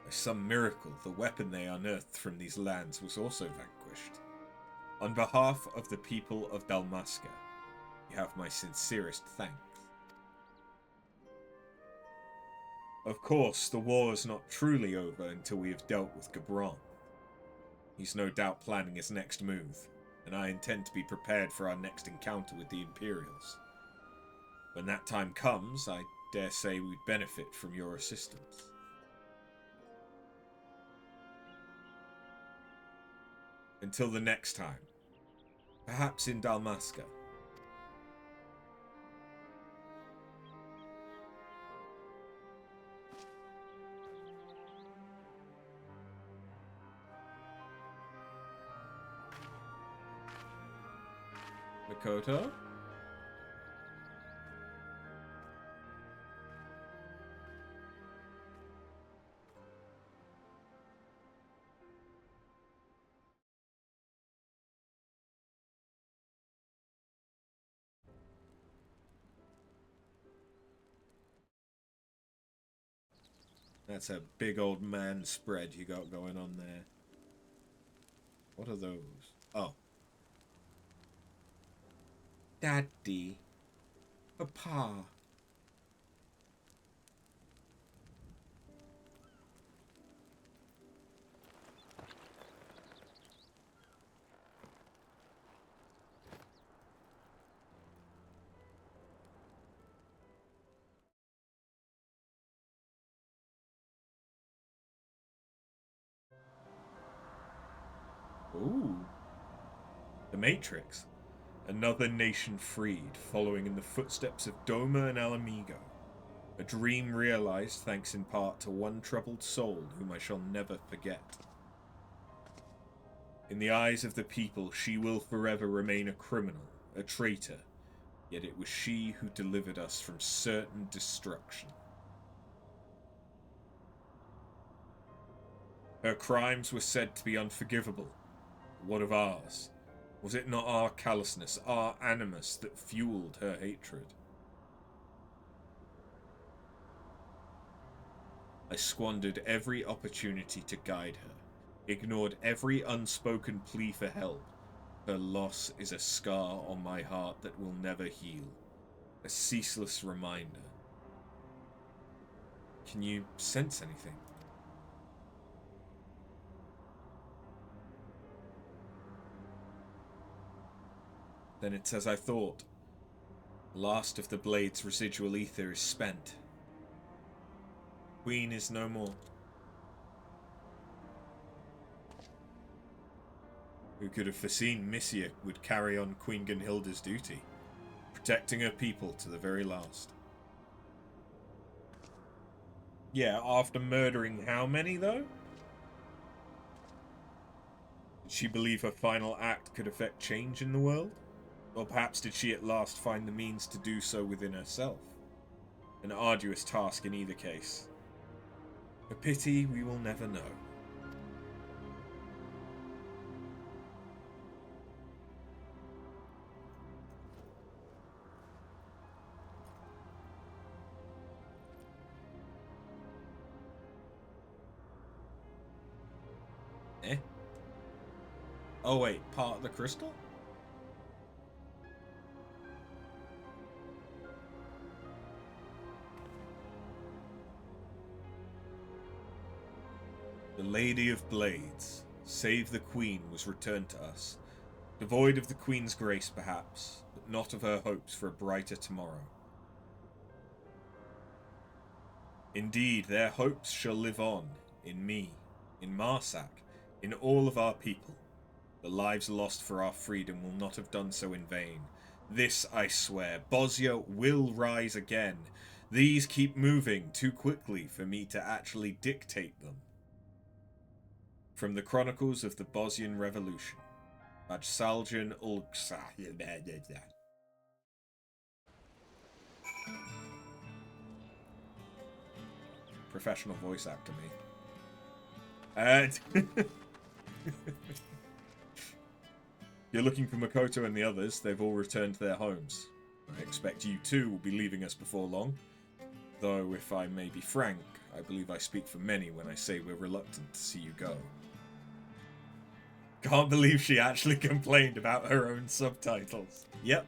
by some miracle the weapon they unearthed from these lands was also vanquished. On behalf of the people of Dalmasca, you have my sincerest thanks. Of course, the war is not truly over until we have dealt with Gabron. He's no doubt planning his next move, and I intend to be prepared for our next encounter with the Imperials. When that time comes, I dare say we'd benefit from your assistance. Until the next time, perhaps in Dalmasca. Makoto? That's a big old man spread you got going on there. What are those? Oh. Daddy. Papa. Ooh. The Matrix. Another nation freed, following in the footsteps of Doma and Alamigo. A dream realized thanks in part to one troubled soul whom I shall never forget. In the eyes of the people, she will forever remain a criminal, a traitor, yet it was she who delivered us from certain destruction. Her crimes were said to be unforgivable. What of ours? Was it not our callousness, our animus, that fueled her hatred? I squandered every opportunity to guide her, ignored every unspoken plea for help. Her loss is a scar on my heart that will never heal. A ceaseless reminder. Can you sense anything? Then it's as I thought. The last of the blade's residual ether is spent. Queen is no more. Who could have foreseen Missia would carry on Queen Gunhilda's duty, protecting her people to the very last? Yeah, after murdering how many, though? Did she believe her final act could affect change in the world? Or perhaps did she at last find the means to do so within herself? An arduous task in either case. A pity we will never know. Eh? Oh wait, part of the crystal? The Lady of Blades, save the Queen, was returned to us. Devoid of the Queen's grace, perhaps, but not of her hopes for a brighter tomorrow. Indeed, their hopes shall live on, in me, in Marsak, in all of our people. The lives lost for our freedom will not have done so in vain. This I swear, Bosnia will rise again. These keep moving too quickly for me to actually dictate them. From the Chronicles of the Bosnian Revolution. Bajsaljan Ulksa. Professional voice actor me. And you're looking for Makoto and the others. They've all returned to their homes. I expect you too will be leaving us before long. Though, if I may be frank, I believe I speak for many when I say we're reluctant to see you go. Can't believe she actually complained about her own subtitles. Yep,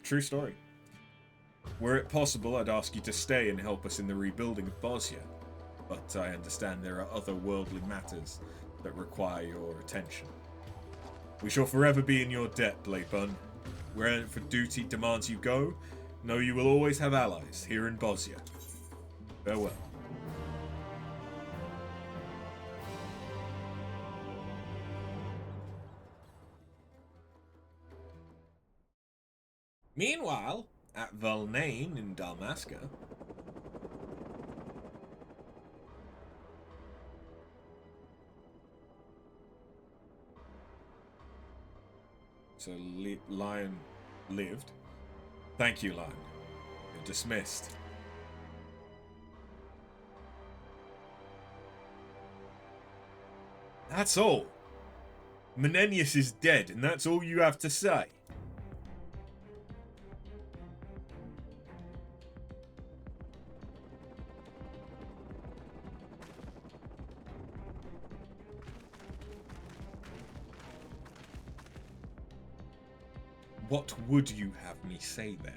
true story. Were it possible, I'd ask you to stay and help us in the rebuilding of Bosnia. But I understand there are other worldly matters that require your attention. We shall forever be in your debt, Blade Bun. Wherever duty demands you go, know you will always have allies here in Bosnia. Farewell. Meanwhile, at Valnain in Dalmasca, so Lion lived. Thank you, Lion. You're dismissed. That's all. Menenius is dead, and that's all you have to say. What would you have me say then?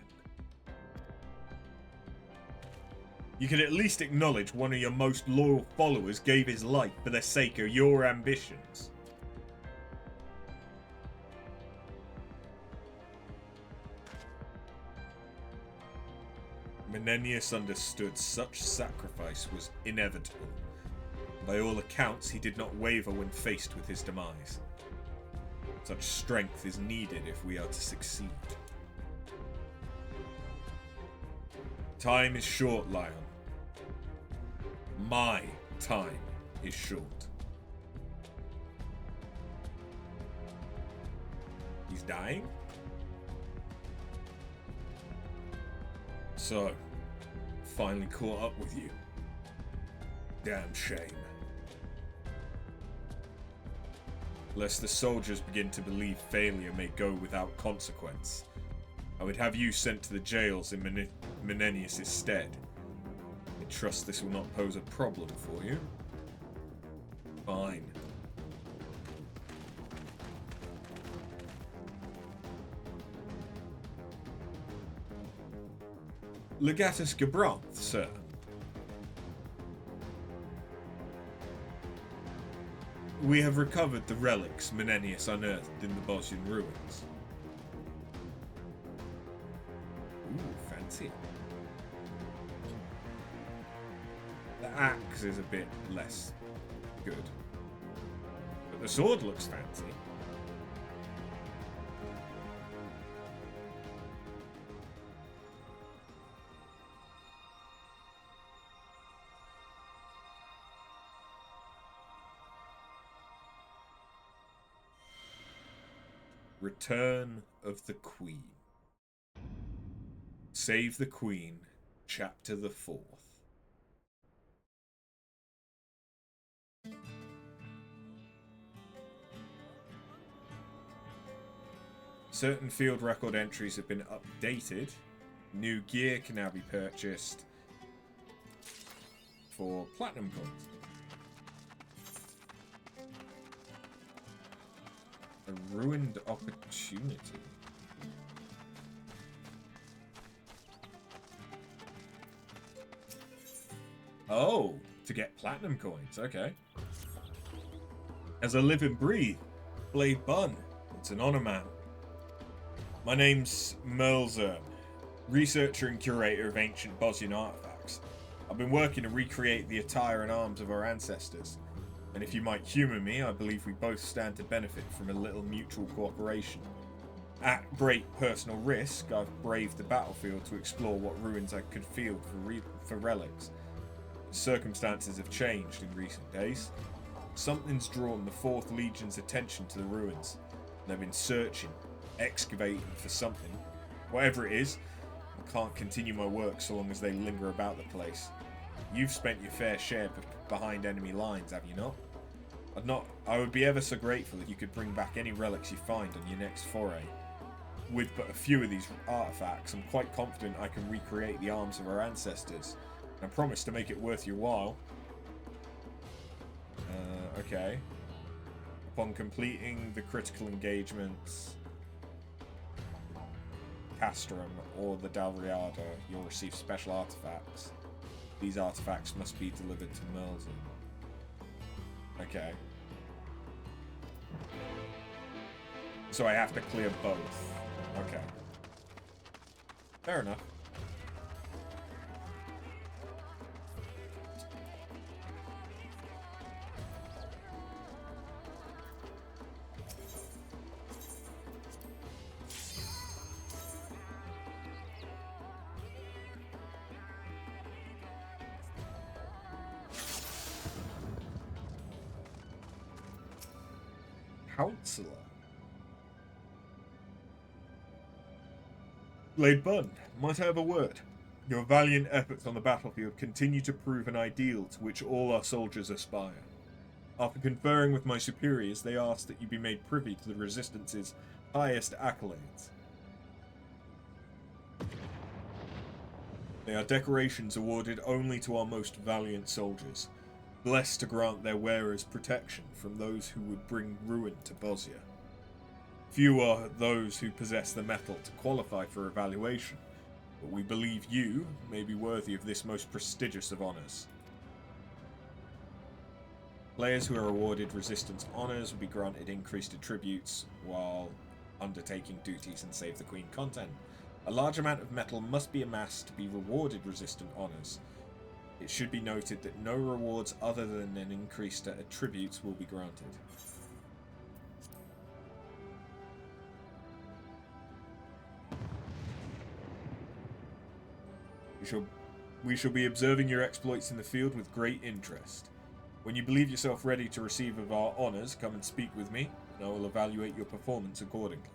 You could at least acknowledge one of your most loyal followers gave his life for the sake of your ambitions. Menenius understood such sacrifice was inevitable. By all accounts, he did not waver when faced with his demise. Such strength is needed if we are to succeed. Time is short, Lion. My time is short. He's dying? So, finally caught up with you. Damn shame. Lest the soldiers begin to believe failure may go without consequence, I would have you sent to the jails in Menenius' stead. I trust this will not pose a problem for you. Fine. Legatus Gabranth, sir. We have recovered the relics Menenius unearthed in the Bosnian ruins. Ooh, fancy. The axe is a bit less good. But the sword looks fancy. Return of the Queen. Save the Queen, Chapter the 4th. Certain field record entries have been updated. New gear can now be purchased for platinum coins. A ruined opportunity. Oh, to get platinum coins, okay. As I live and breathe, Blade Bun, it's an honor, man. My name's Merlzern, researcher and curator of ancient Bosnian artifacts. I've been working to recreate the attire and arms of our ancestors. And if you might humour me, I believe we both stand to benefit from a little mutual cooperation. At great personal risk, I've braved the battlefield to explore what ruins I could field for relics. Circumstances have changed in recent days. Something's drawn the 4th Legion's attention to the ruins. They've been searching, excavating for something. Whatever it is, I can't continue my work so long as they linger about the place. You've spent your fair share behind enemy lines, have you not? I would be ever so grateful if you could bring back any relics you find on your next foray. With but a few of these artifacts, I'm quite confident I can recreate the arms of our ancestors. And I promise to make it worth your while. Okay. Upon completing the critical engagements, Castrum or the Dalriada, you'll receive special artifacts. These artifacts must be delivered to Merlzern. Okay. So I have to clear both. Okay. Fair enough. Counselor. Blade Bun, might I have a word? Your valiant efforts on the battlefield continue to prove an ideal to which all our soldiers aspire. After conferring with my superiors, they asked that you be made privy to the Resistance's highest accolades. They are decorations awarded only to our most valiant soldiers, blessed to grant their wearers protection from those who would bring ruin to Bosnia. Few are those who possess the metal to qualify for evaluation, but we believe you may be worthy of this most prestigious of honours. Players who are awarded Resistance honours will be granted increased attributes while undertaking duties and Save the Queen content. A large amount of metal must be amassed to be rewarded Resistant honours. It should be noted that no rewards other than an increased attributes will be granted. We shall be observing your exploits in the field with great interest. When you believe yourself ready to receive of our honours, come and speak with me, and I will evaluate your performance accordingly.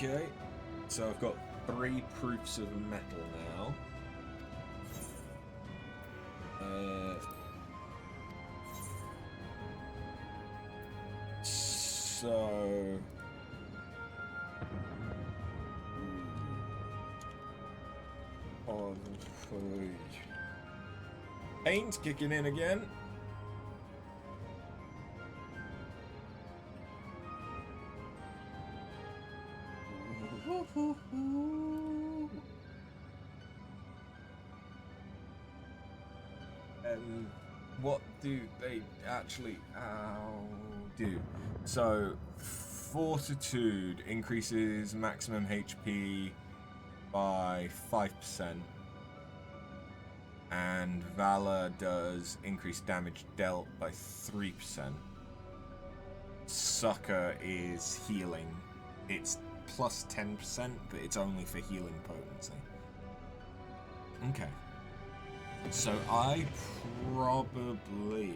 Okay, so I've got 3 proofs of metal now. So... Paint's kicking in again. What do they actually do? So, Fortitude increases maximum HP by 5%, and Valor does increase damage dealt by 3%. Succor is healing. It's plus 10%, but it's only for healing potency. Okay. So I probably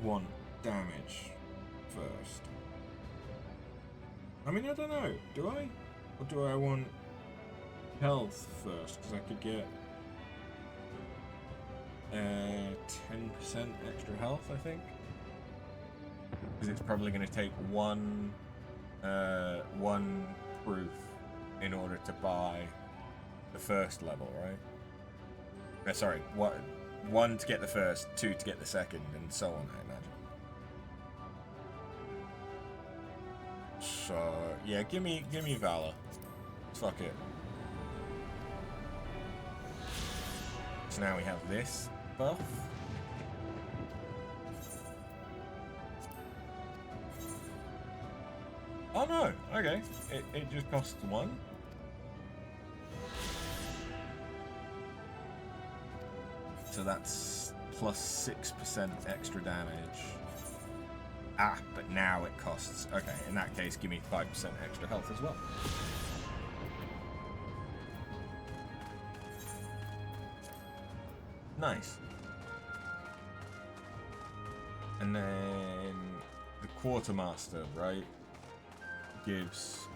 want damage first. I mean, I don't know. Do I? Or do I want health first? Because I could get 10% extra health, I think. Because it's probably going to take one proof in order to buy the first level, right? Sorry, one to get the first, 2 to get the second, and so on, I imagine. So yeah, give me Valor. Fuck it. So now we have this buff. Oh no, okay. It just costs 1. So that's plus 6% extra damage. Ah, but now it costs... Okay, in that case, give me 5% extra health as well. Nice. And then the Quartermaster, right? Gives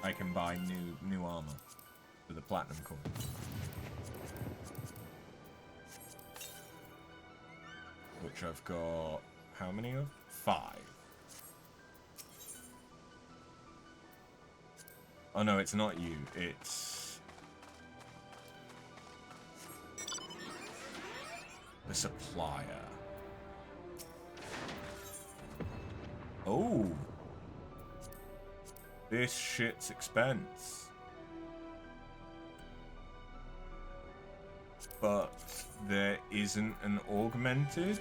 I can buy new armor with a platinum coin. Which I've got how many of? 5. Oh no, it's not you, it's the supplier. Oh, this shit's expense. But there isn't an augmented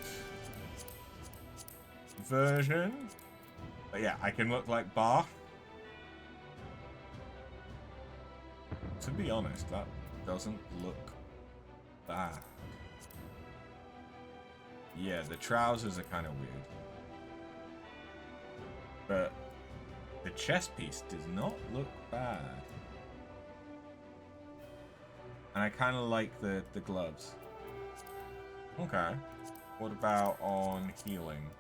version. But yeah, I can look like Bar. To be honest, that doesn't look bad. Yeah, the trousers are kind of weird. But the chest piece does not look bad. And I kind of like the gloves. Okay. What about on healing?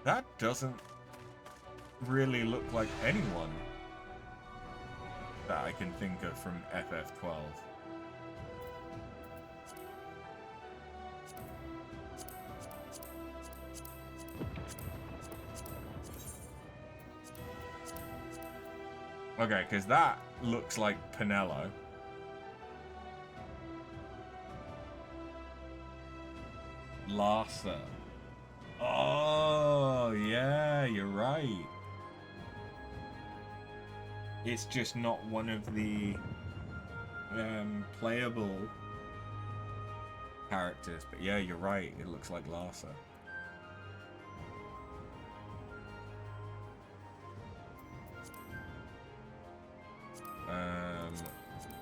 That doesn't really look like anyone that I can think of from FF12. Okay, because that looks like Pinello. Larsa. Oh, yeah, you're right. It's just not one of the playable characters. But yeah, you're right. It looks like Larsa.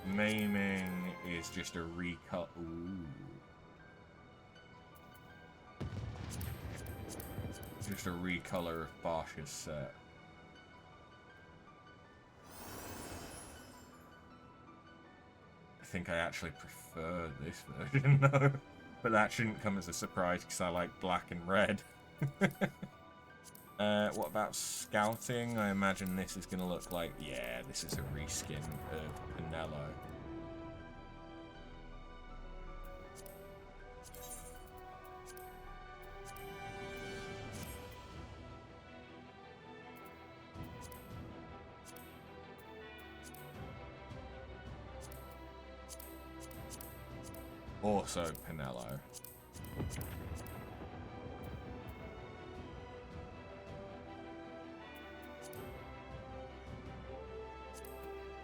Maiming is just a recut. Ooh. Just a recolor of Bosch's set. think I actually prefer this version, though. But that shouldn't come as a surprise, because I like black and red. What about scouting? I imagine this is going to look like... Yeah, this is a reskin of Pinello. Also Pinello.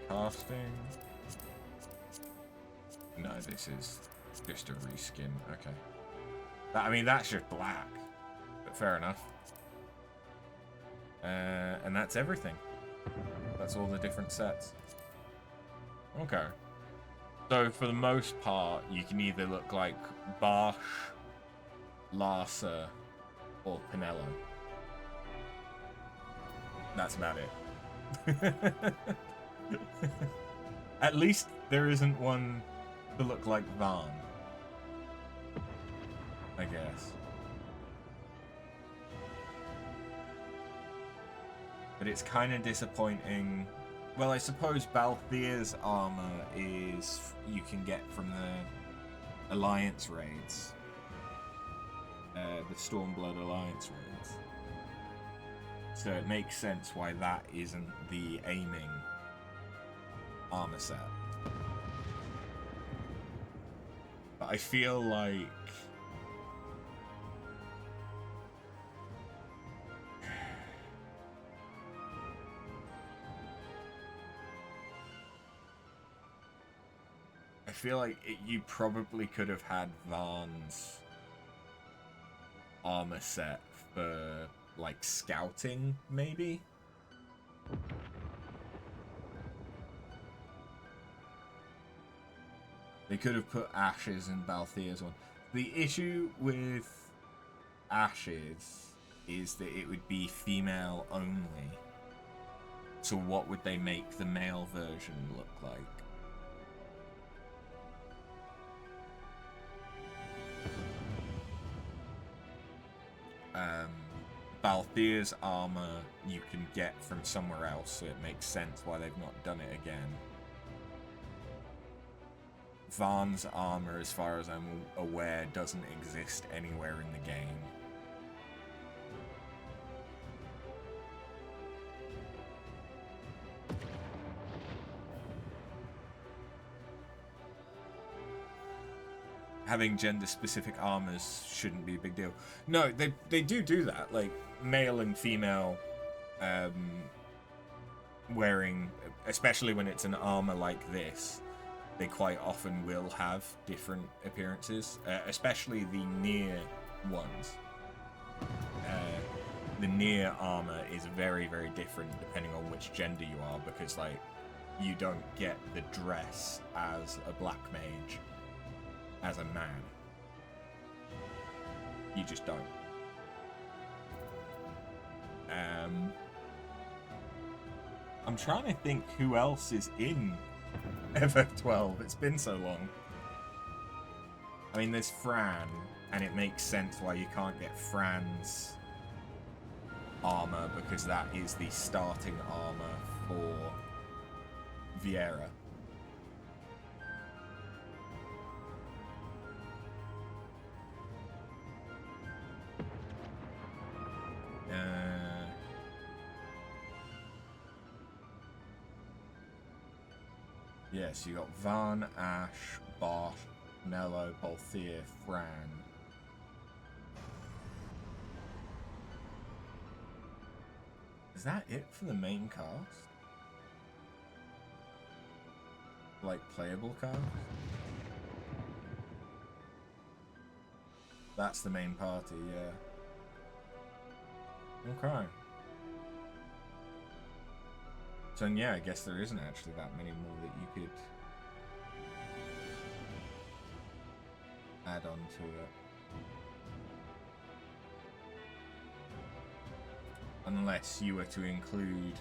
Casting. No, this is just a reskin. Okay. I mean, that's just black. But fair enough. And that's everything. That's all the different sets. Okay. So, for the most part, you can either look like Barsh, Larsa, or Pinello. That's about it. At least there isn't one to look like Vaan, I guess. But it's kind of disappointing. Well, I suppose Balthier's armor is you can get from the Alliance raids. The Stormblood Alliance raids. So it makes sense why that isn't the aiming armor set. But I feel like... I feel like you probably could have had Vaan's armor set for, like, scouting, maybe? They could have put Ashes in Balthier's one. The issue with Ashes is that it would be female only. So what would they make the male version look like? Balthier's armor you can get from somewhere else, so it makes sense why they've not done it again. Vaan's armor, as far as I'm aware, doesn't exist anywhere in the game. Having gender-specific armors shouldn't be a big deal. No, they do that. Like, male and female wearing, especially when it's an armor like this, they quite often will have different appearances, especially the near ones. The near armor is very, very different depending on which gender you are, because, like, you don't get the dress as a black mage as a man. You just don't. I'm trying to think who else is in FF12. It's been so long. I mean, there's Fran, and it makes sense why you can't get Fran's armor, because that is the starting armor for Viera. Yes, you got Vaan, Ash, Barth, Nello, Balthier, Fran. Is that it for the main cast? Like, playable cast? That's the main party, yeah. Okay. So yeah, I guess there isn't actually that many more that you could add on to it. Unless you were to include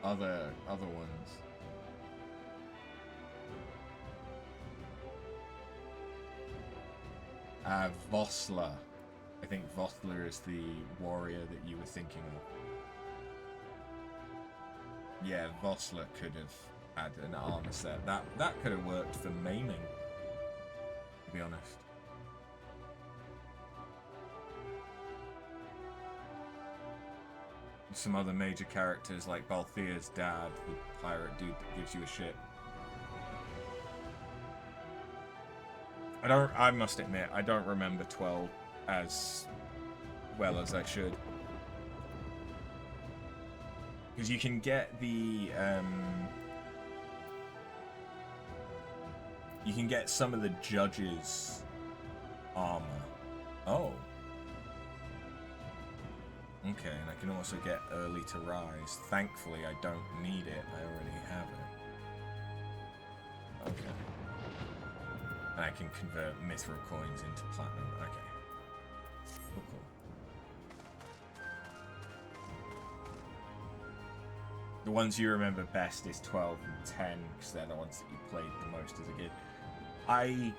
other ones. Vosla. I think Vosla is the warrior that you were thinking of. Yeah, Vosla could have had an armor set. That could have worked for maiming, to be honest. Some other major characters like Balthia's dad, the pirate dude that gives you a ship. I must admit, I don't remember 12 as well as I should. Because you can get the, you can get some of the judges' armor. Oh. Okay, and I can also get early to rise. Thankfully, I don't need it. I already have it. Okay. And I can convert mithril coins into platinum. Okay. Cool. The ones you remember best is 12 and 10, because they're the ones that you played the most as a kid. I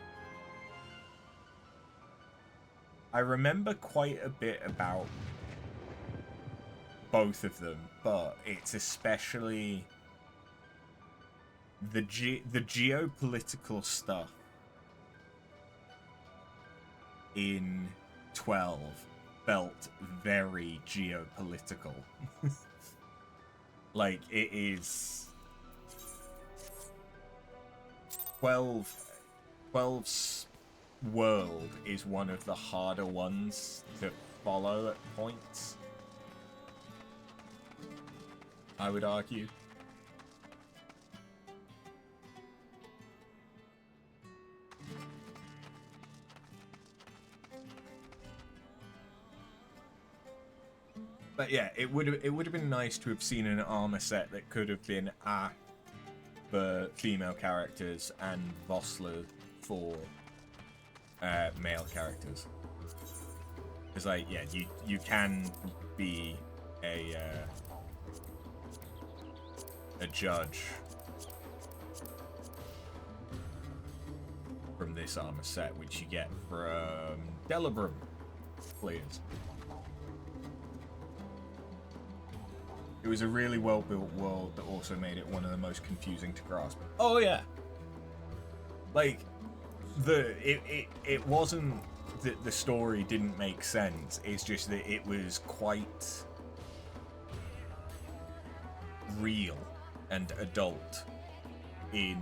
remember quite a bit about both of them, but it's especially the geopolitical stuff in 12 felt very geopolitical. Like, it is 12's world is one of the harder ones to follow at points, I would argue. But yeah, it would have been nice to have seen an armor set that could have been for female characters and Vosler for male characters. Because like, yeah, you can be a judge from this armor set, which you get from Delabrum players. It was a really well-built world that also made it one of the most confusing to grasp. Oh yeah, like it wasn't that the story didn't make sense. It's just that it was quite real and adult in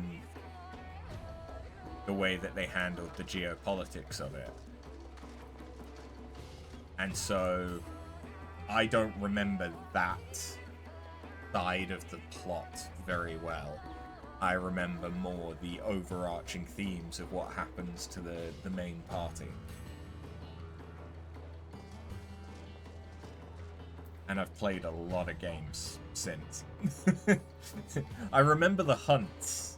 the way that they handled the geopolitics of it. And so I don't remember that side of the plot very well. I remember more the overarching themes of what happens to the main party. And I've played a lot of games since. I remember the hunts.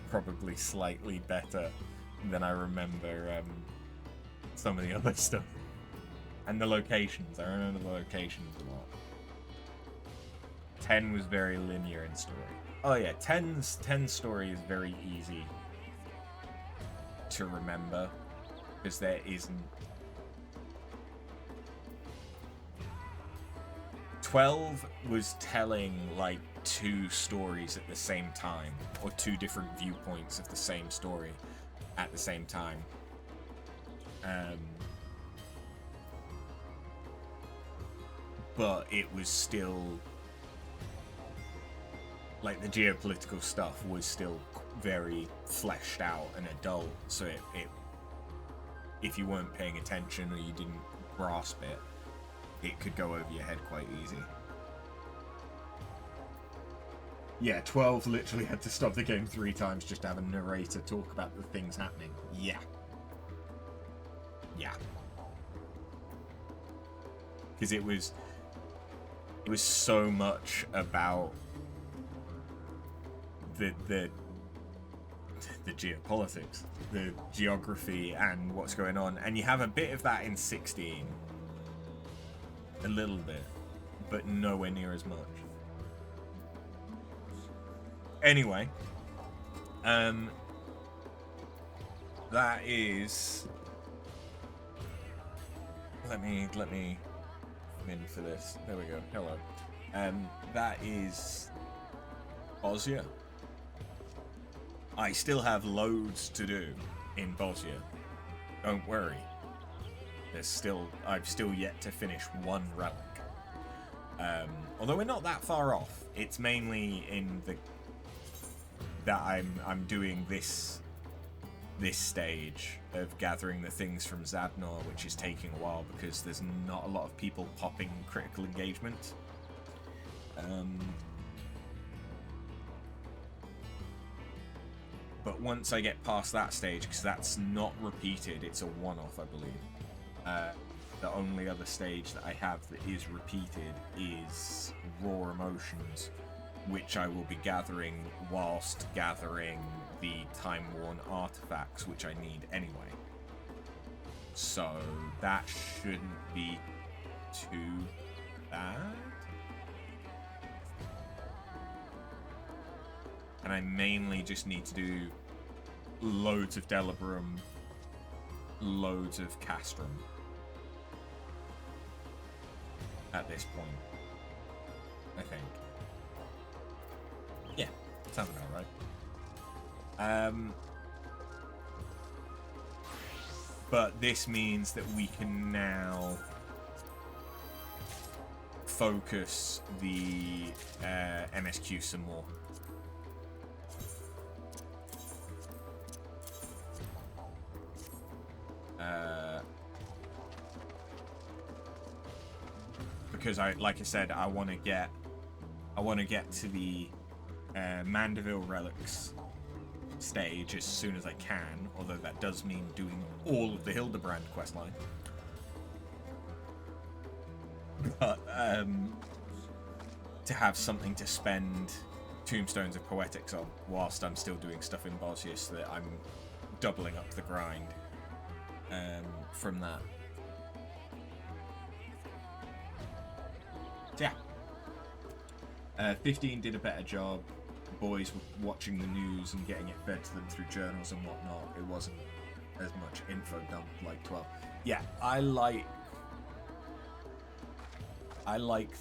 Probably slightly better than I remember some of the other stuff. And the locations. I remember the locations a lot. 10 was very linear in story. Oh yeah, 10's story is very easy to remember, because there isn't... 12 was telling like two stories at the same time, or two different viewpoints of the same story at the same time. But it was still... like, the geopolitical stuff was still very fleshed out and adult, so it if you weren't paying attention or you didn't grasp it, it could go over your head quite easy. Yeah, 12 literally had to stop the game 3 times just to have a narrator talk about the things happening. Yeah. Yeah. Because it was so much about the geopolitics, the geography, and what's going on, and you have a bit of that in 16, a little bit, but nowhere near as much. Anyway, that is. Let me in for this. There we go. Hello. That is Bosnia. I still have loads to do in Bosnia. Don't worry. I've still yet to finish one relic. Although we're not that far off. It's mainly in that I'm doing this stage of gathering the things from Zadnor, which is taking a while because there's not a lot of people popping critical engagement. But once I get past that stage, because that's not repeated, it's a one-off, I believe. The only other stage that I have that is repeated is Raw Emotions, which I will be gathering whilst gathering the time-worn artifacts, which I need anyway. So that shouldn't be too bad. And I mainly just need to do loads of Delibrum, loads of Castrum at this point, I think. Yeah, sounds about right. But this means that we can now focus the MSQ some more. Because like I said, I want to get to the Mandeville relics stage as soon as I can. Although that does mean doing all of the Hildebrand questline. But to have something to spend Tombstones of Poetics on whilst I'm still doing stuff in Bosnia, so that I'm doubling up the grind from that. Yeah. 15 did a better job. The boys were watching the news and getting it fed to them through journals and whatnot. It wasn't as much info dump like 12. Yeah, I like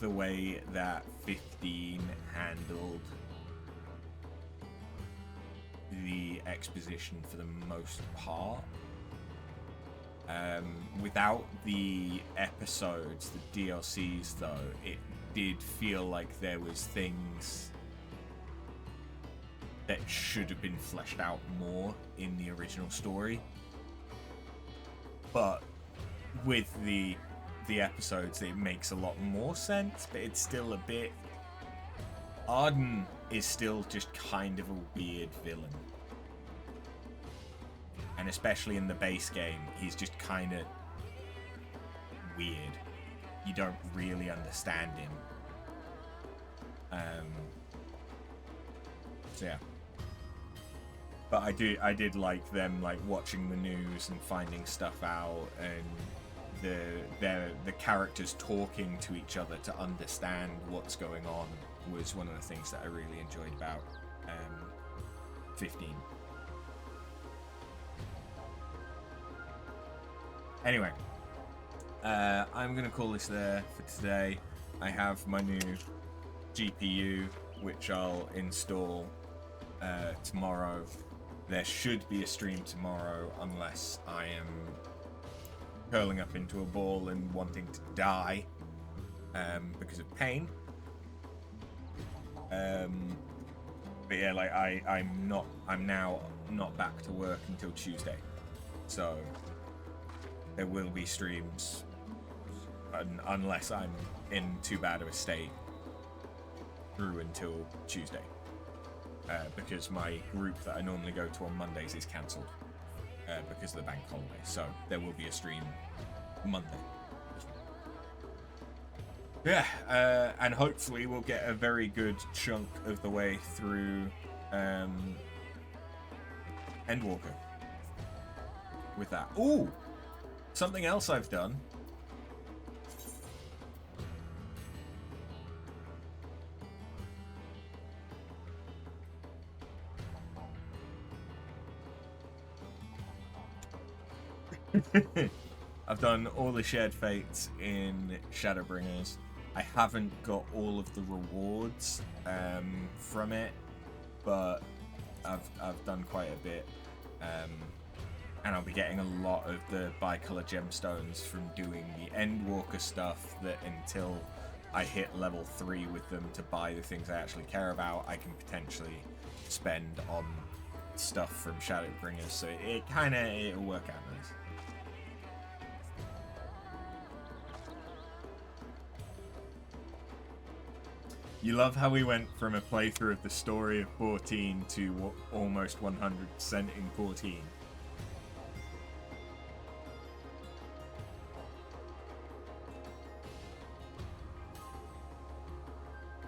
the way that 15 handled the exposition for the most part. Without the episodes, the DLCs though, it did feel like there was things that should have been fleshed out more in the original story. But with the episodes, it makes a lot more sense, but it's still a bit... Arden is still just kind of a weird villain. And especially in the base game, he's just kind of weird. You don't really understand him. So yeah. But I did like them like watching the news and finding stuff out, and the characters talking to each other to understand what's going on was one of the things that I really enjoyed about 15. Anyway, I'm going to call this there for today. I have my new GPU, which I'll install tomorrow. There should be a stream tomorrow, unless I am curling up into a ball and wanting to die because of pain. But yeah, like I'm now not back to work until Tuesday, so there will be streams unless I'm in too bad of a state through until Tuesday, because my group that I normally go to on Mondays is cancelled because of the bank holiday, so there will be a stream Monday. Yeah, and hopefully we'll get a very good chunk of the way through Endwalker with that. Ooh! Something else I've done I've done all the shared fates in Shadowbringers. I haven't got all of the rewards from it, but I've done quite a bit. And I'll be getting a lot of the bicolor gemstones from doing the Endwalker stuff that until I hit level 3 with them to buy the things I actually care about, I can potentially spend on stuff from Shadowbringers, so it'll work out nice. You love how we went from a playthrough of the story of 14 to almost 100% in 14.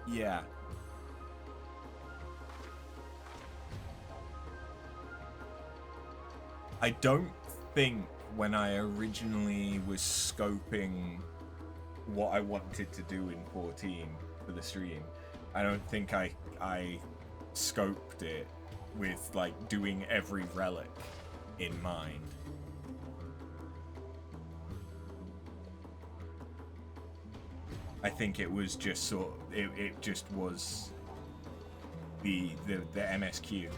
Yeah. I don't think when I originally was scoping what I wanted to do in 14 for the stream, I don't think I scoped it with like doing every relic in mind. I think it was just it just was the MSQ.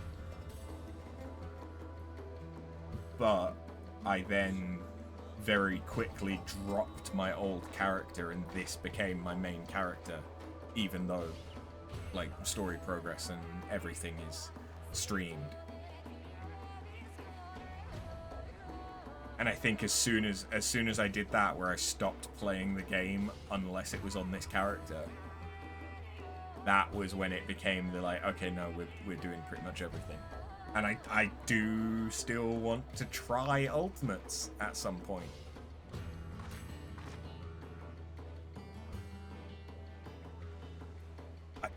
But I then very quickly dropped my old character and this became my main character, even though like story progress and everything is streamed. And I think as soon as I did that, where I stopped playing the game unless it was on this character, that was when it became the like, okay, no, we're doing pretty much everything. And I do still want to try Ultimates at some point.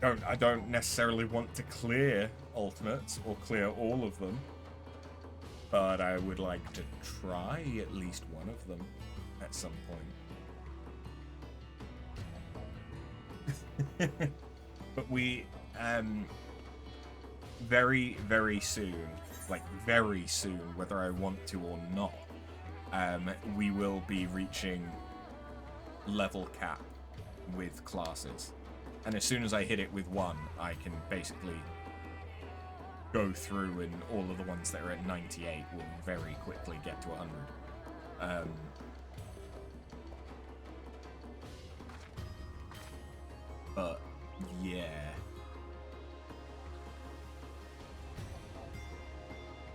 I don't necessarily want to clear Ultimates or clear all of them, but I would like to try at least one of them at some point. But we very, very soon, like very soon, whether I want to or not, we will be reaching level cap with classes. And as soon as I hit it with one, I can basically go through and all of the ones that are at 98 will very quickly get to 100. But yeah.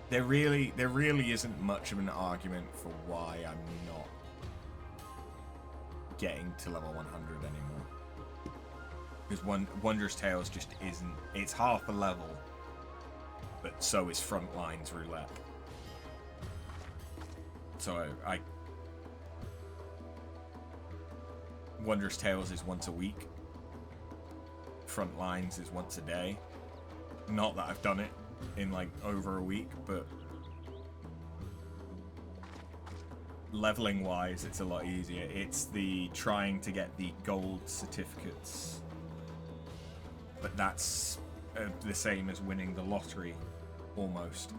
There really isn't much of an argument for why I'm not getting to level 100 anymore. Because Wondrous Tales just isn't... It's half a level, but so is Frontlines Roulette. So Wondrous Tales is once a week. Frontlines is once a day. Not that I've done it in like over a week, but leveling wise it's a lot easier. It's the trying to get the gold certificates, but that's the same as winning the lottery almost.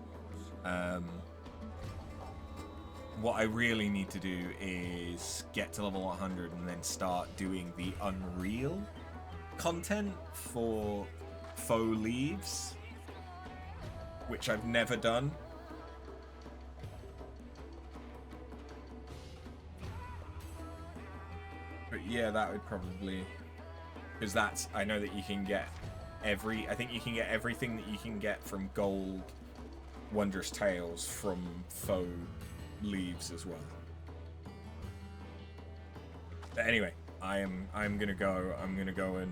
What I really need to do is get to level 100 and then start doing the Unreal content for faux leaves, which I've never done. But yeah, that would probably... Because that's... I know that you can get I think you can get everything that you can get from gold Wondrous Tales from faux leaves as well. But anyway, I'm gonna go and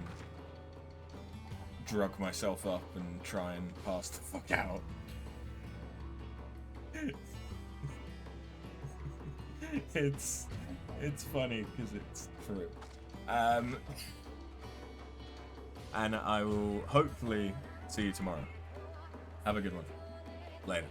drug myself up and try and pass the fuck out. It's funny because it's true. And I will hopefully see you tomorrow. Have a good one. Later.